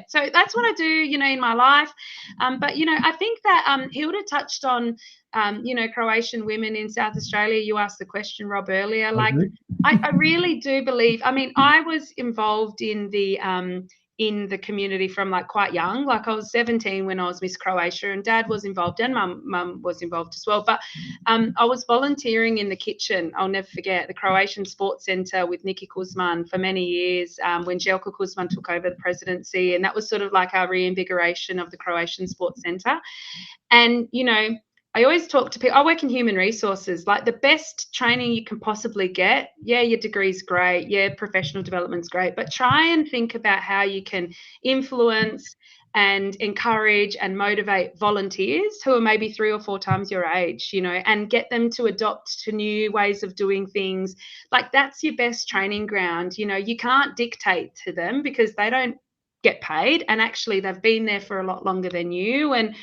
So that's what I do in my life. But I think that Hilda touched on Croatian women in South Australia. You asked the question, Rob, earlier. Like I really do believe, I was involved in the community from like quite young. Like I was 17 when I was Miss Croatia, and Dad was involved and Mum was involved as well. But I was volunteering in the kitchen. I'll never forget the Croatian Sports Centre with Nikki Kuzman for many years when Jelko Kuzman took over the presidency, and that was sort of like our reinvigoration of the Croatian Sports Centre. And I always talk to people. I work in human resources. Like the best training you can possibly get, your degree's great, professional development's great, but try and think about how you can influence and encourage and motivate volunteers who are maybe 3 or 4 times your age, and get them to adopt to new ways of doing things. Like that's your best training ground. You can't dictate to them because they don't get paid, and actually they've been there for a lot longer than you. And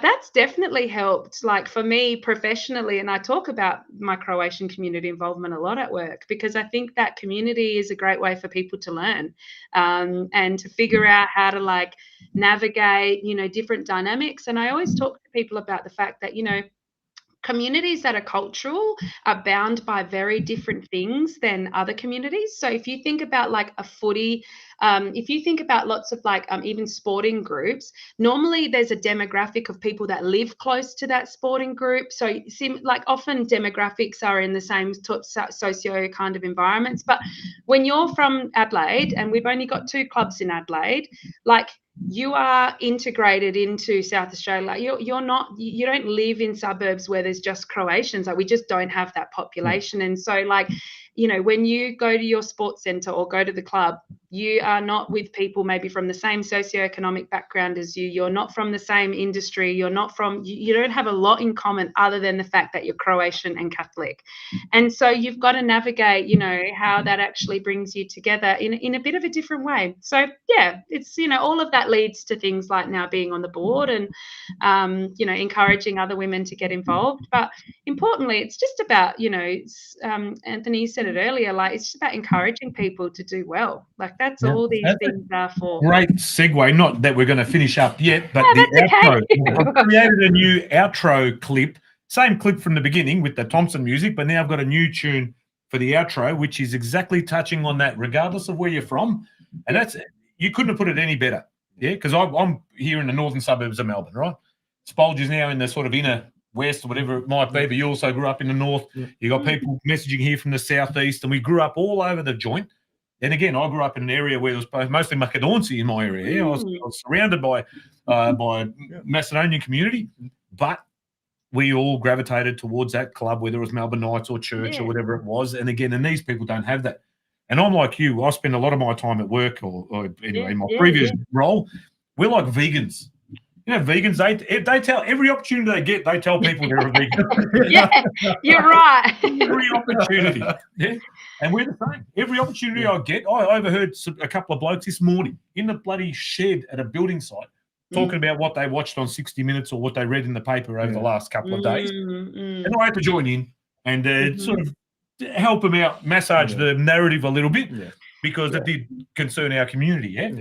that's definitely helped, like for me professionally. And I talk about my Croatian community involvement a lot at work because I think that community is a great way for people to learn and to figure out how to like navigate, different dynamics. And I always talk to people about the fact that, communities that are cultural are bound by very different things than other communities. So if you think about like a footy, if you think about lots of like even sporting groups, normally there's a demographic of people that live close to that sporting group. So like often demographics are in the same socio kind of environments. But when you're from Adelaide, and we've only got 2 clubs in Adelaide, like you are integrated into South Australia. You don't live in suburbs where there's just Croatians. Like we just don't have that population. And so like, when you go to your sports centre or go to the club, you are not with people maybe from the same socioeconomic background as you. You're not from the same industry. You're not from, you don't have a lot in common other than the fact that you're Croatian and Catholic. And so you've got to navigate, you know, how that actually brings you together in a bit of a different way. So yeah, it's, you know, all of that leads to things like now being on the board and, you know, encouraging other women to get involved. But importantly, it's just about, you know, Anthony said it earlier, like it's just about encouraging people to do well. Like that's all these things are for. Great segue. Not that we're going to finish up yet, but No, the that's outro. okay. I've created a new outro clip. Same clip from the beginning with the Thompson music, but now I've got a new tune for the outro, which is exactly touching on that, regardless of where you're from. And that's, you couldn't have put it any better. Yeah, because I'm here in the northern suburbs of Melbourne, right? Spolger's now in the sort of inner west or whatever it might be, but you also grew up in the north. You got people messaging here from the southeast, and we grew up all over the joint. And again, I grew up in an area where there was mostly Makedonci in my area. Yeah, I was surrounded by Macedonian community, but we all gravitated towards that club, whether it was Melbourne Knights or church or whatever it was. And again, and these people don't have that. And I'm like you. I spend a lot of my time at work or anyway, in my previous role. We're like vegans. You know, vegans, they tell every opportunity they get, they tell people they're a vegan. Yeah, you're right. Every opportunity. Yeah. And we're the same. Every opportunity I get, I overheard a couple of blokes this morning in the bloody shed at a building site talking about what they watched on 60 Minutes or what they read in the paper over the last couple of days. And I had to join in and sort of help them out, massage the narrative a little bit. Because it did concern our community, I had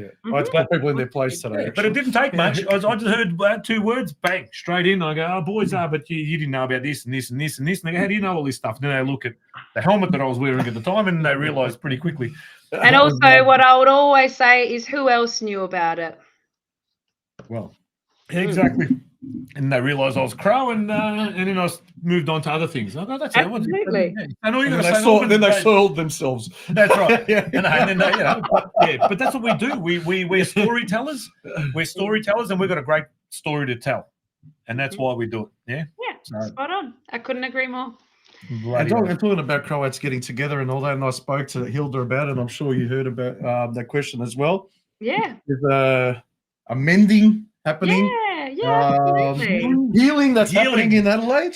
to put people in their place today. But it didn't take much. I just heard 2 words, bang, straight in. I go, oh, boys, but you didn't know about this and this and this and this. And they go, how do you know all this stuff? And then they look at the helmet that I was wearing at the time and they realise pretty quickly. And also what I would always say is who else knew about it? Well, exactly. And they realised I was Crow, and then I moved on to other things. I go, that's absolutely. Then they soiled themselves. That's right. And then they, you know, but that's what we do. We're storytellers. We're storytellers, and we've got a great story to tell, and that's why we do it. Spot on. I couldn't agree more. And talking about Croats getting together and all that, and I spoke to Hilda about it. I'm sure you heard about that question as well. Yeah. There's a mending happening. Healing that's happening in Adelaide.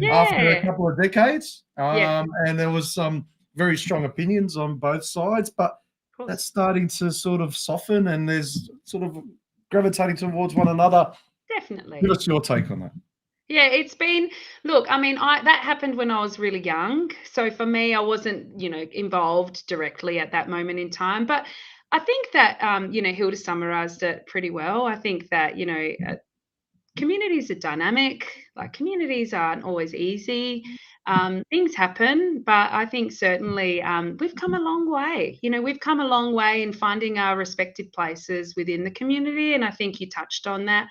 After a couple of decades. And there was some very strong opinions on both sides, but that's starting to sort of soften and there's sort of gravitating towards one another. Definitely. Give us your take on that. Yeah, it's been, look, I mean, that happened when I was really young. So for me, I wasn't, you know, involved directly at that moment in time. But I think that, you know, Hilda summarized it pretty well. I think that, you know, communities are dynamic, like communities aren't always easy. Things happen, but I think certainly we've come a long way. You know, we've come a long way in finding our respective places within the community. And I think you touched on that.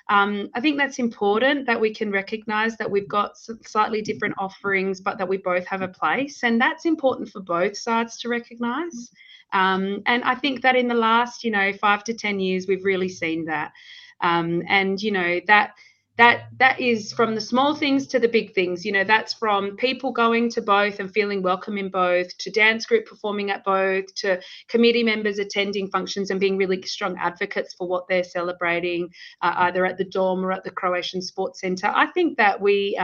I think that's important that we can recognise that we've got slightly different offerings, but that we both have a place. And that's important for both sides to recognise. And I think that in the last, you know, 5 to 10 years, we've really seen that. And, you know, that is from the small things to the big things. You know, that's from people going to both and feeling welcome in both, to dance group performing at both, to committee members attending functions and being really strong advocates for what they're celebrating, either at the dorm or at the Croatian Sports Centre. I think that we,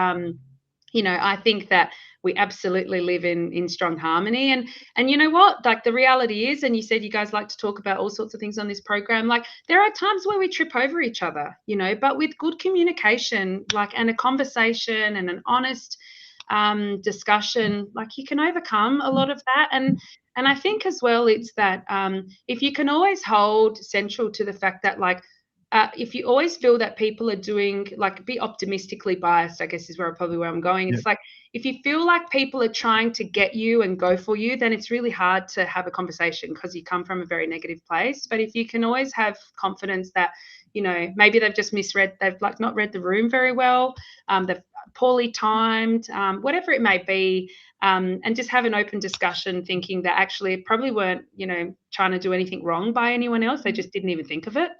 you know, I think that we absolutely live in strong harmony. And you know what, like the reality is, and you said you guys like to talk about all sorts of things on this program, like there are times where we trip over each other, you know, but with good communication, like, and a conversation and an honest discussion, like you can overcome a lot of that. And I think as well, it's that if you can always hold central to the fact that, like, if you always feel that people are doing, like, be optimistically biased, I guess is where I'm going. It's like, if you feel like people are trying to get you and go for you, then it's really hard to have a conversation because you come from a very negative place. But if you can always have confidence that, you know, maybe they've just misread, they've like not read the room very well, they've poorly timed, whatever it may be, and just have an open discussion thinking that actually probably weren't, you know, trying to do anything wrong by anyone else. They just didn't even think of it.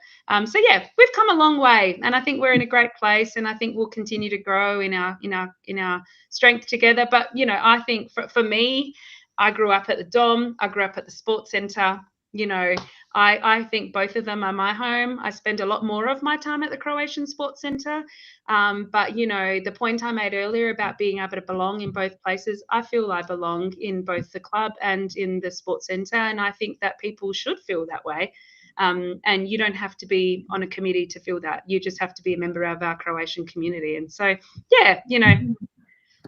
So yeah, we've come a long way, and I think we're in a great place, and I think we'll continue to grow in our strength together. But, you know, I think for me, I grew up at the Dom, I grew up at the Sports Centre. You know, I think both of them are my home. I spend a lot more of my time at the Croatian Sports Centre. But, you know, the point I made earlier about being able to belong in both places, I feel I belong in both the club and in the sports centre. And I think that people should feel that way. And you don't have to be on a committee to feel that. You just have to be a member of our Croatian community. And so, yeah, you know.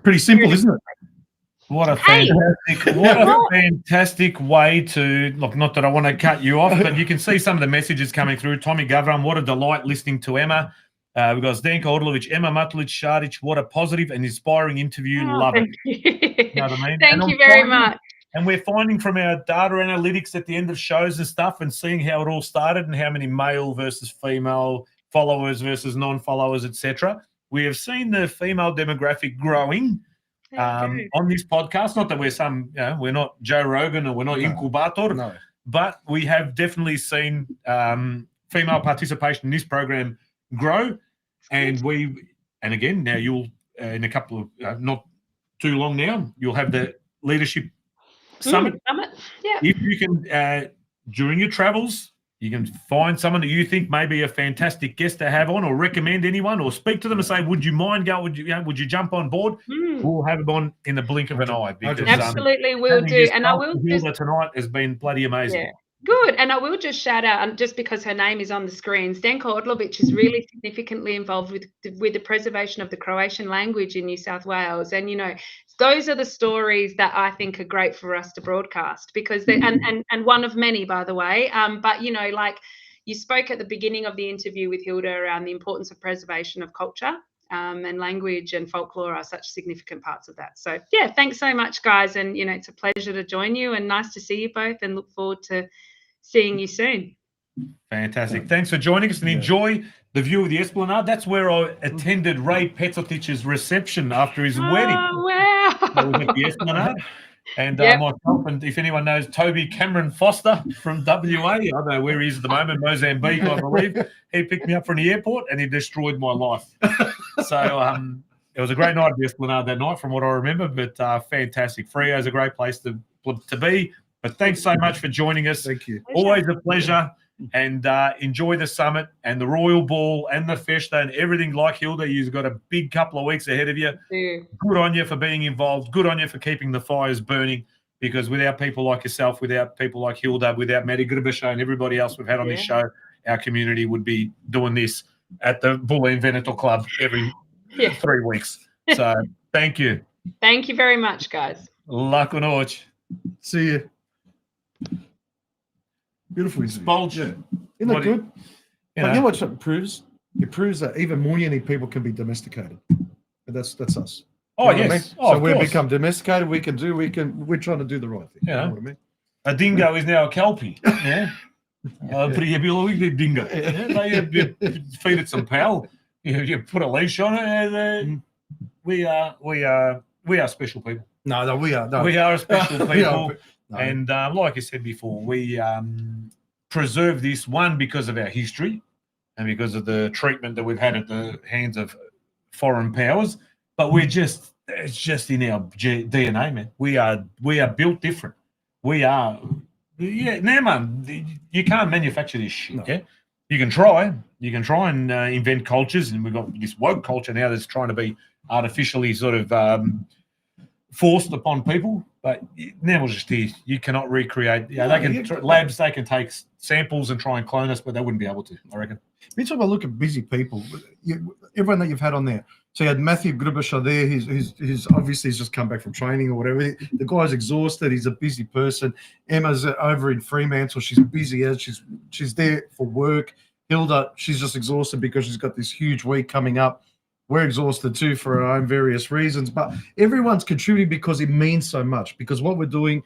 Pretty simple, isn't it? What a fantastic way to look. Not that I want to cut you off, but you can see some of the messages coming through. Tommy Gavram, what a delight listening to Emma. We've got Zdenko Orlovic, Emma Matulich, Šarić. What a positive and inspiring interview. Love it. You know what I mean? Thank you very much. And we're finding from our data analytics at the end of shows and stuff and seeing how it all started and how many male versus female followers versus non-followers, etc. We have seen the female demographic growing on this podcast. Not that we're we're not Joe Rogan or we're not Incubator, but we have definitely seen female participation in this program grow. And again, now you'll, in a couple of, not too long now, you'll have the leadership summit. Yeah. If you can, during your travels, you can find someone that you think may be a fantastic guest to have on, or recommend anyone, or speak to them and say, "Would you mind going? Would you jump on board?" We'll have them on in the blink of an eye. Because, absolutely, we'll do. And I will. Hilda tonight has been bloody amazing. Yeah. Good. And I will just shout out, and just because her name is on the screen, Zdenko Orlovic is really significantly involved with the preservation of the Croatian language in New South Wales. And, you know, those are the stories that I think are great for us to broadcast, because they, and one of many, by the way. But, you know, like you spoke at the beginning of the interview with Hilda around the importance of preservation of culture. And language and folklore are such significant parts of that. So, yeah, thanks so much, guys. And, you know, it's a pleasure to join you and nice to see you both, and look forward to seeing you soon. Fantastic. Thanks for joining us, and enjoy the view of the Esplanade. That's where I attended Ray Petzotich's reception after his wedding. Oh, wow. That was at the Esplanade. And myself, and if anyone knows Toby Cameron Foster from WA, I don't know where he is at the moment, Mozambique, I believe. He picked me up from the airport and he destroyed my life. So it was a great night at the Esplanade that night, from what I remember, but fantastic. Freo is a great place to be. But thanks so much for joining us. Thank you. Always a pleasure. And enjoy the summit and the Royal Ball and the Festa and everything. Like Hilda, you've got a big couple of weeks ahead of you. Yeah. Good on you for being involved. Good on you for keeping the fires burning, because without people like yourself, without people like Hilda, without Matty Gurbasha and everybody else we've had on this show, our community would be doing this at the Bulleen Venator Club every 3 weeks. So thank you. Thank you very much, guys. Laku noć. See you. Beautiful. Spolch. Yeah. Isn't that good? You know what it proves? It proves that even Munyani people can be domesticated. And that's us. Oh, you know yes. I mean? So we've become domesticated. We're trying to do the right thing. Yeah. You know what I mean? A dingo is now a kelpie. Yeah. Pretty biological dingo. Yeah, you feed it some pal. You put a leash on it. We are special people. No, we are. No. We are a special people. No. And like I said before, we preserve this, one, because of our history and because of the treatment that we've had at the hands of foreign powers. But it's just in our DNA, man. We are built different. We are, now, man, you can't manufacture this shit. No. Yeah, you can try and invent cultures, and we've got this woke culture now that's trying to be artificially sort of forced upon people. But now we're just here. You cannot recreate. Labs, they can take samples and try and clone us, but they wouldn't be able to, I reckon. You talk about, look at busy people. Everyone that you've had on there. So you had Matty Gurbasha there. He's obviously just come back from training or whatever. The guy's exhausted. He's a busy person. Emma's over in Fremantle. She's busy as she's there for work. Hilda, she's just exhausted because she's got this huge week coming up. We're exhausted too for our own various reasons, but everyone's contributing because it means so much, because what we're doing,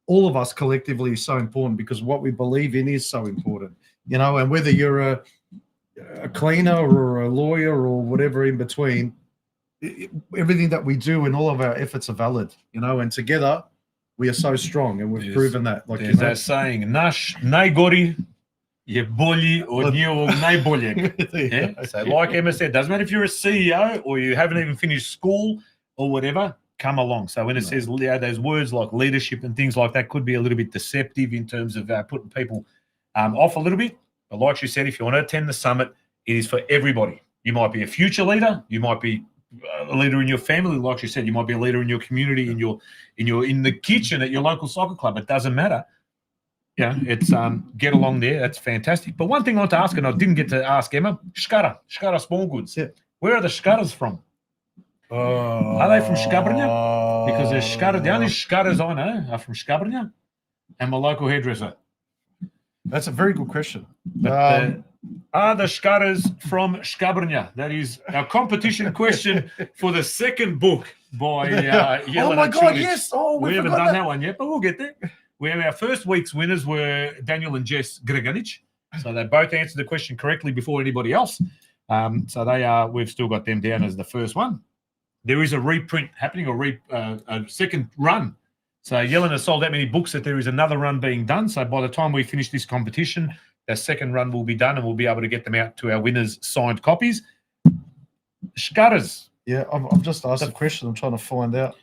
all of us collectively, is so important, because what we believe in is so important, you know, and whether you're a cleaner or a lawyer or whatever in between, everything that we do and all of our efforts are valid, you know, and together we are so strong, and we've proven that. Like, there's that saying, naš najgori je bolji od njihovog najboljeg. Yeah? So like Emma said, doesn't matter if you're a CEO or you haven't even finished school or whatever, come along. So when it says those words like leadership and things like that could be a little bit deceptive in terms of putting people off a little bit. But like she said, if you want to attend the summit, it is for everybody. You might be a future leader. You might be a leader in your family. Like she said, you might be a leader in your community, in the kitchen at your local soccer club. It doesn't matter. Yeah, it's get along there. That's fantastic. But one thing I want to ask, and I didn't get to ask Emma, Shkara Small Goods. Yeah. Where are the Shkaras from? Are they from Shkabrnya? Because there's Shkara. The only Shkaras I know are from Shkabrnya and my local hairdresser. That's a very good question. But are the Shkaras from Shkabrnya? That is our competition question for the second book by Jelena. Oh my God, Chulic. yes. Oh, we haven't done that one yet, but we'll get there. We have our first week's winners were Daniel and Jess Greganic. So they both answered the question correctly before anybody else. So they are. We've still got them down as the first one. There is a reprint happening, a second run. So Jelena sold that many books that there is another run being done. So by the time we finish this competition, the second run will be done and we'll be able to get them out to our winners' signed copies. Shkaras. Yeah, I've just asked a question. I'm trying to find out.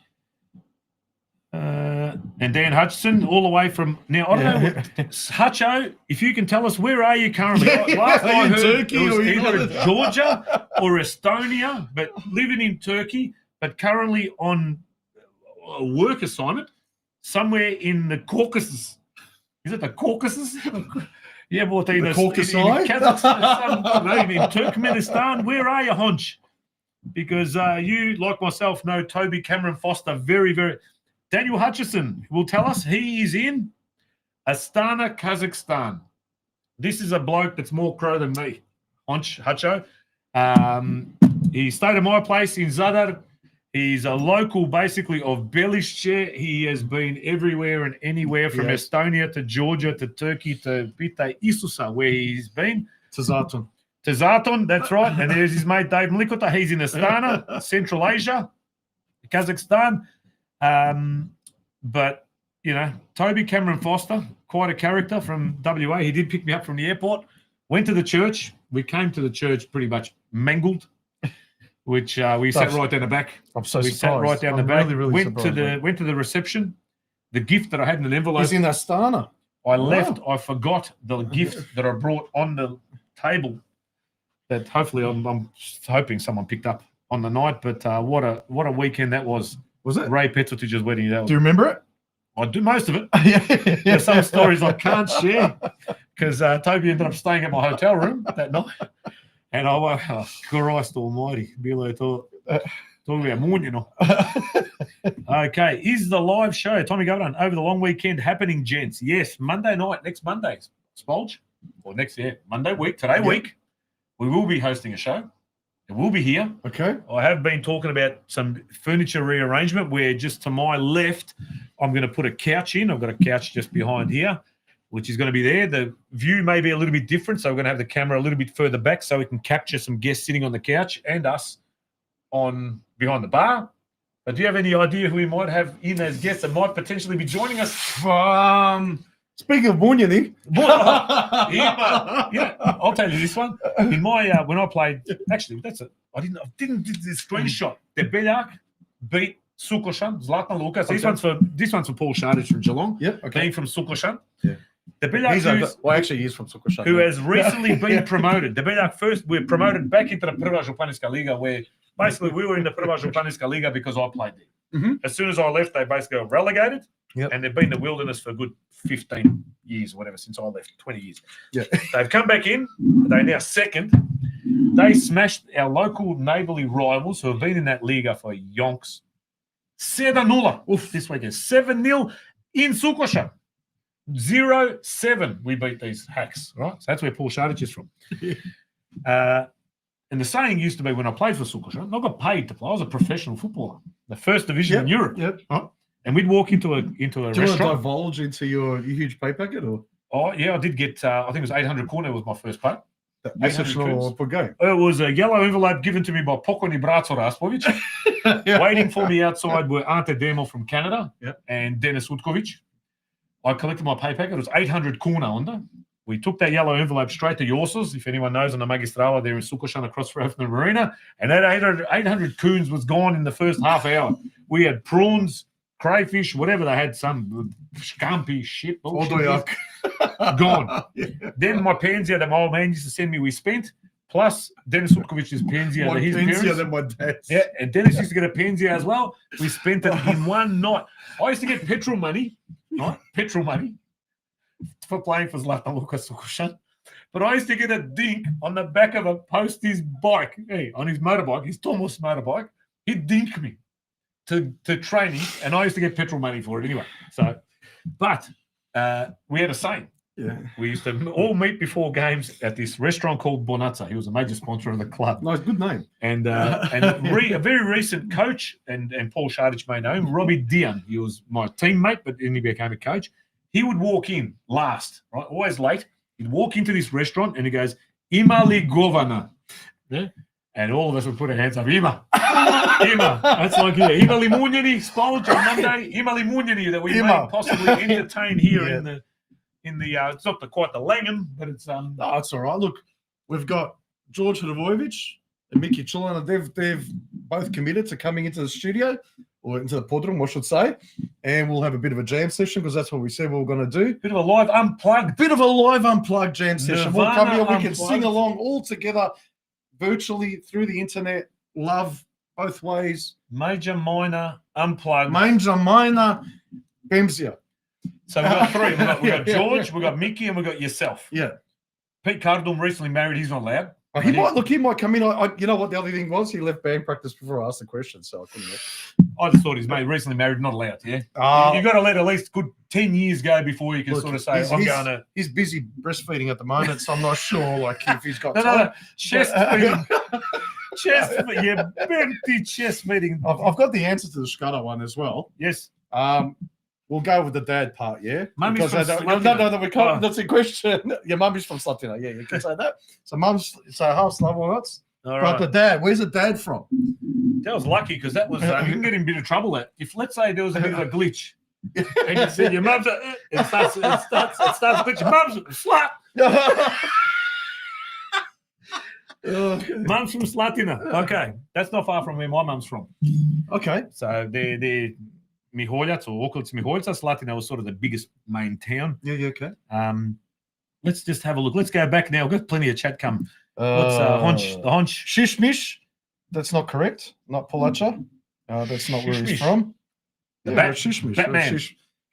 And Dan Hutchison, all the way from now. I don't know, Hutcho. If you can tell us, where are you currently? Last I heard, Turkey it was or either Georgia or Estonia, but living in Turkey, but currently on a work assignment somewhere in the Caucasus. Is it the Caucasus? Yeah, but either Caucasus, in Kazakhstan, maybe in Turkmenistan. Where are you, Honch? Because you, like myself, know Toby Cameron Foster very, very. Daniel Hutchison will tell us he is in Astana, Kazakhstan. This is a bloke that's more crow than me, Hutcho. He stayed at my place in Zadar. He's a local, basically, of Belishche. He has been everywhere and anywhere from Estonia to Georgia to Turkey to Bite Isusa, where he's been. Tazarton, that's right. And there's his mate Dave Mlikota. He's in Astana, Central Asia, Kazakhstan. But, you know, Toby Cameron Foster, quite a character from WA. He did pick me up from the airport, went to the church. We came to the church pretty much mangled, which we sat right down the back. I'm so we surprised. sat right down the back. Really went to the reception. The gift that I had in an envelope. He's in Astana. I left. I forgot the gift that I brought on the table. That hopefully I'm hoping someone picked up on the night. But what a weekend that was. Was it? Ray Petrovich's wedding. Do you remember it? I do most of it. There's some stories I can't share because Toby ended up staying at my hotel room that night. And I went, oh, Christ almighty. Talking about morning, you know. Okay. Is the live show, Tommy Governor, over the long weekend happening, gents? Yes. Monday night, next Monday, Spolge. Or next, Monday week, today week. We will be hosting a show. It will be here. Okay. I have been talking about some furniture rearrangement where just to my left, I'm going to put a couch in. I've got a couch just behind here, which is going to be there. The view may be a little bit different, so we're going to have the camera a little bit further back so we can capture some guests sitting on the couch and us on behind the bar. But do you have any idea who we might have in as guests that might potentially be joining us? Speaking of Munyani. Yeah, I'll tell you this one. In my when I played, actually, that's it. I didn't do this screenshot. The Beljak beat Sukoshan, Zlatan Lukas. Okay. This one's for Paul Shardage from Geelong. Yeah, okay. Being from Sukoshan. Yeah. The Beljak he's from Sukoshan. Who has recently been promoted. The Beljak first we're promoted back into the Prva Županijska Liga, where basically we were in the Prva Županijska Liga because I played there. Mm-hmm. As soon as I left, they basically got relegated. Yep. And they've been in the wilderness for a good 15 years or whatever since I left, 20 years. Yeah. They've come back in. They're now second. They smashed our local neighbourly rivals who have been in that Liga for yonks. 7-0 this weekend. 7-0 in Sukosha. 0-7 we beat these hacks, right? So that's where Paul Shardage is from. And the saying used to be when I played for Sukosha, I got paid to play. I was a professional footballer. The first division in Europe. Yep. Right? And we'd walk into a Do you restaurant. want to divulge into your huge pay packet? Or? Oh, yeah, I did get, I think it was 800 koruna was my first pay. It was a yellow envelope given to me by Pokojni Braco Raspovic. Waiting for me outside were Ante Demo from Canada and Denis Utkovic. I collected my pay packet. It was 800 koruna under. We took that yellow envelope straight to Yorsas, if anyone knows, on the Magistrala there in Sukoshan across from the marina. And that 800 coons was gone in the first half hour. We had prawns, crayfish, whatever they had, some scampy shit. Bullshit. Gone. Yeah. Then my pansy that my old man used to send me, we spent. Plus Dennis Utkovich's pansy My that his pansy parents. than my dad's. Yeah, and Dennis used to get a pansy as well. We spent it in one night. I used to get petrol money, right? Petrol money for playing for Zlatan Lukasukushan. But I used to get a dink on the back of a posties bike, on his motorbike, his Thomas motorbike. He'd dink me to training, and I used to get petrol money for it anyway. So, but we had a saying. Yeah. We used to all meet before games at this restaurant called Bonazza. He was a major sponsor of the club. Nice, good name. And a very recent coach, and Paul Shardich may know him, Robbie Dion. He was my teammate, but then he became a coach. He would walk in last, right? Always late. He'd walk into this restaurant and he goes, Imali Govana. Yeah? And all of us would put our hands up, Ima. That's like, yeah, Ima Limunjani, Spolch on Monday, Ima Limunjani that we may possibly entertain here in the it's not quite the Langham, but it's No, it's all right. Look, we've got George Hrvojevic and Mickey Chulana. They've both committed to coming into the studio, or into the podroom, I should say, and we'll have a bit of a jam session because that's what we said we were going to do. bit of a live unplugged Jam session. We'll come here, we can sing along all together virtually through the internet. Love both ways. major, minor, unplugged. Major, minor, Bemsia. So we've got three. We've got George, we've got Mickey, and we've got yourself. Yeah. Pete Cardinal recently married. He's not allowed. He might come in. You know what the other thing was? He left band practice before I asked the question, so I couldn't. I just thought he's mate recently married, not allowed. Yeah, you've got to let at least good 10 years go before you can sort of say, "I'm going to." He's busy breastfeeding at the moment, so I'm not sure. Like if he's got no, chest feeding, chest, yeah, empty chest feeding. I've got the answer to the Scudder one as well. Yes. We'll go with the dad part, yeah? Mummy's from no, we can't. That's a question. Your mummy's from Slatina. Yeah, you can say that. So half Slavonats. But the dad, where's the dad from? That was lucky because that was, you can get in a bit of trouble there. If, let's say, there was a bit of a glitch and you said, your mum's, it starts glitching, mum's slut. Mum's from Slatina. Okay. That's not far from where my mum's from. Okay. So they're Miholjac or Okolic Miholjac. Slatina was sort of the biggest main town. Yeah, okay. Let's just have a look. Let's go back now. We've got plenty of chat come. What's the Honch? Shishmish. That's not correct. Not Polacha. That's not where he's from. Shishmish. Batman.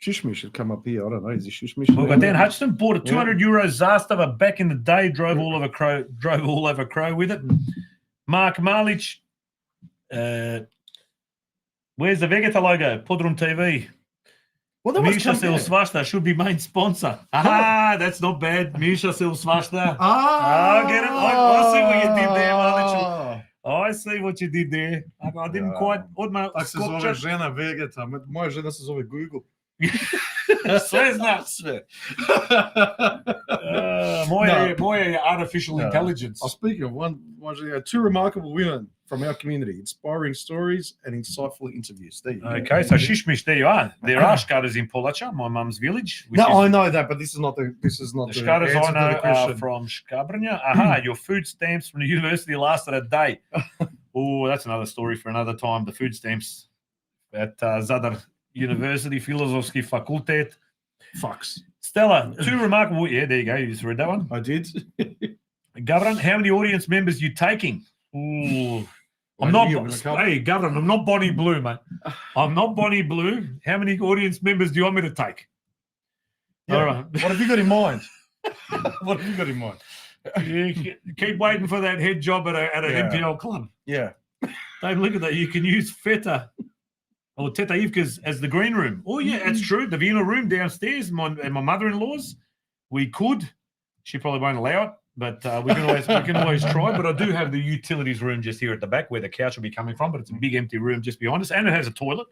Shishmish should come up here. I don't know. Is he Shishmish? We've got Dan Hutchinson. Bought a 200 euro Zastava back in the day. Drove all over Crow with it. Mark Marlich. Where's the Vegeta logo? PodroomTV. Well, Misha Silsvashta should be main sponsor. Ah, that's not bad. Misha Silsvashta. Get it. I see what you did there, Marlich. I see what you did there. I didn't quite. Так се зове жена Вегета. Моя жена се зове Google. Sve zna sve. Moje artificial intelligence. I'll speak of one, two remarkable women from our community, inspiring stories and insightful interviews. There you go. Okay, so Shishmish, there you are. There are Shkadas in Polacha, my mum's village. I know that, but this is not the Shkadas I know are from Shkabranja. Aha, your food stamps from the university lasted a day. Oh, that's another story for another time. The food stamps at Zadar University, Filozofski Fakultet. Fucks. Stella, two remarkable. Yeah, there you go. You just read that one. I did. Gavran, how many audience members you taking? Ooh. I'm not. Hey, Gavran, I'm not Bonnie Blue, mate. I'm not Bonnie Blue. How many audience members do you want me to take? Yeah. All right. What have you got in mind? What have you got in mind? You keep waiting for that head job at an NPL club. Yeah. Don't look at that. You can use Feta or Teta Ivka's as the green room. Oh, yeah, that's true. The Vienna room downstairs, my mother-in-law's. We could. She probably won't allow it, but we can always try. But I do have the utilities room just here at the back where the couch will be coming from, but it's a big empty room just behind us, and it has a toilet.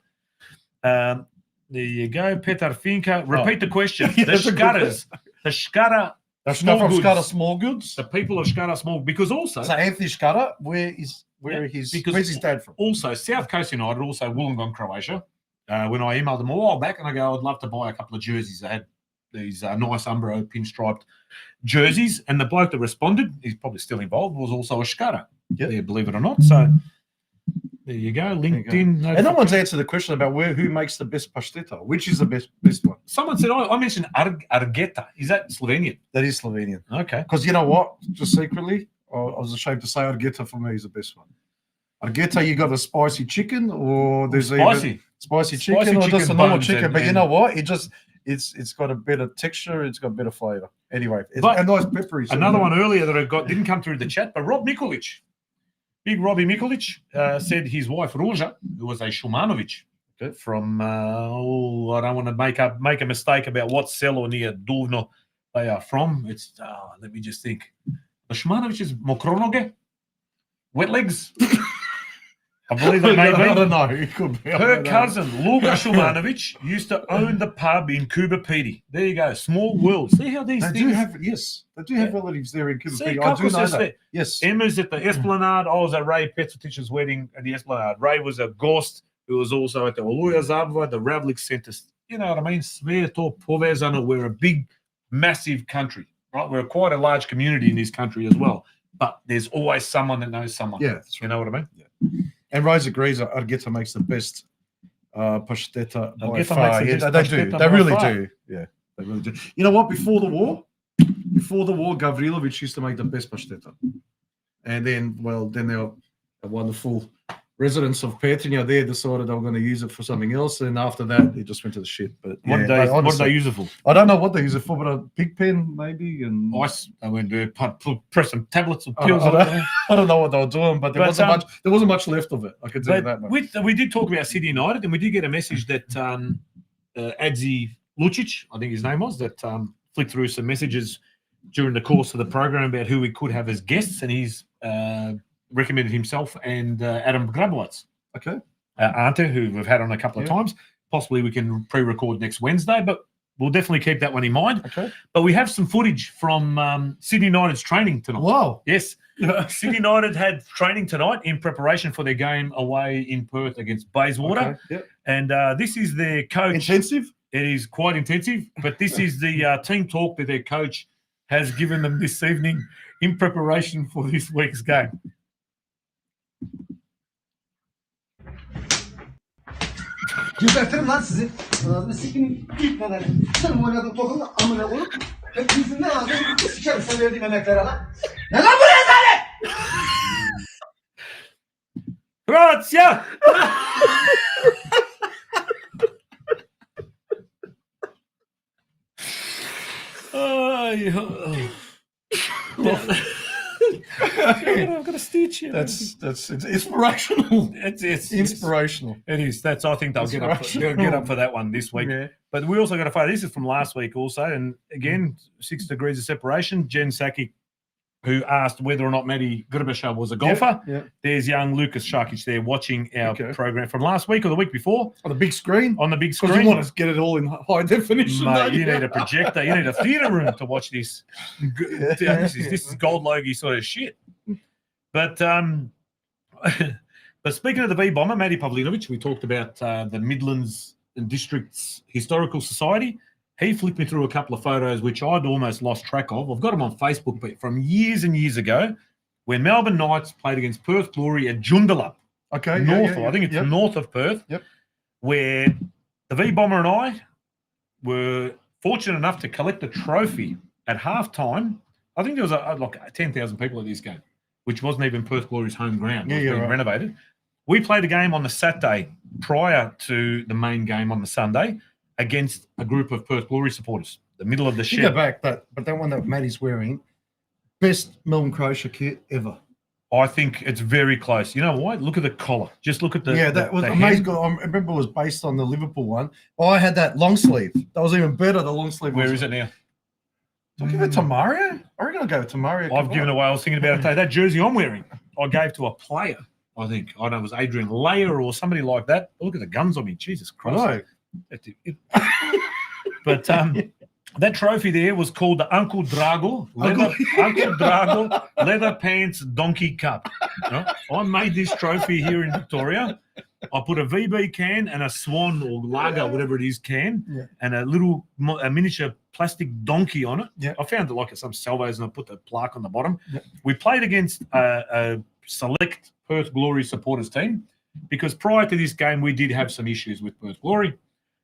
There you go, Petar Finka. Repeat the question. The Shkaras. The Shkara. The Shkara Small Goods. The people of Shkara Small, because also. So Anthony Shkara, where's his dad from? Also, South Coast United, also Wollongong, Croatia. When I emailed them a while back and I go, I'd love to buy a couple of jerseys. They had these nice Umbro pinstriped jerseys. And the bloke that responded, he's probably still involved, was also a Shkara. Yeah, believe it or not. So There you go. LinkedIn. And no one's answered the question about who makes the best pasteta. Which is the best one? Someone said, I mentioned Argeta. Is that Slovenian? That is Slovenian. Okay. Because you know what? Just secretly, I was ashamed to say Argeta for me is the best one. Argeta, you got a spicy chicken, or there's spicy chicken, or just a normal chicken. But you know what? It's got a better texture. It's got better flavour. Anyway, it's a nice peppery. Another one earlier that I got didn't come through the chat, but Rob Mikulich. Big Robbie Mikulich said his wife Roja, who was a Shumanovic from I don't want to make a mistake about what cell or near Duvno they are from. It's let me just think. The Shumanovic is Mokronoge, wet legs. I believe it may be. I don't know. It could be. Her cousin Luga Shumanovic used to own the pub in Kuba Pedy. There you go. Small world. See how these things. They do have relatives there in Kuba Pedy. I do know that. Yes. Emma's at the Esplanade. I was at Ray Petrovich's wedding at the Esplanade. Ray was a ghost who was also at the Oluja Zabva, the Ravlik Centre. You know what I mean? Sveto Povezano. We're a big, massive country, right? We're quite a large community in this country as well. But there's always someone that knows someone. Yeah. You know what I mean? Yeah. And Rose agrees that Argeta makes the best pasteta by Argeta far. makes the Yeah, best they do. pasteta They by really far. do. Yeah, they really do. You know what? Before the war, Gavrilovic used to make the best pasteta. And then they were a wonderful residents of Petrinja there decided they were going to use it for something else. And after that, it just went to the shit. But What did they use it for? I don't know what they use it for, but a big pen maybe. And Ice. I went to press some tablets of I pills. don't know what they were doing, but there wasn't much left of it. I could tell you that much. We did talk about City United, and we did get a message that Adzi Lucic, I think his name was, that flicked through some messages during the course of the program about who we could have as guests, and he's recommended himself and Adam Grabowitz. Okay. Ante, who we've had on a couple of times. Possibly we can pre-record next Wednesday, but we'll definitely keep that one in mind. Okay. But we have some footage from Sydney United's training tonight. Wow. Yes. Sydney United had training tonight in preparation for their game away in Perth against Bayswater. Okay. Yep. And this is their coach. Intensive? It is quite intensive, but this is the team talk that their coach has given them this evening in preparation for this week's game. Gebertirim lan sizi. Ağzını sikinin ilk kadar. Sen oynadın tokunu amına koyup hepinizin ağzını sikerim sen verdiğin emeklere lan. Ne lan bu rezalet? Grazie! I've got a stitch here. It's inspirational. It's inspirational. It is. I think they'll get up for that one this week. Yeah. But we also got to find. This is from last week also, and again 6 degrees of separation. Jen Saki, who asked whether or not Matty Gurbasha was a golfer. Yeah. There's young Lucas Sharkic there watching our program from last week or the week before. On the big screen? On the big Because screen. you want to get it all in high definition. Mate, you need a projector. You need a theatre room to watch this. This is Gold Logie sort of shit. But but speaking of the V-Bomber, Matty Pavlinovic, we talked about the Midlands and Districts Historical Society. He flipped me through a couple of photos, which I'd almost lost track of. I've got them on Facebook, but from years and years ago, when Melbourne Knights played against Perth Glory at Joondalup. Okay. I think it's north of Perth. Yep. Where the V-Bomber and I were fortunate enough to collect a trophy at halftime. I think there was like 10,000 people at this game, which wasn't even Perth Glory's home ground. It was being renovated. We played a game on the Saturday prior to the main game on the Sunday against a group of Perth Glory supporters, the middle of the shed. You go back, but that one that Matty's wearing, best Melbourne Croatia kit ever. I think it's very close. You know why? Look at the collar. Just look at the that was amazing. I remember it was based on the Liverpool one. I had that long sleeve. That was even better, the long sleeve. Where is it now? I'll give it to Mario. I reckon I'll go to Mario. I've given away. I was thinking about it today. That jersey I'm wearing, I gave to a player. I think. I don't know, it was Adrian Layer or somebody like that. Look at the guns on me. Jesus Christ. But that trophy there was called the Uncle Drago Leather Pants Donkey Cup. I made this trophy here in Victoria. I put a VB can and a Swan or Lager, whatever it is, can, and a miniature plastic donkey on it. Yeah. I found it like at some salvos and I put the plaque on the bottom. Yeah. We played against a select Perth Glory supporters team. because prior to this game, we did have some issues with Perth Glory.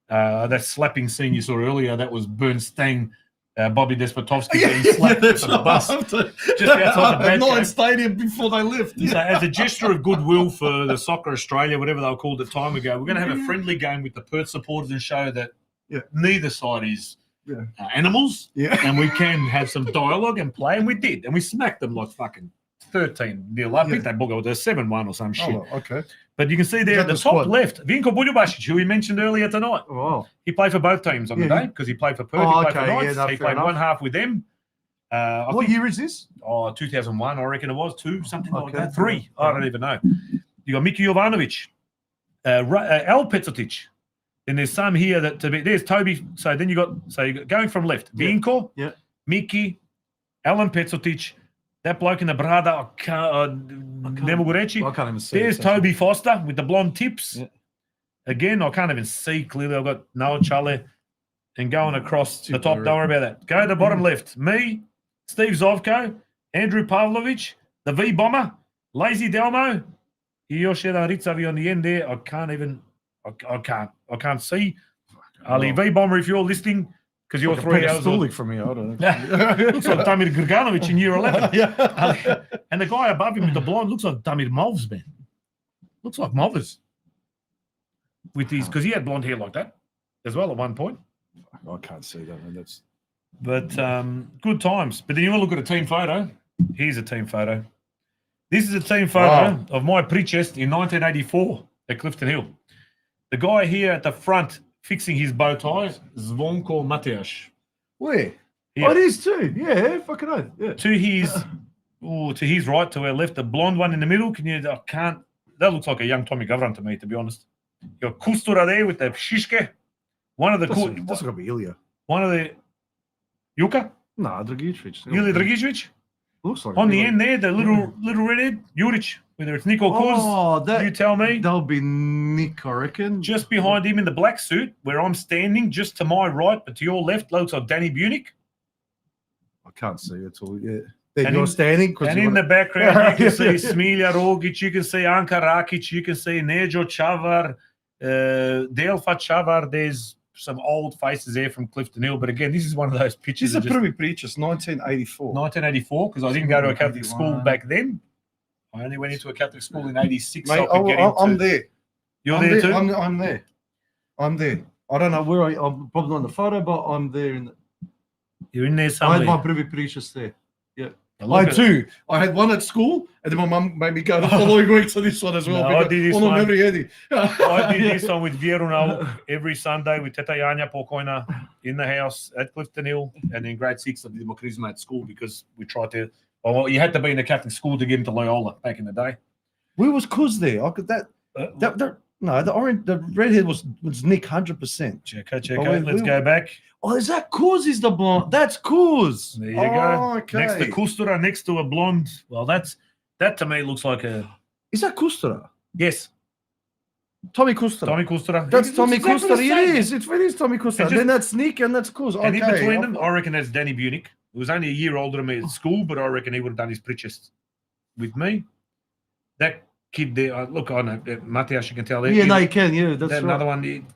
That slapping scene you saw earlier, that was Bernstein, Bobby Despotovsky being slapped with the bus just outside the Nine Stadium before they left. So as a gesture of goodwill for the Soccer Australia, whatever they were called at the time ago, we're going to have a friendly game with the Perth supporters and show that neither side is animals, and we can have some dialogue and play, and we did, and we smacked them like fucking 13-0 up. I think they booked it 7-1 or some shit. Oh, okay. But you can see there at the top left, Vinko Buljubasic, who we mentioned earlier tonight. Oh, wow. He played for both teams on the day because he played for Perth, he played for Knights, he played one half with them. What year is this? 2001, I reckon it was, 2, something like that. 3, I don't even know. You got Miki Jovanovic, Al Petzotic. Then there's some here there's Toby. So then you got going from left, Vinko, Miki, Alan Petzotic, that bloke in the Brada, I can't even see. There's Toby Foster with the blonde tips. Yeah. Again, I can't even see clearly. I've got Noah Chale and going across the top. Don't worry about that. Go to the bottom left. Me, Steve Zovko, Andrew Pavlovich, the V Bomber, Lazy Delmo, Yoshida Ritzavi on the end there. I can't see. Ali V Bomber, if you're listening, because you're 3 hours old. From me, I don't know. Looks like Damir Grganovic in year 11. And the guy above him with the blonde looks like Damir Movs, man. Looks like Movers. With these, because he had blonde hair like that as well at one point. I can't see that, man. But good times. But then you want to look at a team photo. Here's a team photo. This is a team photo of my pre-chest in 1984 at Clifton Hill. The guy here at the front fixing his bow tie, Zvonko Mateas. Where? Here. Oh, it is too. Yeah, fucking oath. Yeah. To his right, to our left, the blonde one in the middle. That looks like a young Tommy Govran to me, to be honest. You got Kustura there with the shishke. One of the that's got to be Ilya. One of the Yuka? No, Dragicevic. Ilya Dragicevic? Looks like on the end there, the little redhead, Juric. Whether it's Nick or Kuz, you tell me. That'll be Nick, I reckon. Just behind him in the black suit, where I'm standing, just to my right, but to your left, looks like Danny Bunick. I can't see it all. Yeah. Then you're standing. And in the background, you can see Smilja Rogic, you can see Anka Rakic, you can see Nejo Chavar, Delfa Chavar. There's some old faces there from Clifton Hill. But again, this is one of those pictures. This is a pretty pictures, 1984. 1984, because I didn't go to a Catholic school back then. I only went into a Catholic school in 86. Mate, I'm there. You're there too? I'm there. I'm there. I don't know where I'm probably on the photo, but I'm there. You're in there somewhere. I had my privy precious there. Yeah. I had two. I had one at school, and then my mum made me go the following week to this one as well. No, I did this one. I did this one with Vierunal every Sunday with Teta Yanya Pokoina in the house at Clifton Hill, and in grade 6 I did my charisma at school because we tried to. Well, you had to be in a Catholic school to get into Loyola back in the day. Where was Kuz there? I could the redhead was Nick 100%. Check. Let's go back. Oh, is that Kuz? Is the blonde? That's Kuz. There you go. Okay. Next to Kustura, next to a blonde. Well, that to me looks like a. Is that Kustura? Yes. Tommy Kustura. That's Tommy Kustura. It is Tommy Kustura. Then that's Nick and that's Kuz. And in between them, I reckon that's Danny Bunick. He was only a year older than me at school, but I reckon he would have done his pre-chest with me. That kid there, look, I know, Mateas, you can tell there. Yeah, no, you can, yeah. That's right. Another one.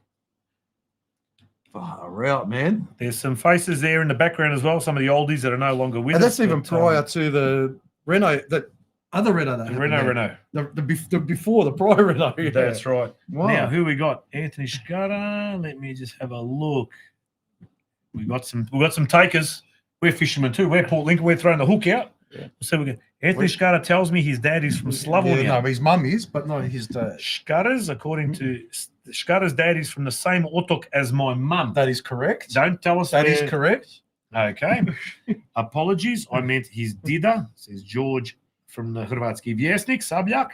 Far out, man. There's some faces there in the background as well, some of the oldies that are no longer with us. And that's even prior to the Renault, that other Renault. Renault. The before the prior Renault. Yeah. That's right. Wow. Now, who we got? Anthony Skara. Let me just have a look. We got some takers. We're fishermen too. We're Port Lincoln. We're throwing the hook out. Yeah. So Anthony Skara tells me his dad is from Slavonia. Yeah, no, his mum is, but not his dad. Skara's, according to Skara's dad, is from the same otok as my mum. That is correct. Don't tell us that is correct. Okay. Apologies. I meant his dida, says George from the Hrvatski Vjesnik, Sabjak.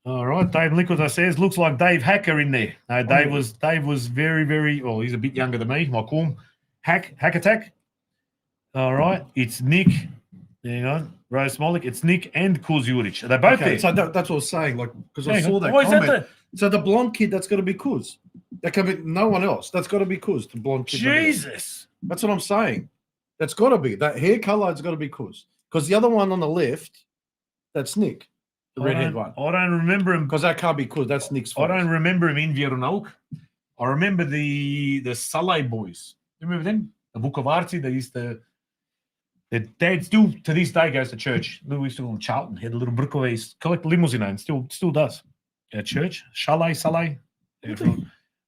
All right. Dave Likota says, looks like Dave Hacker in there. No, Dave was very, very, well, he's a bit younger than me. My cool. Hack Attack. All right. It's Nick. Hang on. Rose Smolik. It's Nick and Kuz Juric. Are they both there? So that's what I was saying. Like, because I saw that comment. So the blonde kid, that's got to be Kuz. That can be no one else. That's got to be Kuz. The blonde kid. Jesus. That's what I'm saying. That's got to be. That hair color has got to be Kuz. Because the other one on the left, that's Nick. The redhead one. I don't remember him Because that can't be good. That's Nick's I fault. don't remember him in Vieronok. I remember the Saleh boys. You remember them? The Bukovarci, they used to. Their dad still to this day goes to church. We used to call him Charlton. He had a little Brooklyn. He collect limousine and still does at church. Saleh.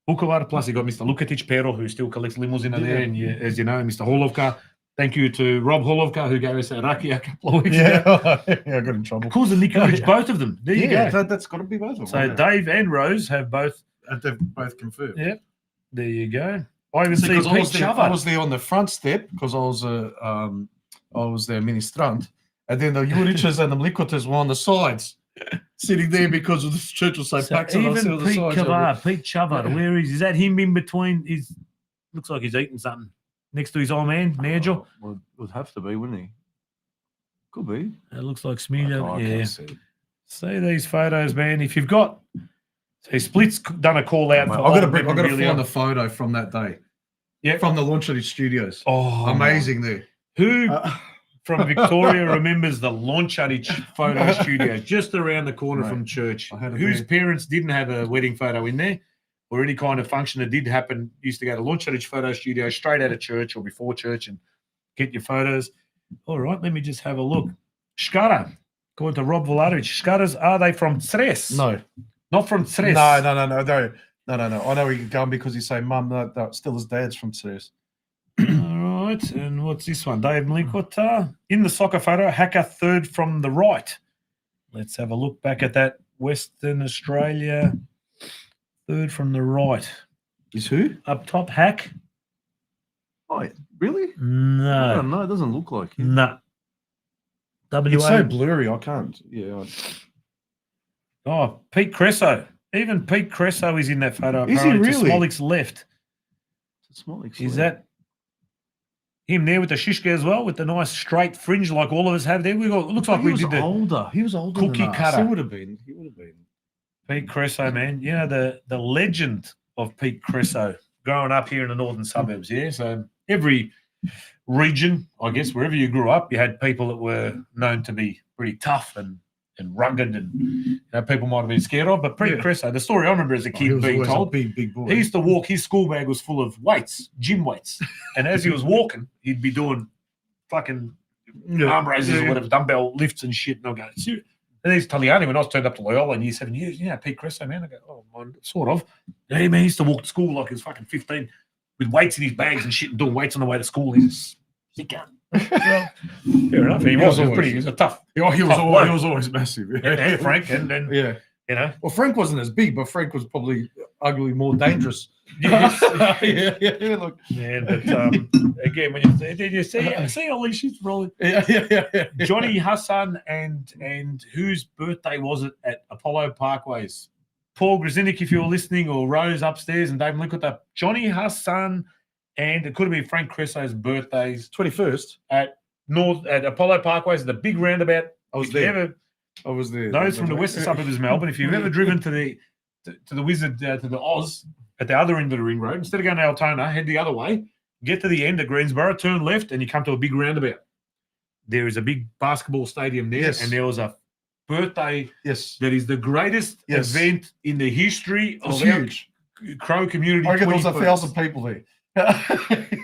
Bukovar. Plus, you got Mr. Lukatic Pero, who still collects limousine there. And as you know, Mr. Holovka. Thank you to Rob Holovka, who gave us a raki a couple of weeks ago. Yeah, I got in trouble. Because of Nikolic, both of them. There you go. That's got to be both of them. So Dave and Rose have both. They've both confirmed. Yep. There you go. I even see Because Pete I was there on the front step because I was their ministrant, and then the Juriches and the Mlikotes were on the sides, sitting there because of the church was so packed. Even Pete Chavar, where is that him in between? He's looks like he's eating something next to his old man, Nigel. Would have to be, wouldn't he? Could be. It looks like Smeagol. Yeah. See these photos, man. If you've got, so Split's done a call out. I've got to find the photo from that day. Yeah, from the launch of the studios. Oh, amazing there. Who from Victoria remembers the Launchadich photo studio just around the corner from church? Whose parents didn't have a wedding photo in there or any kind of function that did happen, used to go to Launchadich photo studio straight out of church or before church and get your photos. All right, let me just have a look. Shkara, according to Rob Vladovic, Shkaras, are they from Tres? No. Not from Tres. No. I know where you're going because you say, Mum, no, still his dad's from Tres. All right, and what's this one? Dave Mlinkota. In the soccer photo, Hacker third from the right. Let's have a look back at that. Western Australia, third from the right. Is who? Up top, Hack. Oh, really? No. I don't know. It doesn't look like him. No. WA. It's so blurry, I can't. Yeah. Oh, Pete Cresso. Even Pete Cresso is in that photo. Is he really? To Smollick's left. Is that him there with the shishka as well, with the nice straight fringe like all of us have there? We got. It looks like we did the older. He was older. Cookie than us. cutter. He would have been. Pete Cresso, man. You know the legend of Pete Cresso growing up here in the northern suburbs. Yeah, so every region, I guess, wherever you grew up, you had people that were known to be pretty tough and rugged and people might have been scared of. But Pete Cresso, the story I remember as a kid being told, big boy. he used to walk, his school bag was full of weights, gym weights. And as he was walking, he'd be doing fucking arm raises or whatever, dumbbell lifts and shit. And I'll go, serious. And he's Italiano. When I was turned up to Loyola in year 7 years, Pete Cresso, man. I go, oh, mine, sort of. Yeah, man, he used to walk to school like he was fucking 15 with weights in his bags and shit and doing weights on the way to school. He's sick out. Well, fair enough. He was a tough. He was always massive. And Frank, and yeah. You know, well, Frank wasn't as big, but Frank was probably arguably more dangerous. Yes. yeah. Look, man. But again, when you see all these shits rolling. Yeah. Johnny Hassan and whose birthday was it at Apollo Parkways? Paul Grzynik, if you're listening, or Rose upstairs, and Dave Linkwood. Johnny Hassan, and it could have been Frank Cresso's birthdays. 21st at Apollo Parkways, the big roundabout. I was there. Those from the western suburbs of Melbourne, if you've ever driven to the Wizard, to the Oz, at the other end of the ring road, instead of going to Altona, head the other way, get to the end of Greensboro, turn left, and you come to a big roundabout. There is a big basketball stadium there, and there was a birthday that is the greatest event in the history of our Crow community. I reckon there was 1,000 people there.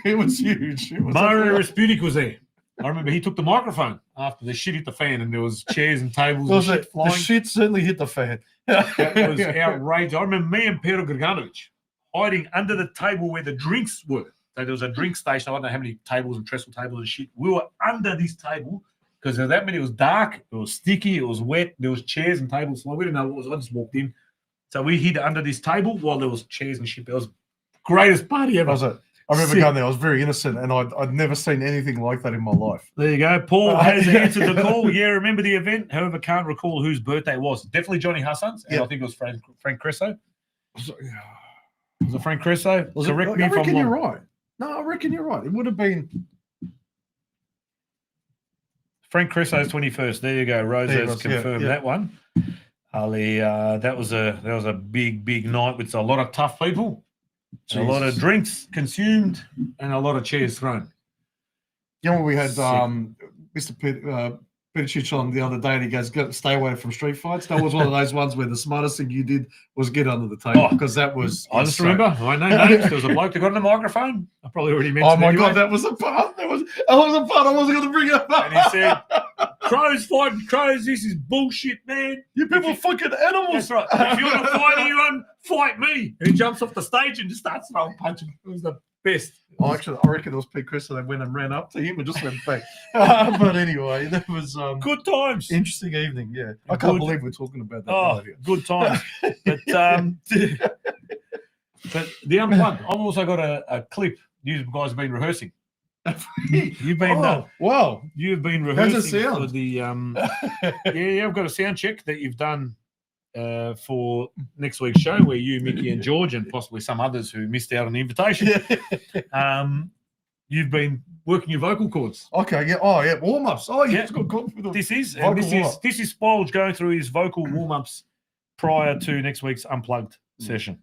It was huge. Mario Rasputic was there. I remember he took the microphone after the shit hit the fan and there was chairs and tables and shit flying. The shit certainly hit the fan. That was outrageous. I remember me and Pero Grganovic hiding under the table where the drinks were. So there was a drink station. I don't know how many tables and trestle tables and shit. We were under this table because there were that many. It was dark. It was sticky. It was wet. There was chairs and tables. So we didn't know what was. I just walked in. So we hid under this table while there was chairs and shit. It was the greatest party ever. I remember going there. I was very innocent, and I'd never seen anything like that in my life. There you go. Paul has answered the call. Yeah, remember the event. However, can't recall whose birthday it was. Definitely Johnny Hassan's. And I think it was Frank Cresso. Was it Frank Cresso? Correct me if I'm wrong. You're right. No, I reckon you're right. It would have been Frank Cresso's 21st. There you go. Rose has confirmed that one. Ali, that was a big night with a lot of tough people. A lot of drinks consumed and a lot of chairs thrown. You know, we had Mr. Petich on the other day, and he goes, "Stay away from street fights." That was one of those ones where the smartest thing you did was get under the table, because that was. I just remember. I know names. There was a bloke that got on the microphone. I probably already mentioned. Oh my anyway. God, that was a part. That was a part I wasn't going to bring up. And he said, "Crows fighting crows. This is bullshit, man. You people are fucking animals." That's right. If you want to fight anyone, fight me." And he jumps off the stage and just starts throwing punching. It was the best. Oh, actually, I reckon it was Pete Chris, and they went and ran up to him and just went back. But anyway, that was good times. Interesting evening. Yeah, I can't believe we're talking about that. Oh, good times. But but the unplugged. I've also got a clip. You guys have been rehearsing. You've been wow. You've been rehearsing How's it sound? for the yeah. I've got a sound check that you've done for next week's show, where you, Mickey, and George, and possibly some others who missed out on the invitation. You've been working your vocal cords. Okay, yeah. Oh, yeah. Warm ups. Oh, yeah. This is Spolge going through his vocal warm ups prior to next week's unplugged session.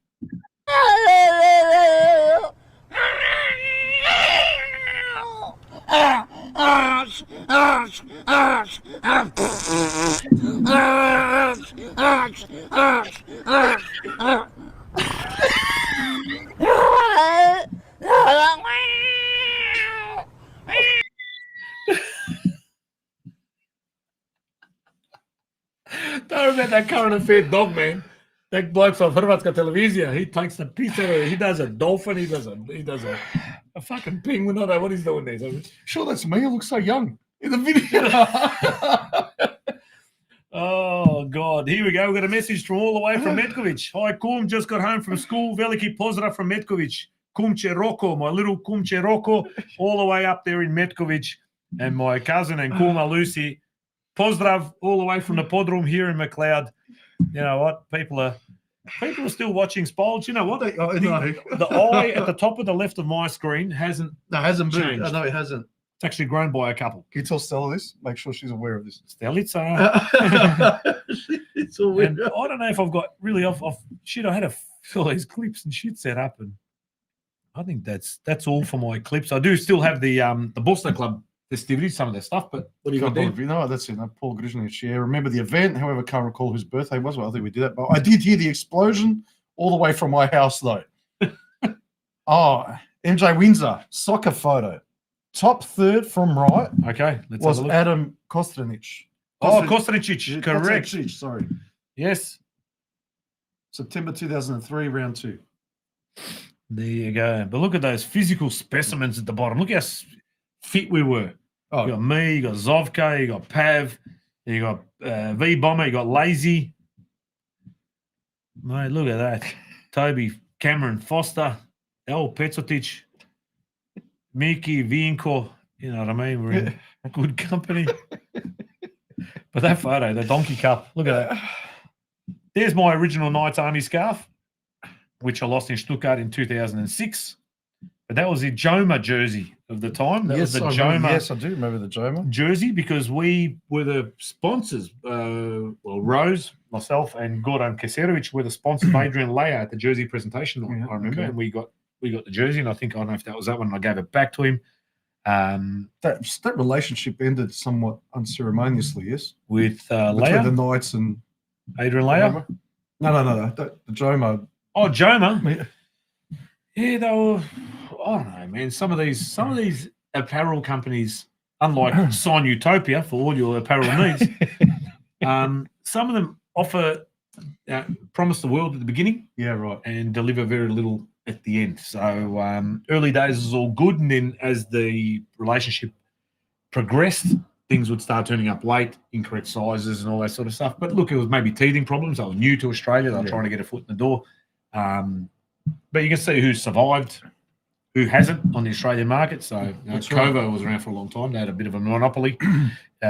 Don't about that current affair dog, man. That bloke from Hrvatska televizija, he takes the piece out of it. He does a dolphin. He does a fucking penguin. I don't know what he's doing there. Sure, that's me. I look so young in the video. Oh, God. Here we go. We've got a message from all the way from Metkovic. Hi, Kum. Just got home from school. Veliki pozdrav from Metkovic. Kumche Roko, my little Kumche Roko, all the way up there in Metkovic. And my cousin and Kuma Lucy. Pozdrav all the way from the Podroom here in McLeod. You know what? People are still watching Spolge. You know what? The eye at the top of the left of my screen hasn't moved. changed. No, it hasn't. It's actually grown by a couple. Can you tell Stella this? Make sure she's aware of this. Stella, it's aware. And I don't know if I've got really off shit. I had all these clips and shit set up, and I think that's all for my clips. I do still have the Boston Club festivities, some of their stuff, but what do you got there? No, that's it. Paul Grishnich. Yeah, remember the event. However, can't recall whose birthday it was. Well, I think we did that. But I did hear the explosion all the way from my house, though. MJ Windsor soccer photo. Top third from right. Okay, let's was have a look. Adam Kostanic. Kostanic, correct. Kostanic, sorry. Yes. September 2003, round 2. There you go. But look at those physical specimens at the bottom. Look how fit we were. You got me, you got Zovka, you got Pav, you got V-Bomber, you got Lazy. Mate, look at that. Toby, Cameron, Foster, El Petzotic, Miki, Vinko. You know what I mean? We're in good company. But that photo, the Donkey Cup, look at that. There's my original Knights Army scarf, which I lost in Stuttgart in 2006. But that was the Joma jersey of the time. That was the Joma. Yes, I do remember the Joma jersey, because we were the sponsors. Rose, myself, and Goran Keserovic were the sponsors of Adrian Leia at the jersey presentation. I remember, and we got the jersey, and I don't know if that was that one. And I gave it back to him. That relationship ended somewhat unceremoniously, yes, with between Leia, the Knights and Adrian Leia. No. The Joma. Oh, Joma. Yeah, they were. I don't know, man. Some of these apparel companies, unlike Sign Utopia for all your apparel needs, some of them offer promise the world at the beginning, and deliver very little at the end. So early days was all good, and then as the relationship progressed, things would start turning up late, incorrect sizes, and all that sort of stuff. But look, it was maybe teething problems. I was new to Australia. They were trying to get a foot in the door. But you can see who survived, who hasn't on the Australian market. So Kovo was around for a long time. They had a bit of a monopoly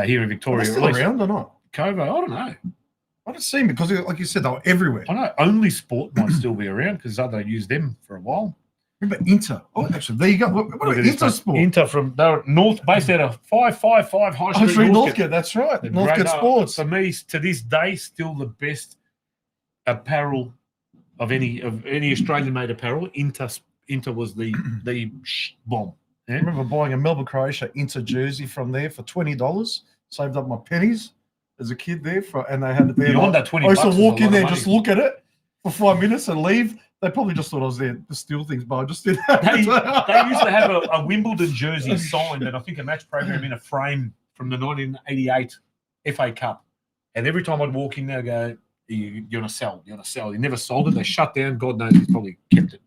here in Victoria. Are they still around or not? Kovo, I don't know. I don't see them because, like you said, they were everywhere. I know Only Sport might still be around because they used them for a while. Remember Inter? Oh, actually, there you go. What about Inter Sport? Inter they're north, based out of 555 High Street, Northcote. That's right. Northcote Sports. For me, to this day, still the best apparel of any Australian-made apparel. Inter was the bomb. Yeah? I remember buying a Melbourne Croatia Inter jersey from there for $20. saved up my pennies as a kid there, and they had it there. Beyond that 20 I used to bucks is walk a in lot there, of just money. look at it for 5 minutes and leave. They probably just thought I was there to steal things, but I just did that. They used to have a Wimbledon jersey signed, and I think a match program in a frame from the 1988 FA Cup. And every time I'd walk in there, I'd go, you're going to sell, you're going to sell. He never sold it. They shut down. God knows he's probably kept it.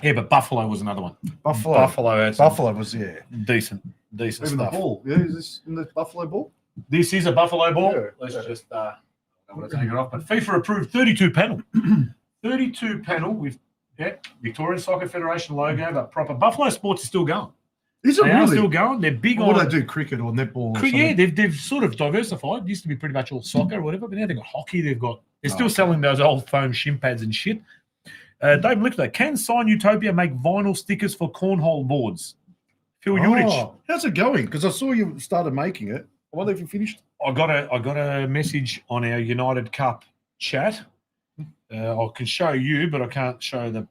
Yeah, but Buffalo was another one. Buffalo had some was, decent Even stuff. the ball. Yeah, is this in the Buffalo ball? This is a Buffalo ball. Yeah, Let's just I'm going to take it off. But FIFA approved 32 panel. 32 panel with Victorian Soccer Federation logo, but proper. Buffalo Sports is still going. Is it They are really? still going. They're big What on. do they do? Cricket or netball? Or Yeah, something? they've sort of diversified. It used to be pretty much all soccer or whatever, but now they've got hockey. They're still selling those old foam shin pads and shit. Dave Lichter, can Sign Utopia make vinyl stickers for cornhole boards? Phil Urich. How's it going? Because I saw you started making it. I wonder if you finished. I got a message on our United Cup chat. I can show you, but I can't show the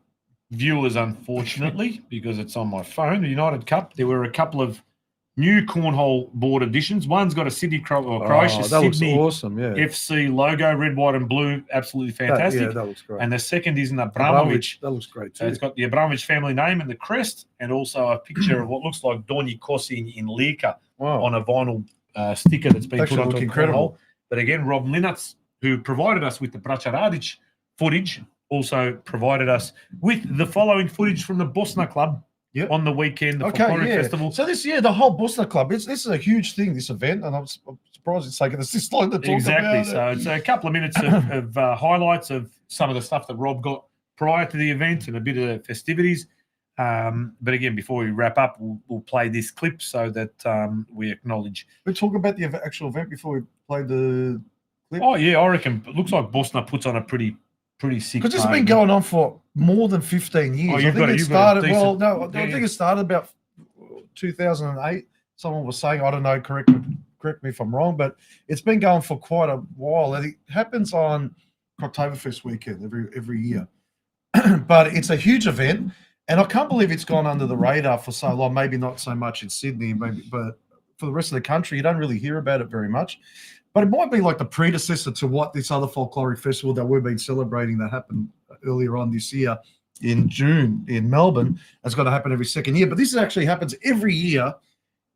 viewers, unfortunately, because it's on my phone. The United Cup, there were a couple of new cornhole board editions. One's got a Croatia that Sydney looks awesome, yeah. FC logo, red, white, and blue. Absolutely fantastic. That looks great. And the second is an Abramovich. That looks great So too. it's got the Abramovich family name and the crest, and also a picture of what looks like Donji Kosi in Lika on a vinyl sticker that's been Actually put onto look a incredible. cornhole. But again, Rob Linnuts, who provided us with the Braća Radić footage, also provided us with the following footage from the Bosna Club on the weekend, the Folkloric Festival. So this year, the whole Bosna Club, this is a huge thing, this event, and I'm surprised it's taken us this long to talk Exactly. about So it's a couple of minutes of highlights of some of the stuff that Rob got prior to the event and a bit of festivities. But again, before we wrap up, we'll play this clip so that we acknowledge. We'll talk about the actual event before we play the clip. Oh, yeah, I reckon it looks like Bosna puts on a pretty sick Because it's party. been going on for more than 15 years. Oh, I you've think got it you've got a started, decent- well, no, I think it started about 2008. Someone was saying, I don't know, correct me if I'm wrong, but it's been going for quite a while. And it happens on Oktoberfest weekend every year. But it's a huge event, and I can't believe it's gone under the radar for so long. Maybe not so much in Sydney, but for the rest of the country, you don't really hear about it very much. But it might be like the predecessor to what this other folkloric festival that we've been celebrating that happened earlier on this year in June in Melbourne. It's going to happen every second year. But this actually happens every year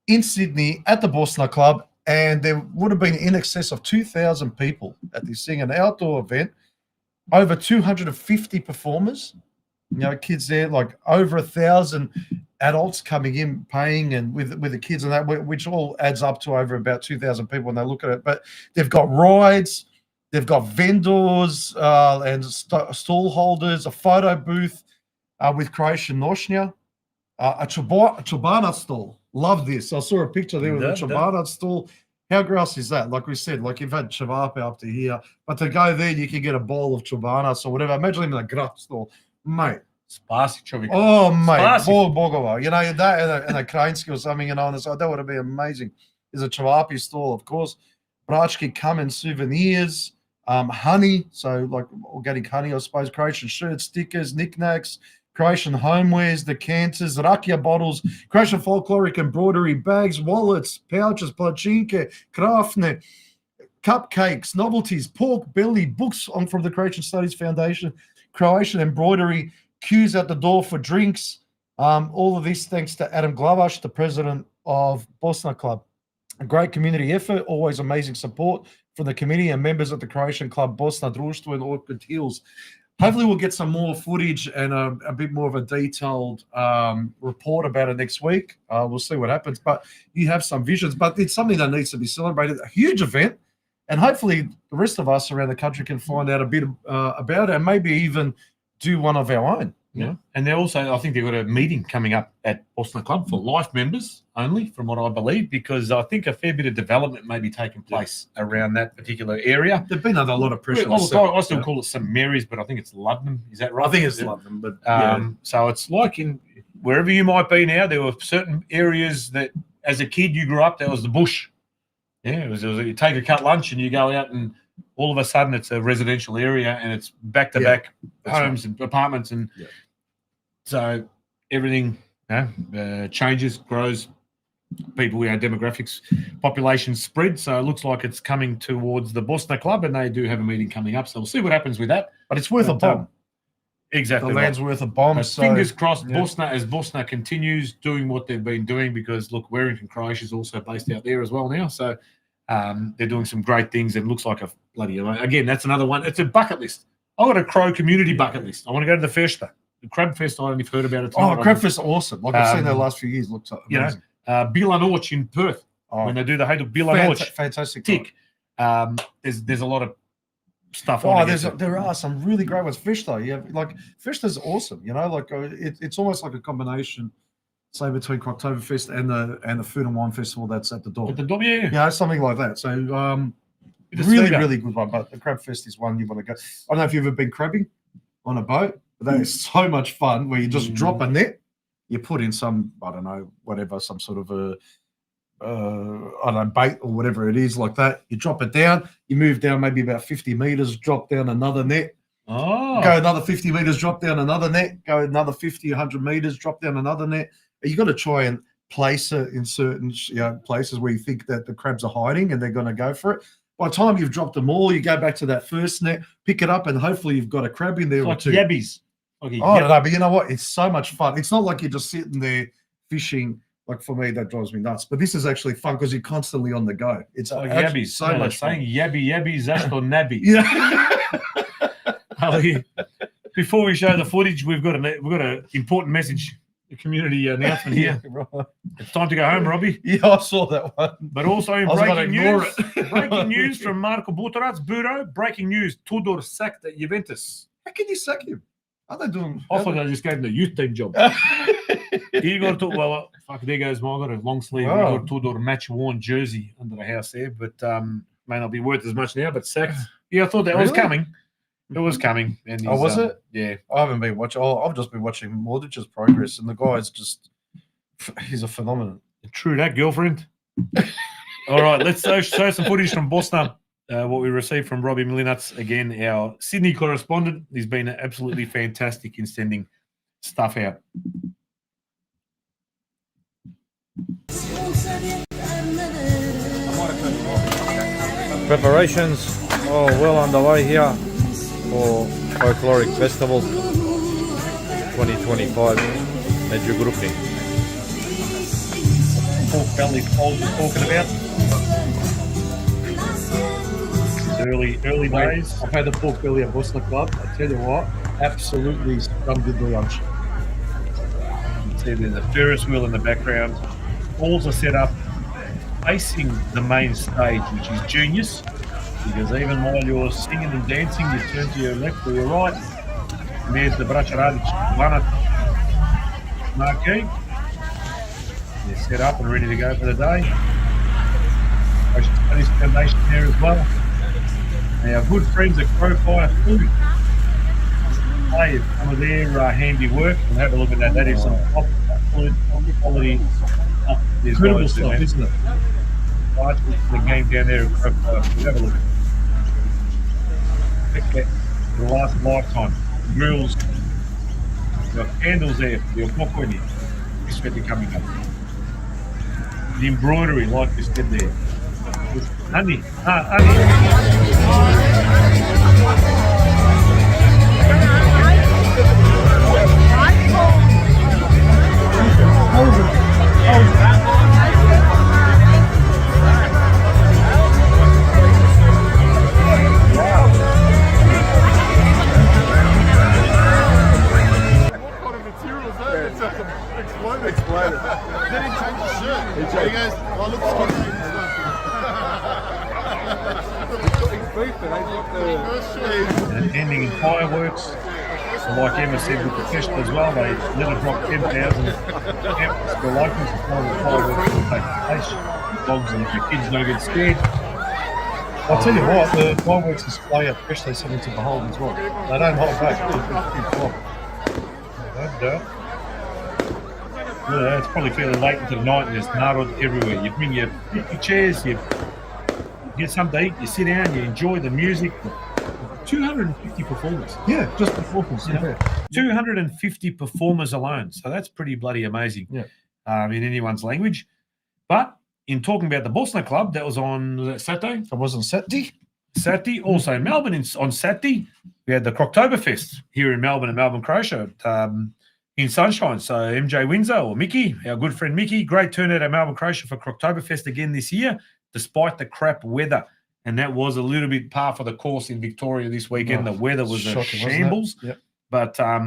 in Sydney at the Bosna Club. And there would have been in excess of 2,000 people at this thing, an outdoor event, over 250 performers, kids there, like over 1,000 adults coming in, paying, and with the kids and that, which all adds up to over about 2,000 people when they look at it. But they've got rides, they've got vendors and stall holders, a photo booth with Croatian nošnja, a Chobana stall. Love this. I saw a picture there with a Chobana stall. How gross is that? Like we said, like you've had Chivapa up to here, but to go there, you can get a bowl of Chobanas or whatever. Imagine them in a graf stall, mate. Spasi čovjek. Oh, mate, Spasi. Bogova. That and a Krajinski or something, on the side, that would have been amazing. There's a Chavapi stall, of course. Brački Kamen souvenirs, honey, so like organic honey, I suppose, Croatian shirts, stickers, knickknacks, Croatian homewares, decanters, rakia bottles, Croatian folkloric embroidery bags, wallets, pouches, plachinke, krafne, cupcakes, novelties, pork belly, books from the Croatian Studies Foundation, Croatian embroidery, queues at the door for drinks. All of this thanks to Adam Glavaš, the president of Bosna Club. A great community effort, always amazing support from the committee and members of the Croatian Club Bosna Društvo in Orchid Hills. Hopefully we'll get some more footage and a bit more of a detailed report about it next week. We'll see what happens, but you have some visions. But it's something that needs to be celebrated, a huge event, and hopefully the rest of us around the country can find out a bit about it and maybe even do one of our own. Yeah. And they also, I think they've got a meeting coming up at Bosna Club for life members only, from what I believe, because I think a fair bit of development may be taking place around that particular area. There's been under a lot of pressure. I still call it St Mary's, but I think it's Ludlam. Is that right? I think it's Ludlam, but so it's like in wherever you might be now, there were certain areas that as a kid you grew up, there was the bush. Yeah, it was you take a cut lunch and you go out and all of a sudden it's a residential area and it's back-to-back homes and apartments and so everything changes, grows, people, demographics, population spread. So it looks like it's coming towards the Bosna Club, and they do have a meeting coming up. So we'll see what happens with that. But it's worth a bomb. Exactly. The land's worth a bomb. So fingers crossed, Bosna, as Bosna continues doing what they've been doing, because look, Warrington, Croatia is also based out there as well now. So they're doing some great things, and looks like a bloody, again, that's another one. It's a bucket list. I've got a Crow community bucket list. I want to go to the Festa. The Crab Fest, I don't know if you've heard about it. Oh, Crab Fest, awesome. Like I've seen that last few years. Looks amazing. Bilanouch in Perth, when they do the Hayduk Bilanouch. Fantastic. Tick. There's a lot of stuff Oh, on there are some really great ones. Festa, yeah, like Festa's awesome. Like it's almost like a combination, say, between Croctoberfest and the Food and Wine Festival that's at the door. At the door, yeah. Something like that. So really good one. But the Crab Fest is one you want to go. I don't know if you've ever been crabbing on a boat, but that is so much fun. Where you just drop a net, you put in some, I don't know, whatever, some sort of a I don't know, bait or whatever it is, like that. You drop it down, you move down maybe about 50 meters, drop down another net. Oh. Go another 50 meters, drop down another net. Go another 50, 100 meters, drop down another net. You got to try and place it in certain places where you think that the crabs are hiding and they're going to go for it. By the time you've dropped them all, you go back to that first net, pick it up, and hopefully you've got a crab in there It's or like two. yabbies. I don't know, but you know what? It's so much fun. It's not like you're just sitting there fishing. Like for me, that drives me nuts. But this is actually fun because you're constantly on the go. It's like actually yabbies. so much fun. Saying yabby, zašto nabby. Yeah. Before we show the footage, we've got an important message, a community announcement here. Right. It's time to go home, Robbie. Yeah, I saw that one. But also in breaking news from Marko Butorac's bureau, breaking news, Tudor sacked at Juventus. How can you sack him? Are they doing? I thought I just gave him the youth team job. Igor, there goes my, I got a long sleeve Igor Tudor match worn jersey under the house there, but may not be worth as much now, but sacked. Yeah, I thought that was coming. It was coming. And was it? Yeah. I haven't been watching. I've just been watching Mordic's progress, and the guy's he's a phenomenon. True that, girlfriend. All right, let's show some footage from Bosna. What we received from Robbie Milinuts, again, our Sydney correspondent. He's been absolutely fantastic in sending stuff out. Preparations are well underway here for Folkloric Festival 2025 Međugrupi. Pork belly fold we're talking about. Early days. I've had the pork belly at Bosna Club. I tell you what, absolutely some good lunch. You can see there's a Ferris wheel in the background. Balls are set up facing the main stage, which is genius, because even while you're singing and dancing, you turn to your left or your right, and there's the Braća Radić Banat marquee. They're set up and ready to go for the day. Ocean Studies Foundation there as well. And our good friends at Crowfire Food. Play some of their handiwork and have a look at that. That is some top quality stuff. Incredible stuff, isn't it? Right, the game down there at Crowfire Food. Have a look. Pick that for the last lifetime. Grills. You've got candles there for your pokoni. Especially coming up. The embroidery, like we said there. Honey. Exploded. Then he changed his shirt. He goes, oh, look, And ending in fireworks. Like Emma said with the fest as well, they let it drop 10,000 campers for locals as well as fireworks will take place. Dogs and the kids don't get scared. I'll tell you what, the fireworks display at Frehley something to behold as well. They don't hold back. Yeah, it's probably fairly late into the night and there's narod everywhere. You bring your 50 chairs, you get something to eat, you sit down, you enjoy the music. 250 performers. Yeah, just performers. 250 performers alone. So that's pretty bloody amazing. Yeah. In anyone's language. But in talking about the Boston Club, that was on Saturday. It was on Saturday. Saturday, also in Melbourne on Saturday, we had the Croctoberfest here in Melbourne, Croatia, in Sunshine. So MJ Windsor, or Mickey, our good friend Mickey, great turnout at Melbourne, Croatia for Croctoberfest again this year, despite the crap weather. And that was a little bit par for the course in Victoria this weekend. The weather was a shambles. Yep. But I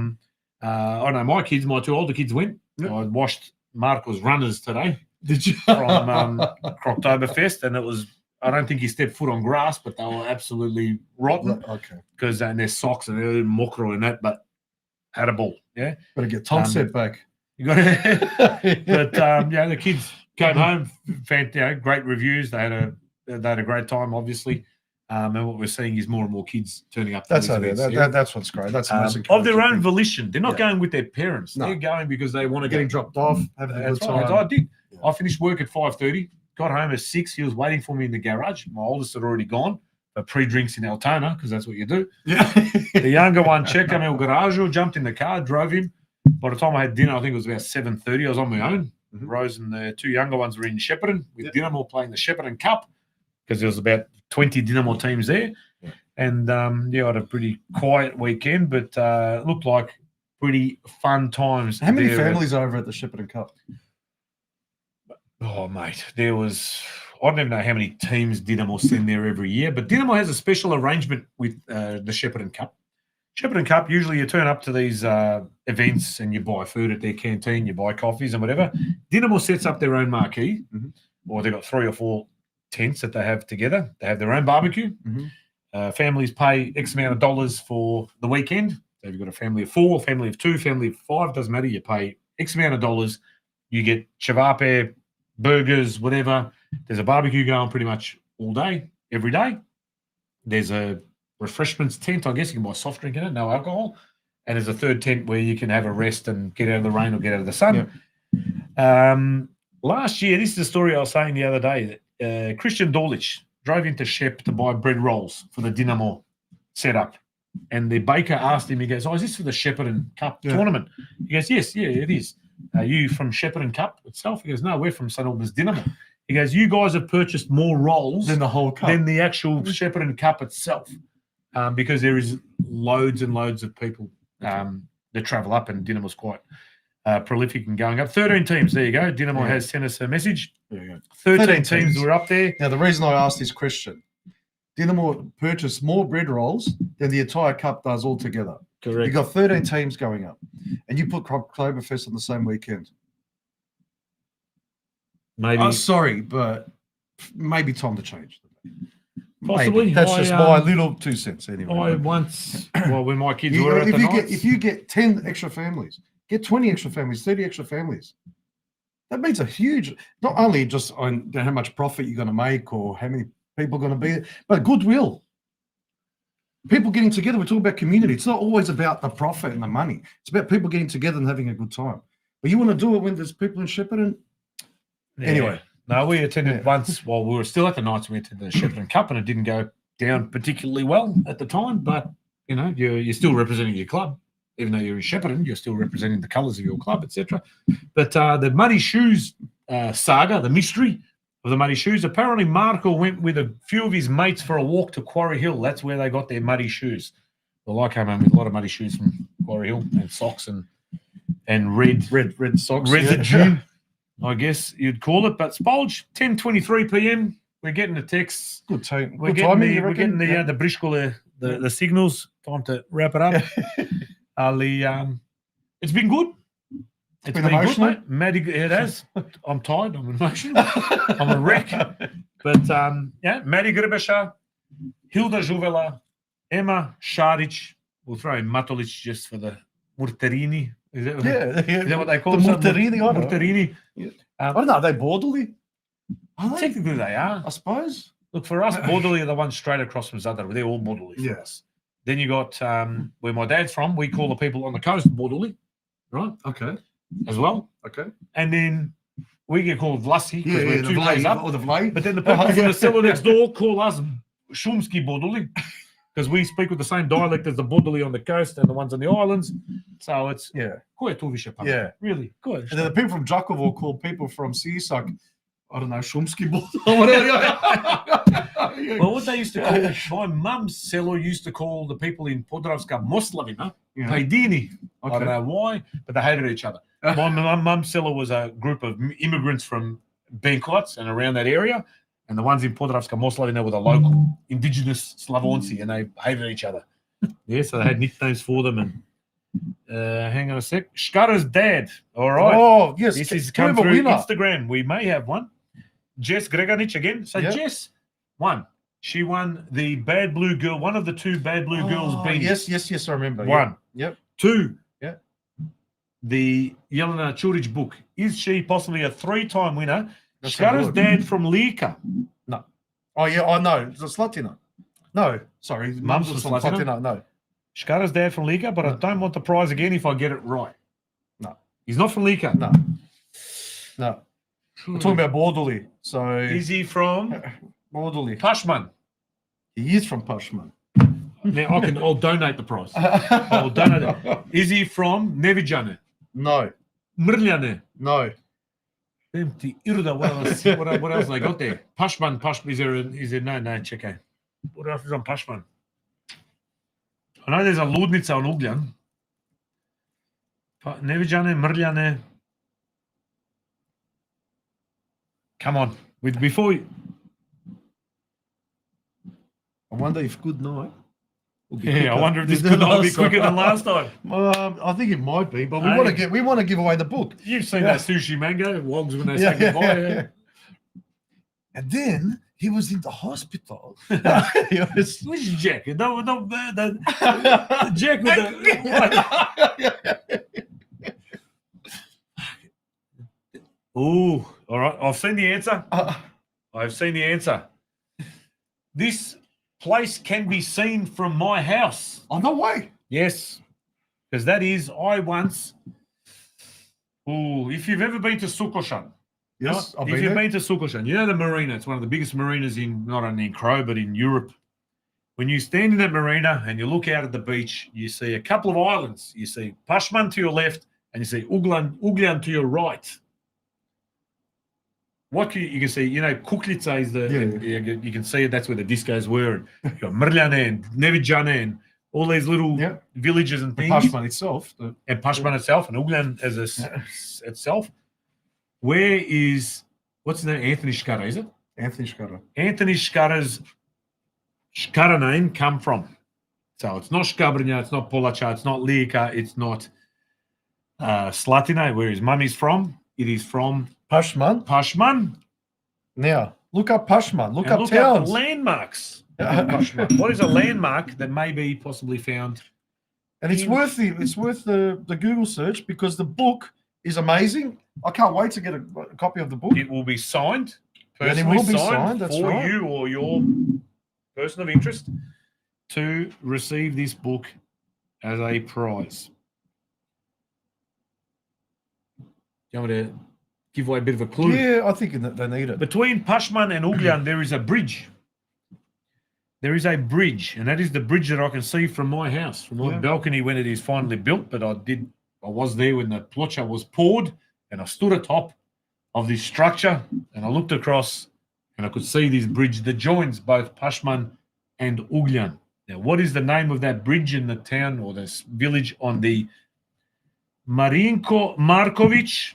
know my two older kids went. Yep. I washed Marco's runners today. Did you? From Croctoberfest, and it was, I don't think he stepped foot on grass, but they were absolutely rotten. Okay. Because their socks and they're mockery and that, but had a ball. Yeah. Got to get Tom set back. You got to, but the kids came home, great reviews. They had a great time, obviously. And what we're seeing is more and more kids turning up. That's that's what's great. That's of their own volition. They're not going with their parents. No. They're going because they want to getting dropped off, having a good time. I did. Yeah. I finished work at 5:30. Got home at 6. He was waiting for me in the garage. My oldest had already gone for pre-drinks in Altona because that's what you do. Yeah. The younger one checked him in garage, jumped in the car, drove him. By the time I had dinner, I think it was about 7:30. I was on my own. Mm-hmm. Rose and the two younger ones were in Shepparton with Dynamo playing the Shepparton Cup because there was about 20 Dynamo teams there. Yeah. And I had a pretty quiet weekend, but looked like pretty fun times. How many families are over at the Shepparton Cup? Oh, mate, there was, I don't even know how many teams Dynamo send there every year, but Dynamo has a special arrangement with the Shepparton Cup. Shepparton Cup, usually you turn up to these events and you buy food at their canteen, you buy coffees and whatever. Dynamo sets up their own marquee, or they've got 3 or 4 tents that they have together. They have their own barbecue. Families pay X amount of dollars for the weekend. So if you've got a family of 4, family of 2, family of 5, doesn't matter. You pay X amount of dollars. You get cevape, burgers, whatever. There's a barbecue going pretty much all day, every day. There's a refreshments tent, I guess. You can buy soft drink in it, no alcohol. And there's a third tent where you can have a rest and get out of the rain or get out of the sun. Yep. Last year, this is the story I was saying the other day, that Christian Dorlich drove into Shep to buy bread rolls for the Dynamo setup. And the baker asked him, he goes, is this for the Shepparton Cup tournament? He goes, yes, it is. Are you from Shepparton Cup itself? He goes, no, we're from St Albans Dynamo. He goes, you guys have purchased more rolls than the whole cup, than the actual Shepparton Cup itself, because there is loads and loads of people that travel up, and Dynamo's quite prolific and going up. 13 teams, there you go. Dynamo has sent us a message. There you go. 13 teams were up there. Now, the reason I asked this question, Dynamo purchased more bread rolls than the entire cup does altogether. Correct. You've got 13 teams going up, and you put Croctoberfest on the same weekend. Maybe. Sorry, but maybe time to change. Possibly. Maybe. That's just my little 2 cents anyway. I once, when my kids were at the nights. If you get 10 extra families, get 20 extra families, 30 extra families. That means a huge, not only just on how much profit you're going to make or how many people are going to be there, but goodwill. People getting together. We're talking about community. It's not always about the profit and the money. It's about people getting together and having a good time. But you want to do it when there's people in Shepparton. Anyway. No, we attended once while we were still at the Knights. We attended the Shepparton Cup, and it didn't go down particularly well at the time. But, you're still representing your club. Even though you're in Shepparton, you're still representing the colours of your club, etc. But the Muddy Shoes saga, the mystery of the Muddy Shoes, apparently Marco went with a few of his mates for a walk to Quarry Hill. That's where they got their muddy shoes. Well, I came home with a lot of muddy shoes from Quarry Hill, and socks and red socks. Residue, I guess you'd call it. But Spolge, 10:23 p.m. We're getting the texts. Good time. We're getting the Brishko, the signals. Time to wrap it up. It's been good. It's been emotional. Good, mate. It has. I'm tired. I'm emotional. I'm a wreck. But Matty Gurbasha, Hilda Zuvela, Emma Šarić. We'll throw in Matulich just for the Murtarini. Is that what they call the it? Murtarini? I don't know. Are they borderly? Technically, they are. I suppose. Look, for us, Borderly are the ones straight across from Zadar. They're all Borderly for us. Then you got where my dad's from. We call the people on the coast Borderly, right? Okay. As well. Okay. And then we get called Vlassi because we're 2 days up. Or the Vlay. But then the people from the cellar next door call us Shumski Borderly because we speak with the same dialect as the Borderly on the coast and the ones on the islands. So it's really good. And then the people from Jakovo call people from Sisak I don't know, Shumsky ball. Well, what they used to call, my mum's cellar used to call the people in Podravska Moslavina, Pajdini. I don't know why, but they hated each other. My mum's cellar was a group of immigrants from Benkovac and around that area, and the ones in Podravska Moslavina were the local indigenous Slavonci, and they hated each other. Yeah, so they had nicknames for them. And hang on a sec. Shkara's dad. All right. Oh, yes. This is come through Instagram. We may have one. Jess Gregorich again. So Jess won. She won the Bad Blue Girl, one of the two Bad Blue Girls beanies. Yes, I remember. One. Yep. Two. Yeah. The Jelena Churic book. Is she possibly a 3-time winner? That's Shkara's dad from Lika. No. Oh, yeah, I know. It's a Slatina. No, sorry. Mum's from Slatina? No. Shkara's dad from Lika, but I don't want the prize again if I get it right. No. He's not from Lika. No. We're talking about Bordoli. So is he from Bordoli? Pashman. He is from Pashman. Now I'll donate the prize. I'll donate it. Is he from Nevijane? No. Mrljane? No. Empty Irda. What else they got there? Pashman. Is there no check out. What else is on Pashman? I know there's a Ludnica on Ugljan. Nevijane, Mrljane. Come on. Before you... I wonder if good night. I wonder if this could not be quicker than last time. I think it might be, but we want to give away the book. You've seen that Sushi Mango, Wogs when they say goodbye. And then he was in the hospital. Which Jack? The Jack with the... Oh, all right. I've seen the answer. I've seen the answer. This place can be seen from my house. Oh, no way. Yes. Because that is, I once... Oh, if you've ever been to Sukoshan. Yes, right? If you've been to Sukoshan, you know the marina. It's one of the biggest marinas in, not only in Crow, but in Europe. When you stand in that marina and you look out at the beach, you see a couple of islands. You see Pashman to your left and you see Ugljan to your right. What you can see, Kuklica is you can see it. That's where the discos were. You've got Mrljane and Nevijane and all these little villages and things. Pashman itself. And Pashman itself and Ugljan as itself. Where is, what's his name? Anthony Shkara, is it? Anthony Shkara. Anthony Shkara's Shkara name come from. So it's not Shkabrnja, it's not Polacha, it's not Lika, it's not Slatina, where his mummy's from. It is from Pashman. Now, look up Pashman. Look up towns. Up landmarks. Pashman. What is a landmark that may be possibly found? And it's worth the Google search because the book is amazing. I can't wait to get a copy of the book. It will be signed. And it will be signed. That's for right. you or your person of interest to receive this book as a prize. You want me to give away a bit of a clue? Yeah, I think they need it. Between Pashman and Ugljan, there is a bridge. There is a bridge, and that is the bridge that I can see from my house, from my balcony when it is finally built. But I was there when the plocha was poured, and I stood atop of this structure, and I looked across, and I could see this bridge that joins both Pashman and Ugljan. Now, what is the name of that bridge in the town or this village on the Marinko Markovic?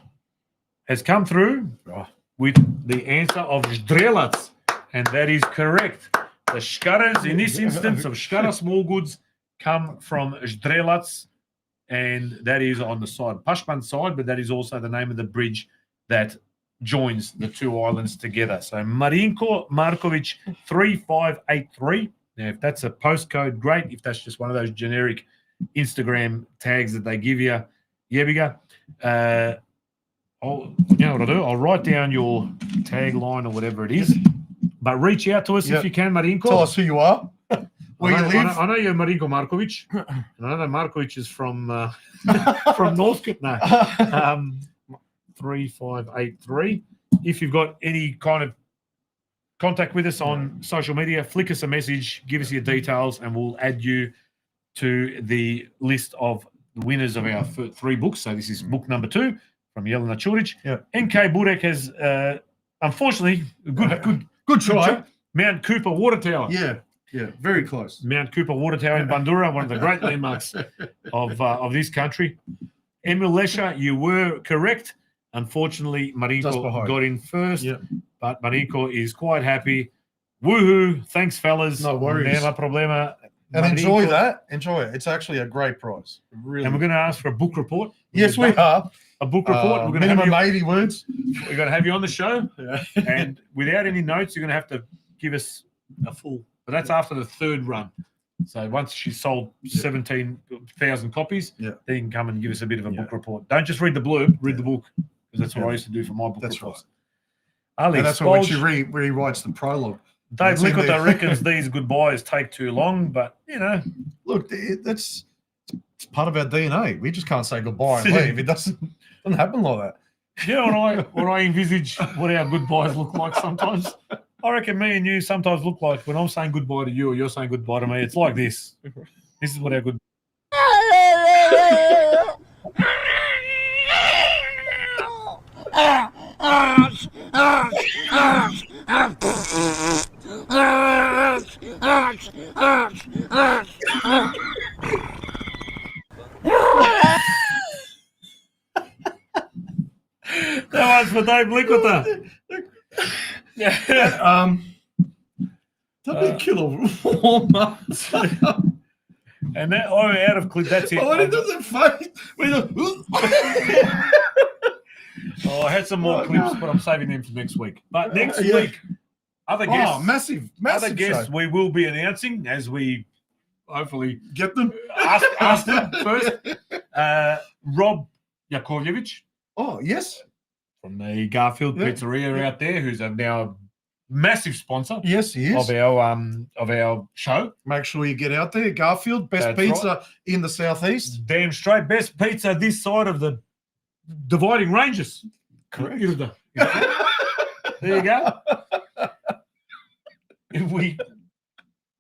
Has come through with the answer of Zdrelac, and that is correct. The Shkaras, in this instance of Shkara Small Goods, come from Zdrelac, and that is on the side, Pashman side, but that is also the name of the bridge that joins the two islands together. So Marinko Markovic 3583. Now, if that's a postcode, great. If that's just one of those generic Instagram tags that they give you, Yebiga. You know what I'll do? I'll write down your tagline or whatever it is, but reach out to us if you can, Marinko. Tell us who you are, where you live. I know you're Marinko Markovic. And I know that Markovic is from Northcote now. 3583. If you've got any kind of contact with us on social media, flick us a message, give us your details, and we'll add you to the list of the winners of our 3 books. So this is book number 2. From Jelena Churic. Yeah. NK Burek has unfortunately, Good try. Mount Cooper Water Tower. Yeah, very close. Mount Cooper Water Tower in Bandura, one of the great landmarks of this country. Emil Lesher, you were correct. Unfortunately, Mariko got in first, but Mariko is quite happy. Woohoo! Thanks, fellas. No worries. Nema problema. And enjoy that. Enjoy it. It's actually a great prize. Really. And we're going to ask for a book report. Yes, we are. A book report. We're going to minimum 80 words. We're going to have you on the show. And without any notes, you're going to have to give us a full. But that's after the third run. So once she's sold 17,000 copies, then you can come and give us a bit of a book report. Don't just read the blurb, read the book. Because that's what I used to do for my book reports. Right. Ali, and that's when she rewrites the prologue. Dave Lickota reckons these goodbyes take too long, but, you know. Look, it's part of our DNA. We just can't say goodbye and leave. It doesn't happen like that. Yeah, when I envisage what our goodbyes look like sometimes, I reckon me and you sometimes look like when I'm saying goodbye to you or you're saying goodbye to me, it's like this. This is what our good. That was for Dave Lickota. Don't be a killer warmer. And that out of clip, that's it. Oh, it doesn't face. I had some more clips, but I'm saving them for next week. But next week, other guests, massive other guests we will be announcing as we hopefully get them. Ask them first. Rob Yakovlevich. Oh, yes. From the Garfield Pizzeria out there, who's now a massive sponsor. Yes, he is. Of our show. Make sure you get out there. Garfield, best pizza in the southeast. Damn straight, best pizza this side of the dividing ranges. Correct. There you go.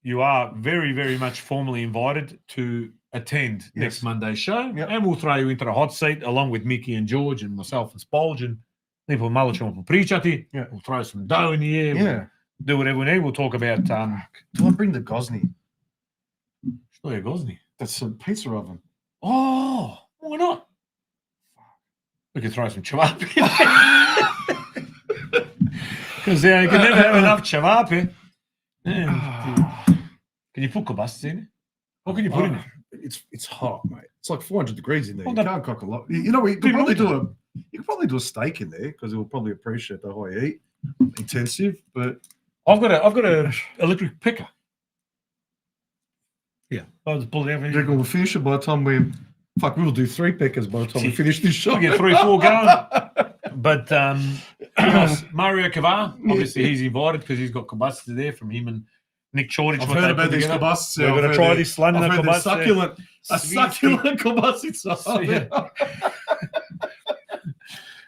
You are very, very much formally invited to attend next Monday's show, and we'll throw you into the hot seat along with Mickey and George and myself and Spolge, and people malo ćemo popričati. We'll throw some dough in the air. We'll do whatever we need. We'll talk about. Do I bring the Gosney? Što je Gosney? That's a pizza oven. Oh, why not? We can throw some cevapi. Because you can never have enough cevapi. Can you put kobasice in it? What can you put in it? It's hot, mate. It's like 400 degrees in there. You can't cook a lot. You know, you could probably do a steak in there because it will probably appreciate the high heat, intensive. But I've got a electric picker. Yeah, I'll just pull it out. You're going to finish it by the time we'll do 3 pickers by the time we finish this show. We'll get 3, 4 going. But Mario Kavar, obviously he's invited because he's got kobasice there from him and Nick Chorich. I've heard about these kobasice. We're going to try this London kobasice. Succulent kobasice.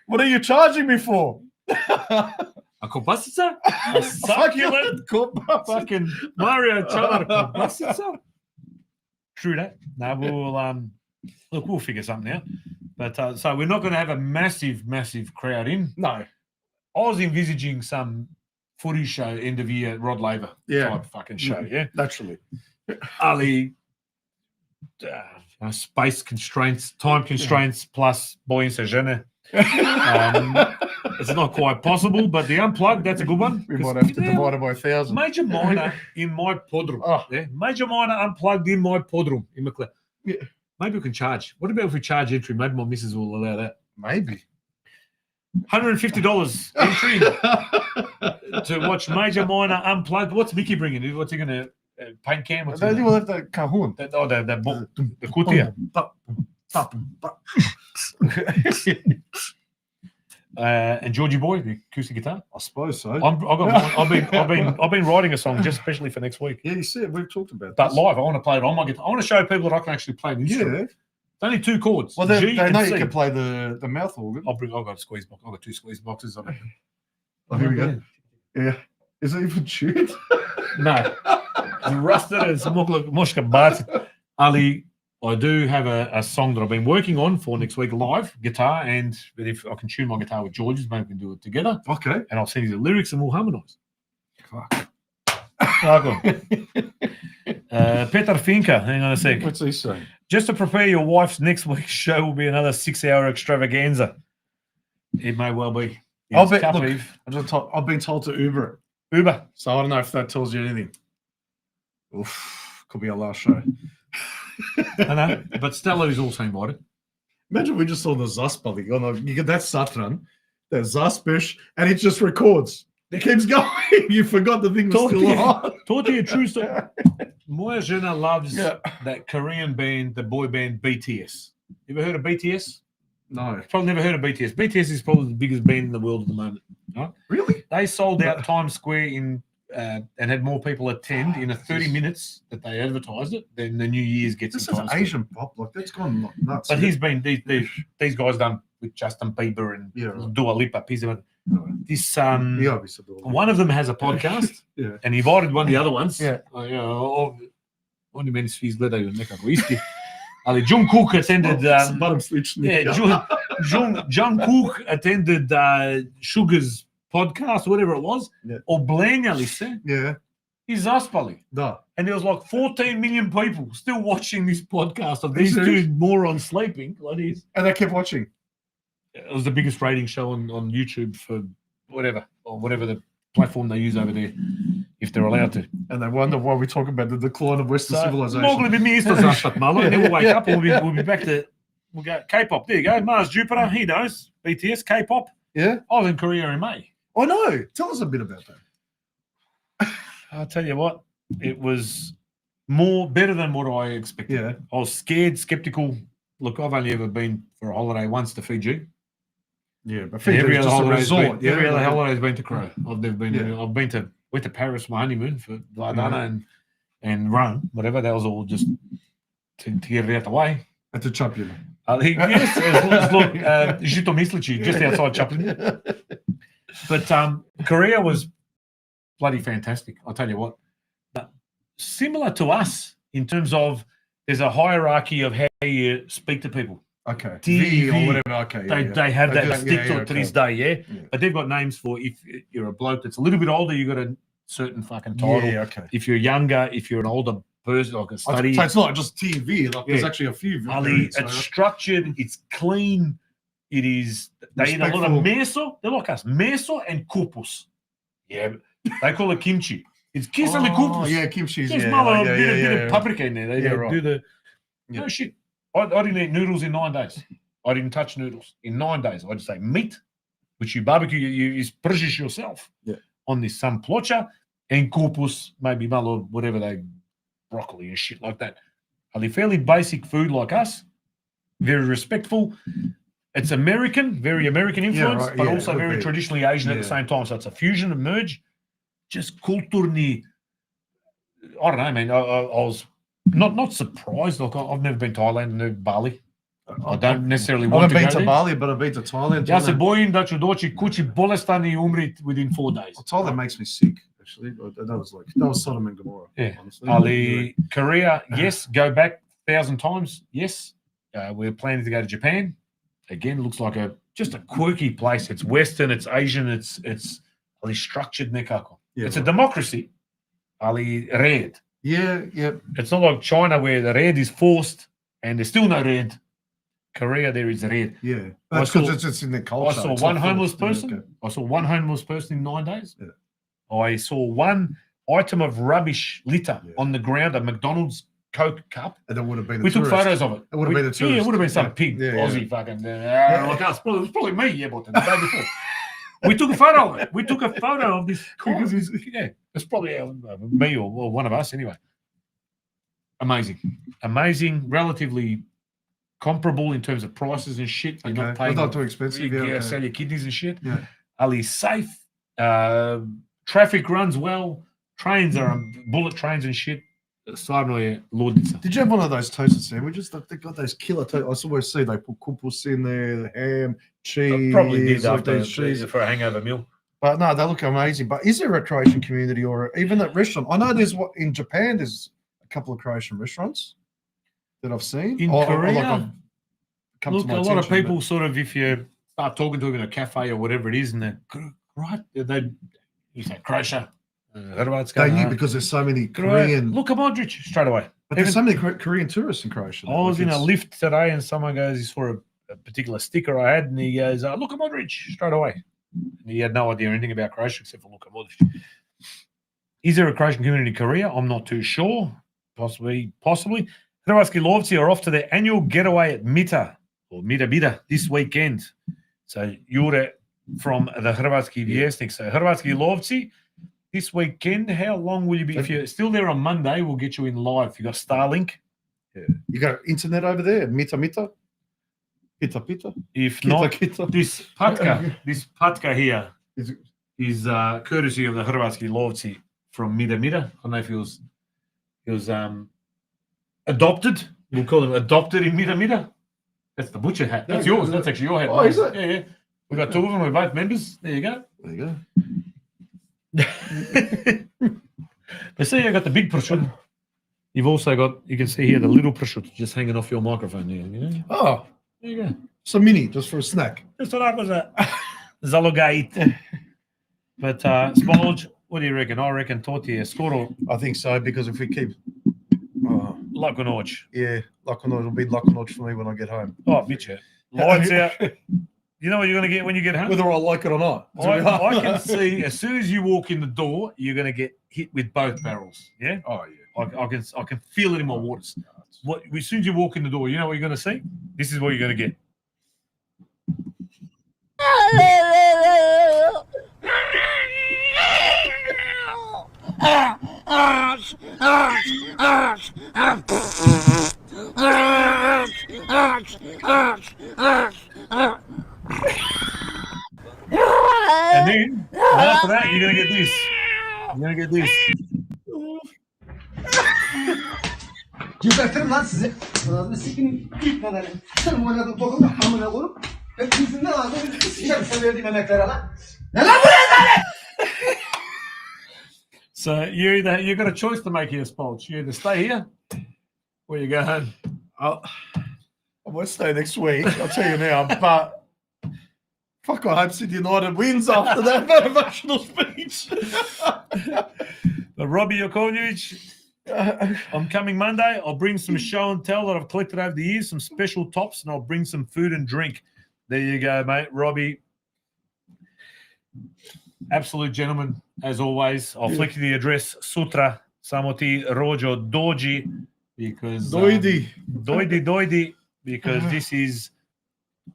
What are you charging me for? A kobasice? A succulent kobasice. Fucking Mario Char kobasice. True that. No, we'll figure something out. But so we're not going to have a massive crowd in. No. I was envisaging some footy show, end of year, Rod Laver type fucking show, Naturally. Ali, space constraints, time constraints, plus boy and Jeune. It's not quite possible, but the Unplugged, that's a good one. We might have to divide it by 1,000. Major Minor in my podroom. Major Minor Unplugged in my podroom in McLeod. Yeah. Maybe we can charge. What about if we charge entry? Maybe my missus will allow that. Maybe. $150 entry to watch Major Minor Unplugged. What's Mickey bringing? What's he going to paint can? What's they will have the cajon. The kutia. And Georgie Boy, the acoustic guitar. I suppose so. I've been writing a song just especially for next week. Yeah, you said we've talked about that live. I want to play it on my guitar. I want to show people that I can actually play the instrument. It's only 2 chords. Well, they know you can play the mouth organ. I've got a squeeze box. I've got 2 squeeze boxes on it. Oh, here we go. Yeah. Is it even tuned? No. It's rusted. It's moshka bat. Ali, I do have a song that I've been working on for next week live, guitar, and if I can tune my guitar with George's, maybe we can do it together. Okay. And I'll send you the lyrics and we'll harmonise. Fuck. Peter Finker, hang on a sec. What's he saying? Just to prepare your wife's next week's show will be another 6-hour extravaganza. It may well be. I've been told to Uber it. Uber. So I don't know if that tells you anything. Oof, could be our last show. I know, but Stella is also invited. Imagine we just saw the Zaspali. You get that Satran, that Zaspish, and it just records. It keeps going. You forgot the thing was still on. Taught you a true story. Moya Jena loves that Korean band, the boy band BTS. You ever heard of BTS? No. Probably never heard of BTS. BTS is probably the biggest band in the world at the moment. Right? Really? They sold out Times Square in and had more people attend in 30 minutes that they advertised it than the New Year's gets. This in is Times Square. Asian pop. Like that's gone nuts. But he's been these guys done with Justin Bieber and Dua Lipa. This one of them has a podcast, and he invited one of the other ones. Only many fees gleda you neka whiskey. Ali Jungkook attended. Jungkook attended Sugar's podcast, whatever it was, or Blanga, listen. Yeah. He's Zaspali. No. And there was like 14 million people still watching this podcast of these two morons sleeping. Like this. And they kept watching. It was the biggest rating show on YouTube for whatever the platform they use over there, if they're allowed to. And they wonder why we talk about the decline of Western civilization. Mogli bi mi isto zaspati malo, and then we'll wake up and we'll be back to we'll go K-pop. There you go, Mars Jupiter. He knows BTS, K-pop. Yeah. I was in Korea in May. I know. Tell us a bit about that. I'll tell you what, it was better than what I expected. Yeah. I was scared, skeptical. Look, I've only ever been for a holiday once to Fiji. Yeah, but Fiji is just a resort. Every other holiday has been to Crow. I've never been. I've been to went to Paris my honeymoon for Vardana and Rome, whatever. That was all just to get it out the way. And to Chaplin. Yes, look, Žito Mislići, just outside Chaplin. But Korea was bloody fantastic. I'll tell you what. Similar to us in terms of there's a hierarchy of how you speak to people. Okay. TV or whatever. Okay. They have that stick to this day, But they've got names for if you're a bloke that's a little bit older, you got a certain fucking title. Yeah, okay. If you're younger, if you're an older person, like a study. So it's not just TV. Like there's actually a few. It's structured. It's clean. It is. They eat a lot of meso. They're like us. Meso and kupus. Yeah, they call it kimchi. It's kisali kupus. Yeah, kimchi. Just a bit of paprika in there. They do the. No shit. I didn't eat noodles in 9 days. I didn't touch noodles in 9 days. I just say meat, which you barbecue, you spržiš yourself on this some plocha and kupus, maybe malo, whatever broccoli and shit like that. Are they fairly basic food like us? Very respectful. It's American, very American influence, but also very traditionally Asian at the same time. So it's a fusion, a merge. Just kulturni. I don't know, man. I was not surprised. Look, I've never been to Thailand, never Bali. I don't necessarily want to go I've been to there. Bali, but I've been to Thailand. Ja se bojim da ću doći kući bolestan I umrit within 4 days. Thailand makes me sick, actually. That was Sodom and Gomorrah. Yeah. Honestly. Ali, Korea, yes. Go back 1,000 times, yes. We're planning to go to Japan. Again, looks like just a quirky place. It's Western, it's Asian, it's Ali structured nekako. It's a democracy. Ali red. Yeah. It's not like China where the red is forced and there's still no red. Korea, there is red. Yeah. That's because it's in the culture. I saw one homeless person. Okay. I saw one homeless person in 9 days. Yeah. I saw one item of rubbish litter on the ground, a McDonald's Coke cup. And that would have been We took photos of it. It would have been a tourist. Yeah, it would have been some pig, Aussie fucking. Like us. It was probably me, but the day before. We took a photo of it. We took a photo of this. It's probably me or one of us anyway. Amazing, relatively comparable in terms of prices and shit. You're not paying. Not too expensive. Sell your kidneys and shit. Yeah. Ali safe. Traffic runs well. Trains are bullet trains and shit. Did you have one of those toasted sandwiches? They got those killer toast. I always see they put kupus in there, the ham, cheese. I probably did after cheese for a hangover meal. But no, they look amazing. But is there a Croatian community or even that restaurant? I know there's in Japan. There's a couple of Croatian restaurants. that I've seen in Or Korea. I've come to Look, my a lot of attention, people sort of, if you start talking to them in a cafe or whatever it is, and they're right, you say Croatia, They knew because there's so many Korean. Luka Modric straight away. But there's so many Korean tourists in Croatia. I was in a lift today, and someone goes, he saw a particular sticker I had, and he goes, Luka Modric straight away. And he had no idea anything about Croatia except for Luka Modric. Is there a Croatian community in Korea? I'm not too sure. Possibly. Hrvatski lovci are off to their annual getaway at Mita this weekend. So Jure from the Hrvatski Vjesnik. So Hrvatski lovci this weekend. How long will you be? If you're still there on Monday, we'll get you in live. You got Starlink. Yeah. You got internet over there? Mita. Pita. If Kita, not, kita. this patka here is courtesy of the Hrvatski lovci from Mita. I don't know if he was adopted. We'll call him adopted in Mita. That's the butcher hat. That's yours. That's actually your hat. Oh, is it? Yeah. We got two of them. We're both members. There you go. But see, I got the big prosciutto. You've also got, you can see here, the little prosciutto just hanging off your microphone there. You know? Oh, there you go. So mini, just for a snack. Just what I was Zalogait. But Spolge, what do you reckon? I reckon tortilla. Skoro. I think so, because if we keep Lakonoc. Yeah, Lakonoc will be Lakonoc for me when I get home. Oh, bitch. Lights out. You know what you're going to get when you get home? Whether I like it or not. I can see as soon as you walk in the door, you're going to get hit with both barrels. Yeah? Oh, yeah. I can feel it in my waters. As soon as you walk in the door, you know what you're going to see? This is what you're going to get. And then after that, you're going to get this. You're going to get this. Gebertirim lan sizi. Ağzını sikinin ilk kadarı. Sen oynadın tokumda amına koyup hepinizin de ağzını sikerim sen verdiğim emeklere lan. Ne lan bu rezalet? So you've got a choice to make here, Spolch. You either stay here or you go home. I might stay next week, I'll tell you now, but fuck, I hope Sydney United wins after that motivational speech. But Robbie Jakovljevic, I'm coming Monday. I'll bring some show and tell that I've collected over the years, some special tops, and I'll bring some food and drink. There you go, mate. Robbie, absolute gentleman, as always. I'll flick you the address, Sutra, Samoti Rojo Doji, because Doidi, because this is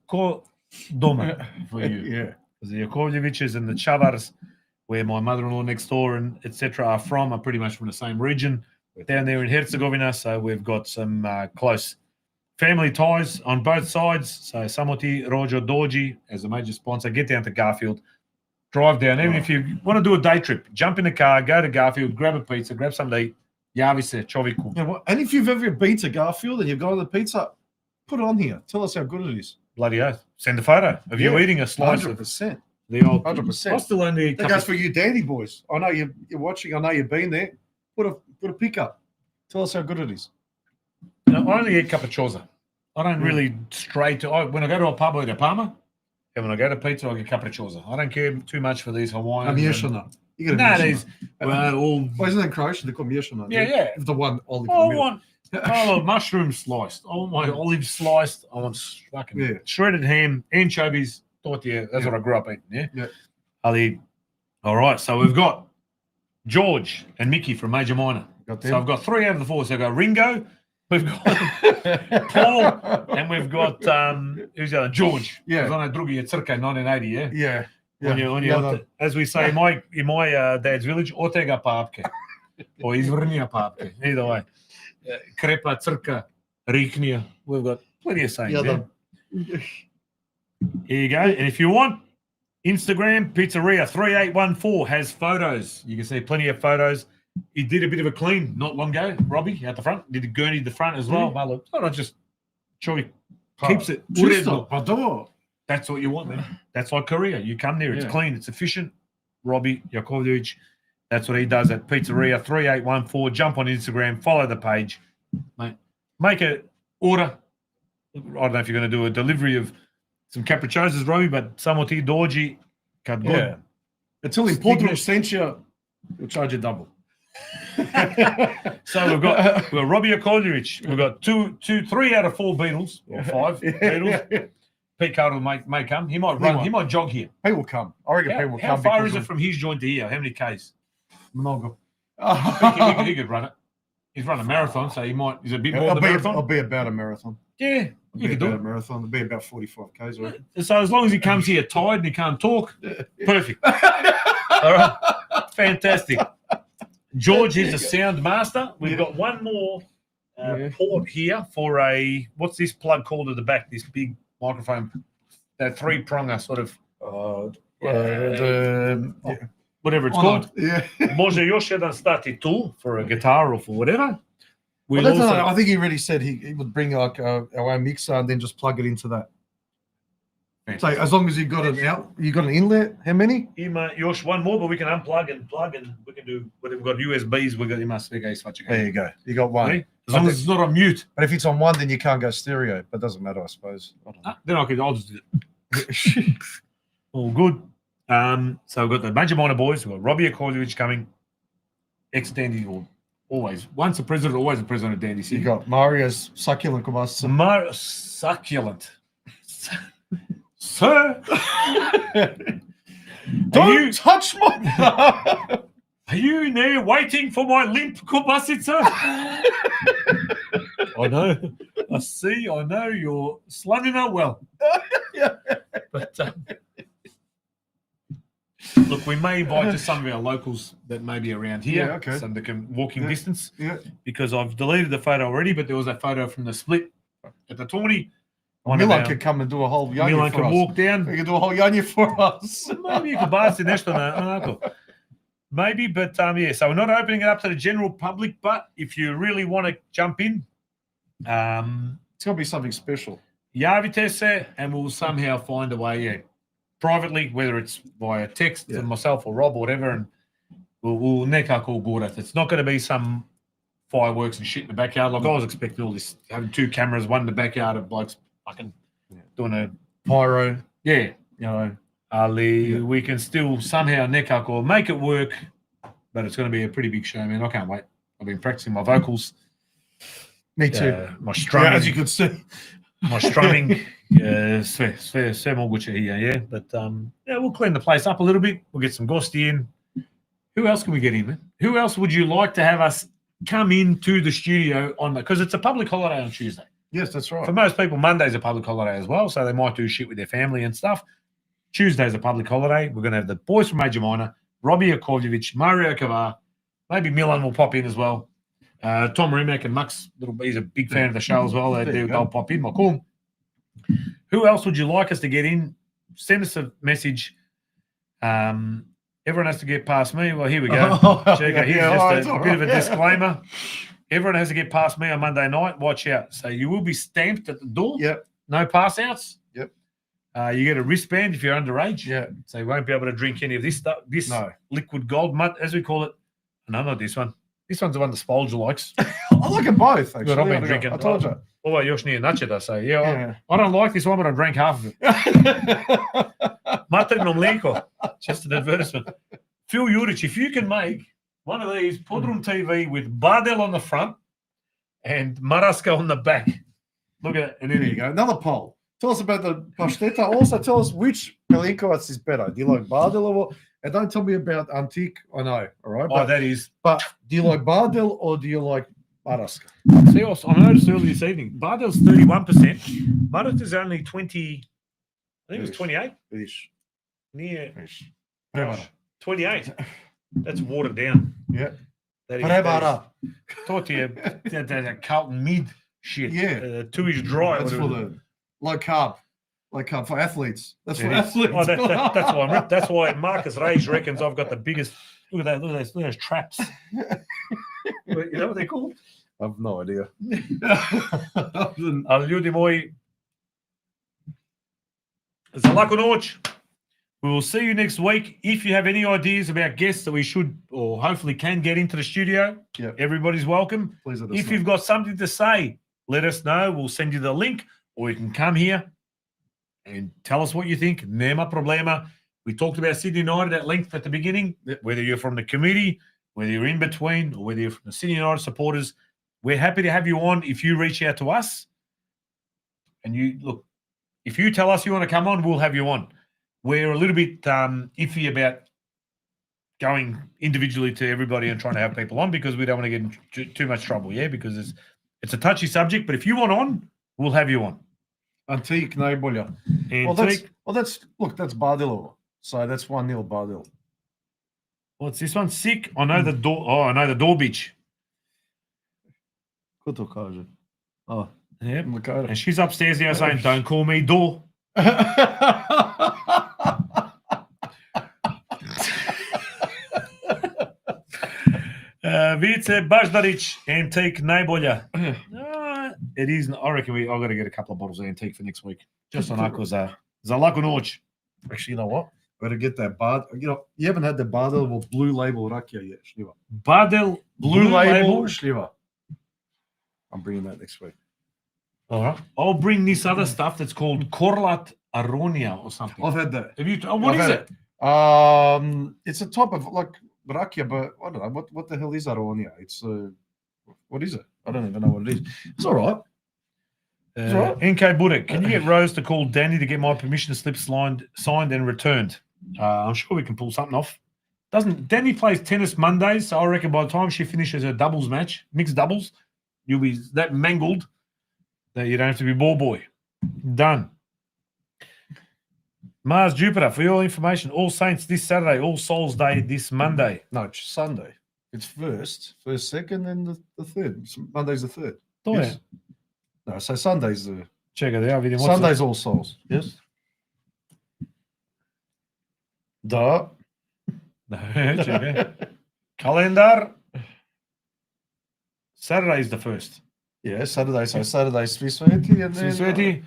Ko Doma for you. Yeah. Because the Jakovljeviches and the Chavars, where my mother-in-law next door and etc. are from, are pretty much from the same region. We're down there in Herzegovina, so we've got some close family ties on both sides. So Samoti Rojo Doji as a major sponsor. Get down to Garfield, drive down. Even if you want to do a day trip, jump in the car, go to Garfield, grab a pizza, grab something to eat. Javise, Choviku. Yeah, well, and if you've ever been to Garfield and you've gone to the pizza, put it on here. Tell us how good it is. Bloody oath. Send a photo of you eating a slice 100%. of the old 100%. I still only eat That goes for you dandy boys. I know you're watching. I know you've been there. Put a pick up. Tell us how good it is. I only eat capricciosa. I don't really stray to. When I go to a pub, I eat a Parma. And when I go to pizza, I get capricciosa. I don't care too much for these Hawaiian. Mieszana. You get a No, mieszana. these all. Well, isn't that Croatian? They call mieszana. Yeah. The one olive. I want mushrooms sliced. I want my olives sliced. I want fucking shredded ham, anchovies, tortilla. That's what I grew up eating. Yeah. Ali. All right. So we've got George and Mickey from Major Minor. So I've got 3 out of the 4. So I've got Ringo, we've got Paul, and we've got who's the other? George. Yeah. On a drugi je crka 1980. Yeah. Yeah. As we say in my dad's village, otega papke, or izvrnija papke. Either way. Krepa, crka, riknija. We've got plenty of sayings. Here you go. And if you want, Instagram, Pizzeria 3814 has photos. You can see plenty of photos. He did a bit of a clean not long ago, Robbie, out the front. Did a gurney at the front as well. Malo. Not just Choy keeps it. That's what you want, man. That's like Korea. You come there, it's clean, it's efficient. Robbie Jakovljevic, that's what he does at Pizzeria 3814. Jump on Instagram, follow the page, mate. Make it order. I don't know if you're going to do a delivery of some capricciosos, Robbie, but samoti, dorji, cut good. Yeah. Until in Podrum sent you, we'll charge you double. So we've got Robbie Okoljevich. We've got 3 out of 4 Beatles, or 5 Beatles. Pete Carter may come. He might run. He might jog here. He will come. I reckon people will come. How far is it from his joint to here? How many Ks? Mnogo. He could run it. He's run a marathon, so he might. Is it a bit more than a marathon? I'll be about a marathon. Yeah, you could do it. A marathon. It'll be about 45 Ks. I reckon. So as long as he comes here tired and he can't talk, perfect. All right, fantastic. George is a sound master. We've got one more port here for a, what's this plug called at the back? This big microphone, that 3-pronger sort of, whatever it's called. Yeah. Može još jedan stati tu for a guitar or for whatever. I think he already said he would bring like our own mixer and then just plug it into that. So as long as you got an inlet, how many? Ima još one more, but we can unplug and plug and we can do whatever. We've got USBs, we've got There you go. You got one. Okay? As long as it's not on mute. But if it's on one, then you can't go stereo. But it doesn't matter, I suppose. Then I'll just do it. All good. So we've got the Major Minor boys. We've got Robbie Okoljevich coming. Ex-Dandy, always. Once a president, always a president of Dandy City. You got Mario's succulent Gurbasha. Succulent. Sir, don't touch my. Are you there waiting for my limp Gurbasica? I know. I see. I know you're slugging out well. But look, we may invite just some of our locals that may be around here, some that can walking distance. Yeah. Because I've deleted the photo already, but there was a photo from the split at the tourney. Milan could come and do a whole yanya Milan for can us. walk down. He can do a whole yanya for us. Maybe you could buy us nešto na onako. Maybe, but yeah. So we're not opening it up to the general public, but if you really want to jump in, it's going to be something special. Javite se, and we'll somehow find a way, privately, whether it's via text to myself or Rob or whatever, and we'll nekako gura. It's not going to be some fireworks and shit in the backyard. Like I was expecting all this, having 2 cameras, one in the backyard of blokes fucking doing a pyro. Yeah, you know, Ali, we can still somehow nekako make it work, but it's going to be a pretty big show, man. I can't wait. I've been practicing my vocals. Me too. My strumming. As you can see. My strumming. Sve moguće here, yeah. But we'll clean the place up a little bit. We'll get some Gosti in. Who else can we get in, man? Who else would you like to have us come into the studio on because it's a public holiday on Tuesday. Yes, that's right. For most people, Monday's a public holiday as well, so they might do shit with their family and stuff. Tuesday's a public holiday. We're going to have the boys from Major Minor, Robbie Okoljevich, Mario Kavar, maybe Milan will pop in as well. Tom Rimac and Mux, he's a big fan of the show as well. They'll pop in. Cool. Who else would you like us to get in? Send us a message. Everyone has to get past me. Well, here we go. Here's just a bit of a disclaimer. Everyone has to get past me on Monday night. Watch out. So you will be stamped at the door. Yep. No pass outs. Yep. You get a wristband if you're underage. Yeah. So you won't be able to drink any of this stuff. This liquid gold mud, as we call it. No, not this one. This one's the one the Spolger likes. I like them both, actually. But I've been drinking. I told you. Oh, Yoshni and Nacheda say, I don't like this one, but I drank half of it. Materino mleko. Just an advertisement. Phil Juric, if you can make one of these PodroomTV with Bardel on the front and Maraska on the back. Look at it. And there you go. Another poll. Tell us about the pasteta. Also, tell us which Pelinkovac is better. Do you like Bardel or what? And don't tell me about Antique. I know, all right? But, that is. But do you like Bardel or do you like Maraska? See, I noticed earlier this evening, Bardel's 31%. Maraska's only 20, I think it was 28. Ish. Near Ish. 28. That's watered down. Yeah. That Thought you that's a Carlton mid shit. Yeah. 2-inch dry. That's for the low carb for athletes. That's for athletes. Oh, that's why that's why Marcus Rage reckons I've got the biggest. Look at that. Look at those traps. You know what they're called? I have no idea. Ljudi moji, za laku noć. We will see you next week. If you have any ideas about guests that we should or hopefully can get into the studio, everybody's welcome. Please let us if know. you've got something to say, let us know. We'll send you the link, or you can come here and tell us what you think. Nema problema. We talked about Sydney United at length at the beginning, whether you're from the committee, whether you're in between, or whether you're from the Sydney United supporters. We're happy to have you on if you reach out to us. And you look, if you tell us you want to come on, we'll have you on. We're a little bit iffy about going individually to everybody and trying to have people on because we don't want to get in too much trouble, because it's a touchy subject. But if you want on, we'll have you on. Antique, najbolja. That's Bardilo. So that's 1-0 Bardil. What's this one? Sick. I know the door. Oh, I know the door bitch. Ko to kaže? Oh, yep. And she's upstairs here saying, "Don't call me door." Vice Baždarić, Antique najbolja. It is. I reckon I've got to get a couple of bottles of Antique for next week. Just on za laku noć. Actually, you know what? Better get that Bard. You haven't had the Bardel blue label rakija yet, Šljiva. Bardel blue label Šljiva. I'm bringing that next week. All right. I'll bring this other stuff that's called Korlat Aronia or something. I've had that. Have you? What is it? It's a type of like rakia, but I don't know what the hell is Aronia. It's what is it? I don't even know what it is. It's all right. It's all right. NK Buddha, can you get Rose to call Danny to get my permission slip signed and returned? I'm sure we can pull something off. Danny plays tennis Mondays, so I reckon by the time she finishes her doubles match, mixed doubles, you'll be that mangled that you don't have to be ball boy. Done. Mars Jupiter, for your information, All Saints this Saturday, All Souls Day this Monday. No, it's Sunday. It's first, second, and the third. Monday's the third. Oh, yes. No, so Sunday's the... Check it out. Sunday's All Souls. Yes. Da. No, check it. Calendar. Saturday's the first. Yeah, Saturday. So Saturday's Svi Sveti, and then... Svi Sveti.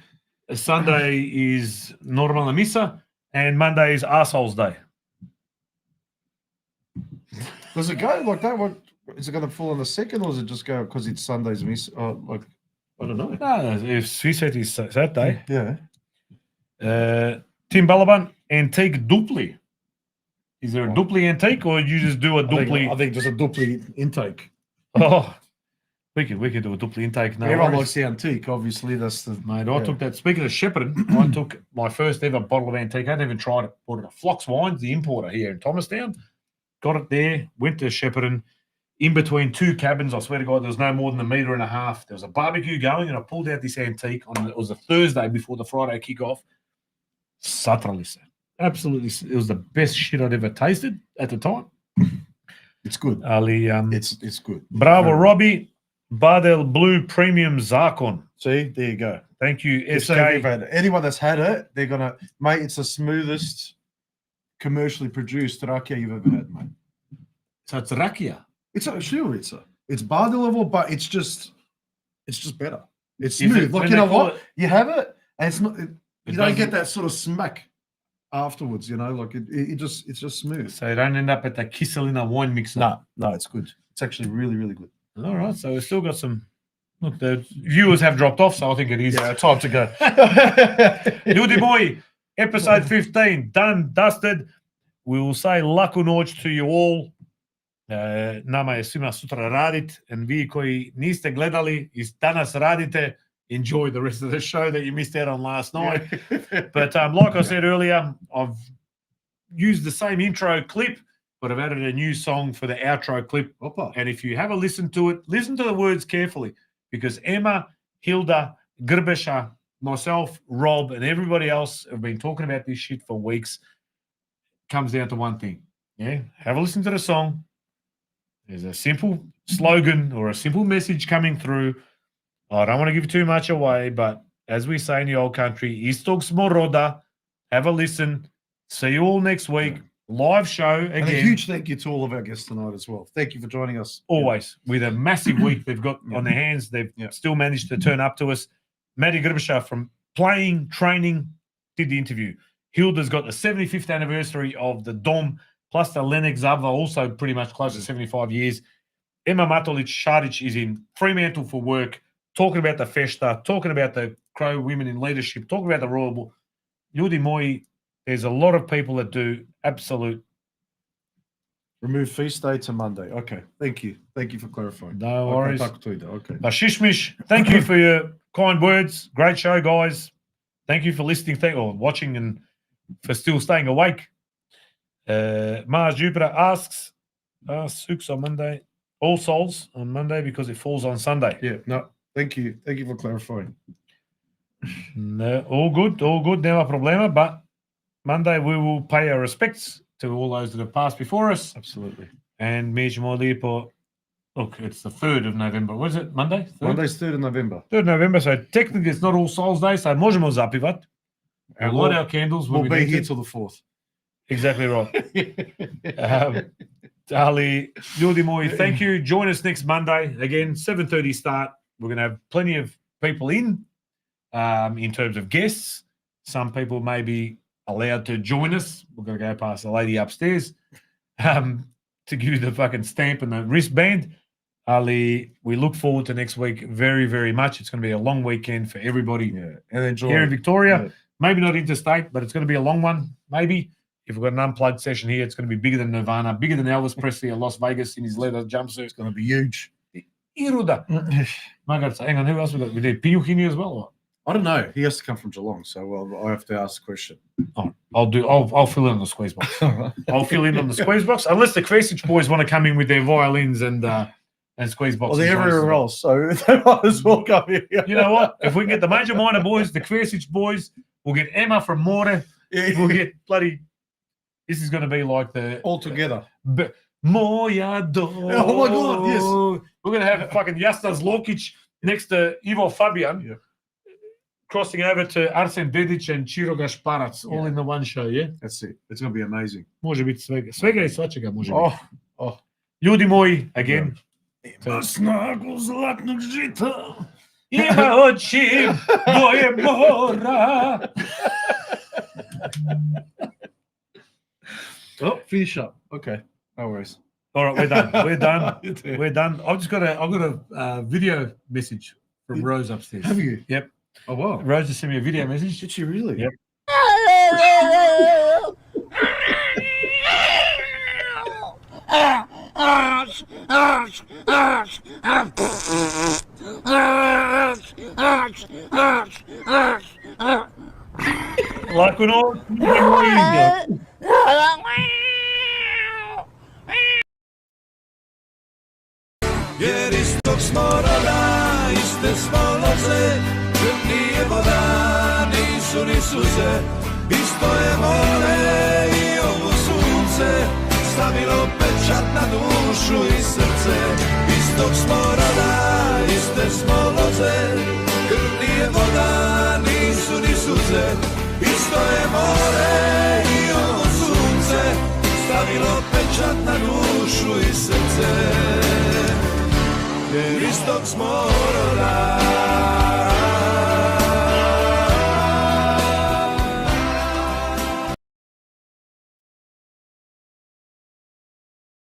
Sunday is Normalna Misa, and Monday is Arseholes Day. Does it go like that? What is it going to fall on the second, or does it just go because it's Sunday's Misa? I don't know. No, if Svi Sveti is Saturday. Yeah. Tim Balaban, Antique Dupli. Is there a Dupli Antique, or you just do a Dupli? I think just a Dupli intake. Oh. We could do a Dupli intake. No Everyone worries. likes the Antique, obviously. That's the mate. I took that. Speaking of shepherding, I took my first ever bottle of Antique. I hadn't even tried it. Bought it at Flox Wines, the importer here in Thomastown. Got it there. Went to shepherding. In between two cabins, I swear to God, there was no more than 1.5 meters. There was a barbecue going, and I pulled out this Antique it was a Thursday before the Friday kickoff. Satralisa. Absolutely, it was the best shit I'd ever tasted at the time. It's good. Ali, it's good. Bravo, Robbie. Bardel Blue Premium Zarkon. See, there you go. Thank you, SK. Anyone that's had it, they're gonna, mate. It's the smoothest commercially produced rakia you've ever had, mate. So it's rakia. It's Bardel level, but it's just better. It's smooth. Like, you know what? You have it, and it's not. You don't get that sort of smack afterwards. You know, like it's just smooth. So you don't end up at the Kiselina wine mixer. No, it's good. It's actually really, really good. All right, so we've still got some. Look, the viewers have dropped off, so I think it is time to go. Ljudi boy, episode 15 done, dusted. We will say laku noć to you all. Nama je svima sutra radit, and vi koji niste gledali i danas radite, enjoy the rest of the show that you missed out on last night. But like I said earlier, I've used the same intro clip, but I've added a new song for the outro clip. And if you have a listen to it, listen to the words carefully, because Emma, Hilda, Gurbasha, myself, Rob, and everybody else have been talking about this shit for weeks. Comes down to one thing. Yeah, have a listen to the song. There's a simple slogan or a simple message coming through. I don't want to give too much away, but as we say in the old country, Istog smo roda. Have a listen. See you all next week. Live show again. And a huge thank you to all of our guests tonight as well. Thank you for joining us. Always. With a massive week they've got on their hands. They've still managed to turn up to us. Matty Gurbasha from playing, training, did the interview. Hilda's got the 75th anniversary of the Dom, plus the Lennox Zava, also pretty much close to 75 years. Emma Matulich Šarić is in Fremantle for work. talking about the festa, talking about the Crow women in leadership, talking about the Royal Bull. Ljudi moji, there's a lot of people that do absolute. Remove feast day to Monday. Okay, thank you. Thank you for clarifying. No worries. Okay. Shishmish, thank you for your kind words. Great show, guys. Thank you for listening or watching and for still staying awake. Mars Jupiter asks, Sooks on Monday, All Souls on Monday because it falls on Sunday. Yeah, no, thank you. Thank you for clarifying. No, all good, nema problema, but Monday we will pay our respects to all those that have passed before us. Absolutely. And mi ćemo lijepo, look, it's the 3rd of November. Was it Monday? 3rd? Monday's 3rd of November. 3rd of November, so technically it's not All Souls Day, so možemo zapivat. And light our candles. We'll be here till the 4th. Exactly right. Ali, ljudi moji, thank you. Join us next Monday. Again, 7:30 start. We're going to have plenty of people in terms of guests. Some people may be allowed to join us. We're going to go past the lady upstairs to give you the fucking stamp and the wristband. Ali, we look forward to next week very, very much. It's going to be a long weekend for everybody and enjoy here in Victoria. Yeah. Maybe not interstate, but it's going to be a long one, maybe. If we've got an unplugged session here, it's going to be bigger than Nirvana, bigger than Elvis Presley at Las Vegas in his leather jumpsuit. It's going to be huge. Iruda. My God, hang on, who else we got? We did Piyuk in here as well? Or? I don't know. He has to come from Geelong, so I have to ask the question. Oh, I'll fill in on the squeeze box. I'll fill in on the squeeze box, unless the Kvesic boys want to come in with their violins and squeeze box. Well, they're everywhere else, so they might as well come here. You know what? If we can get the major minor boys, the Kvesic boys, we'll get Emma from More. We'll get bloody. This is going to be like the all together. Moja do. Oh my God! Yes, we're going to have fucking Jastas Lokic next to Ivo Fabian, crossing over to Arsen Dedic and Ciro Gašparac, all in the one show. Yeah, that's it. It's going to be amazing. Može biti svega. Svega I svačega može biti. Oh. Ljudi moji, again. Ima snagu zlatnog žita. Ima oči boje mora. Oh, finish up. Okay, no worries. All right, we're done. We're done. I've got a video message from Rose upstairs. Have you? Yep. Oh wow. Rose just sent me a video message. Did she really? Yep. Lakuno. Jer istog smo roda, iste smo loze, krv nije voda, nisu ni suze, isto je more i ovo sunce, stavilo pečat na dušu i srce. Istog smo roda, iste smo loze, krv nije voda, nisu ni suze, isto je more i ovo sunce, stavilo pečat na dušu i srce. Jer istog smo roda.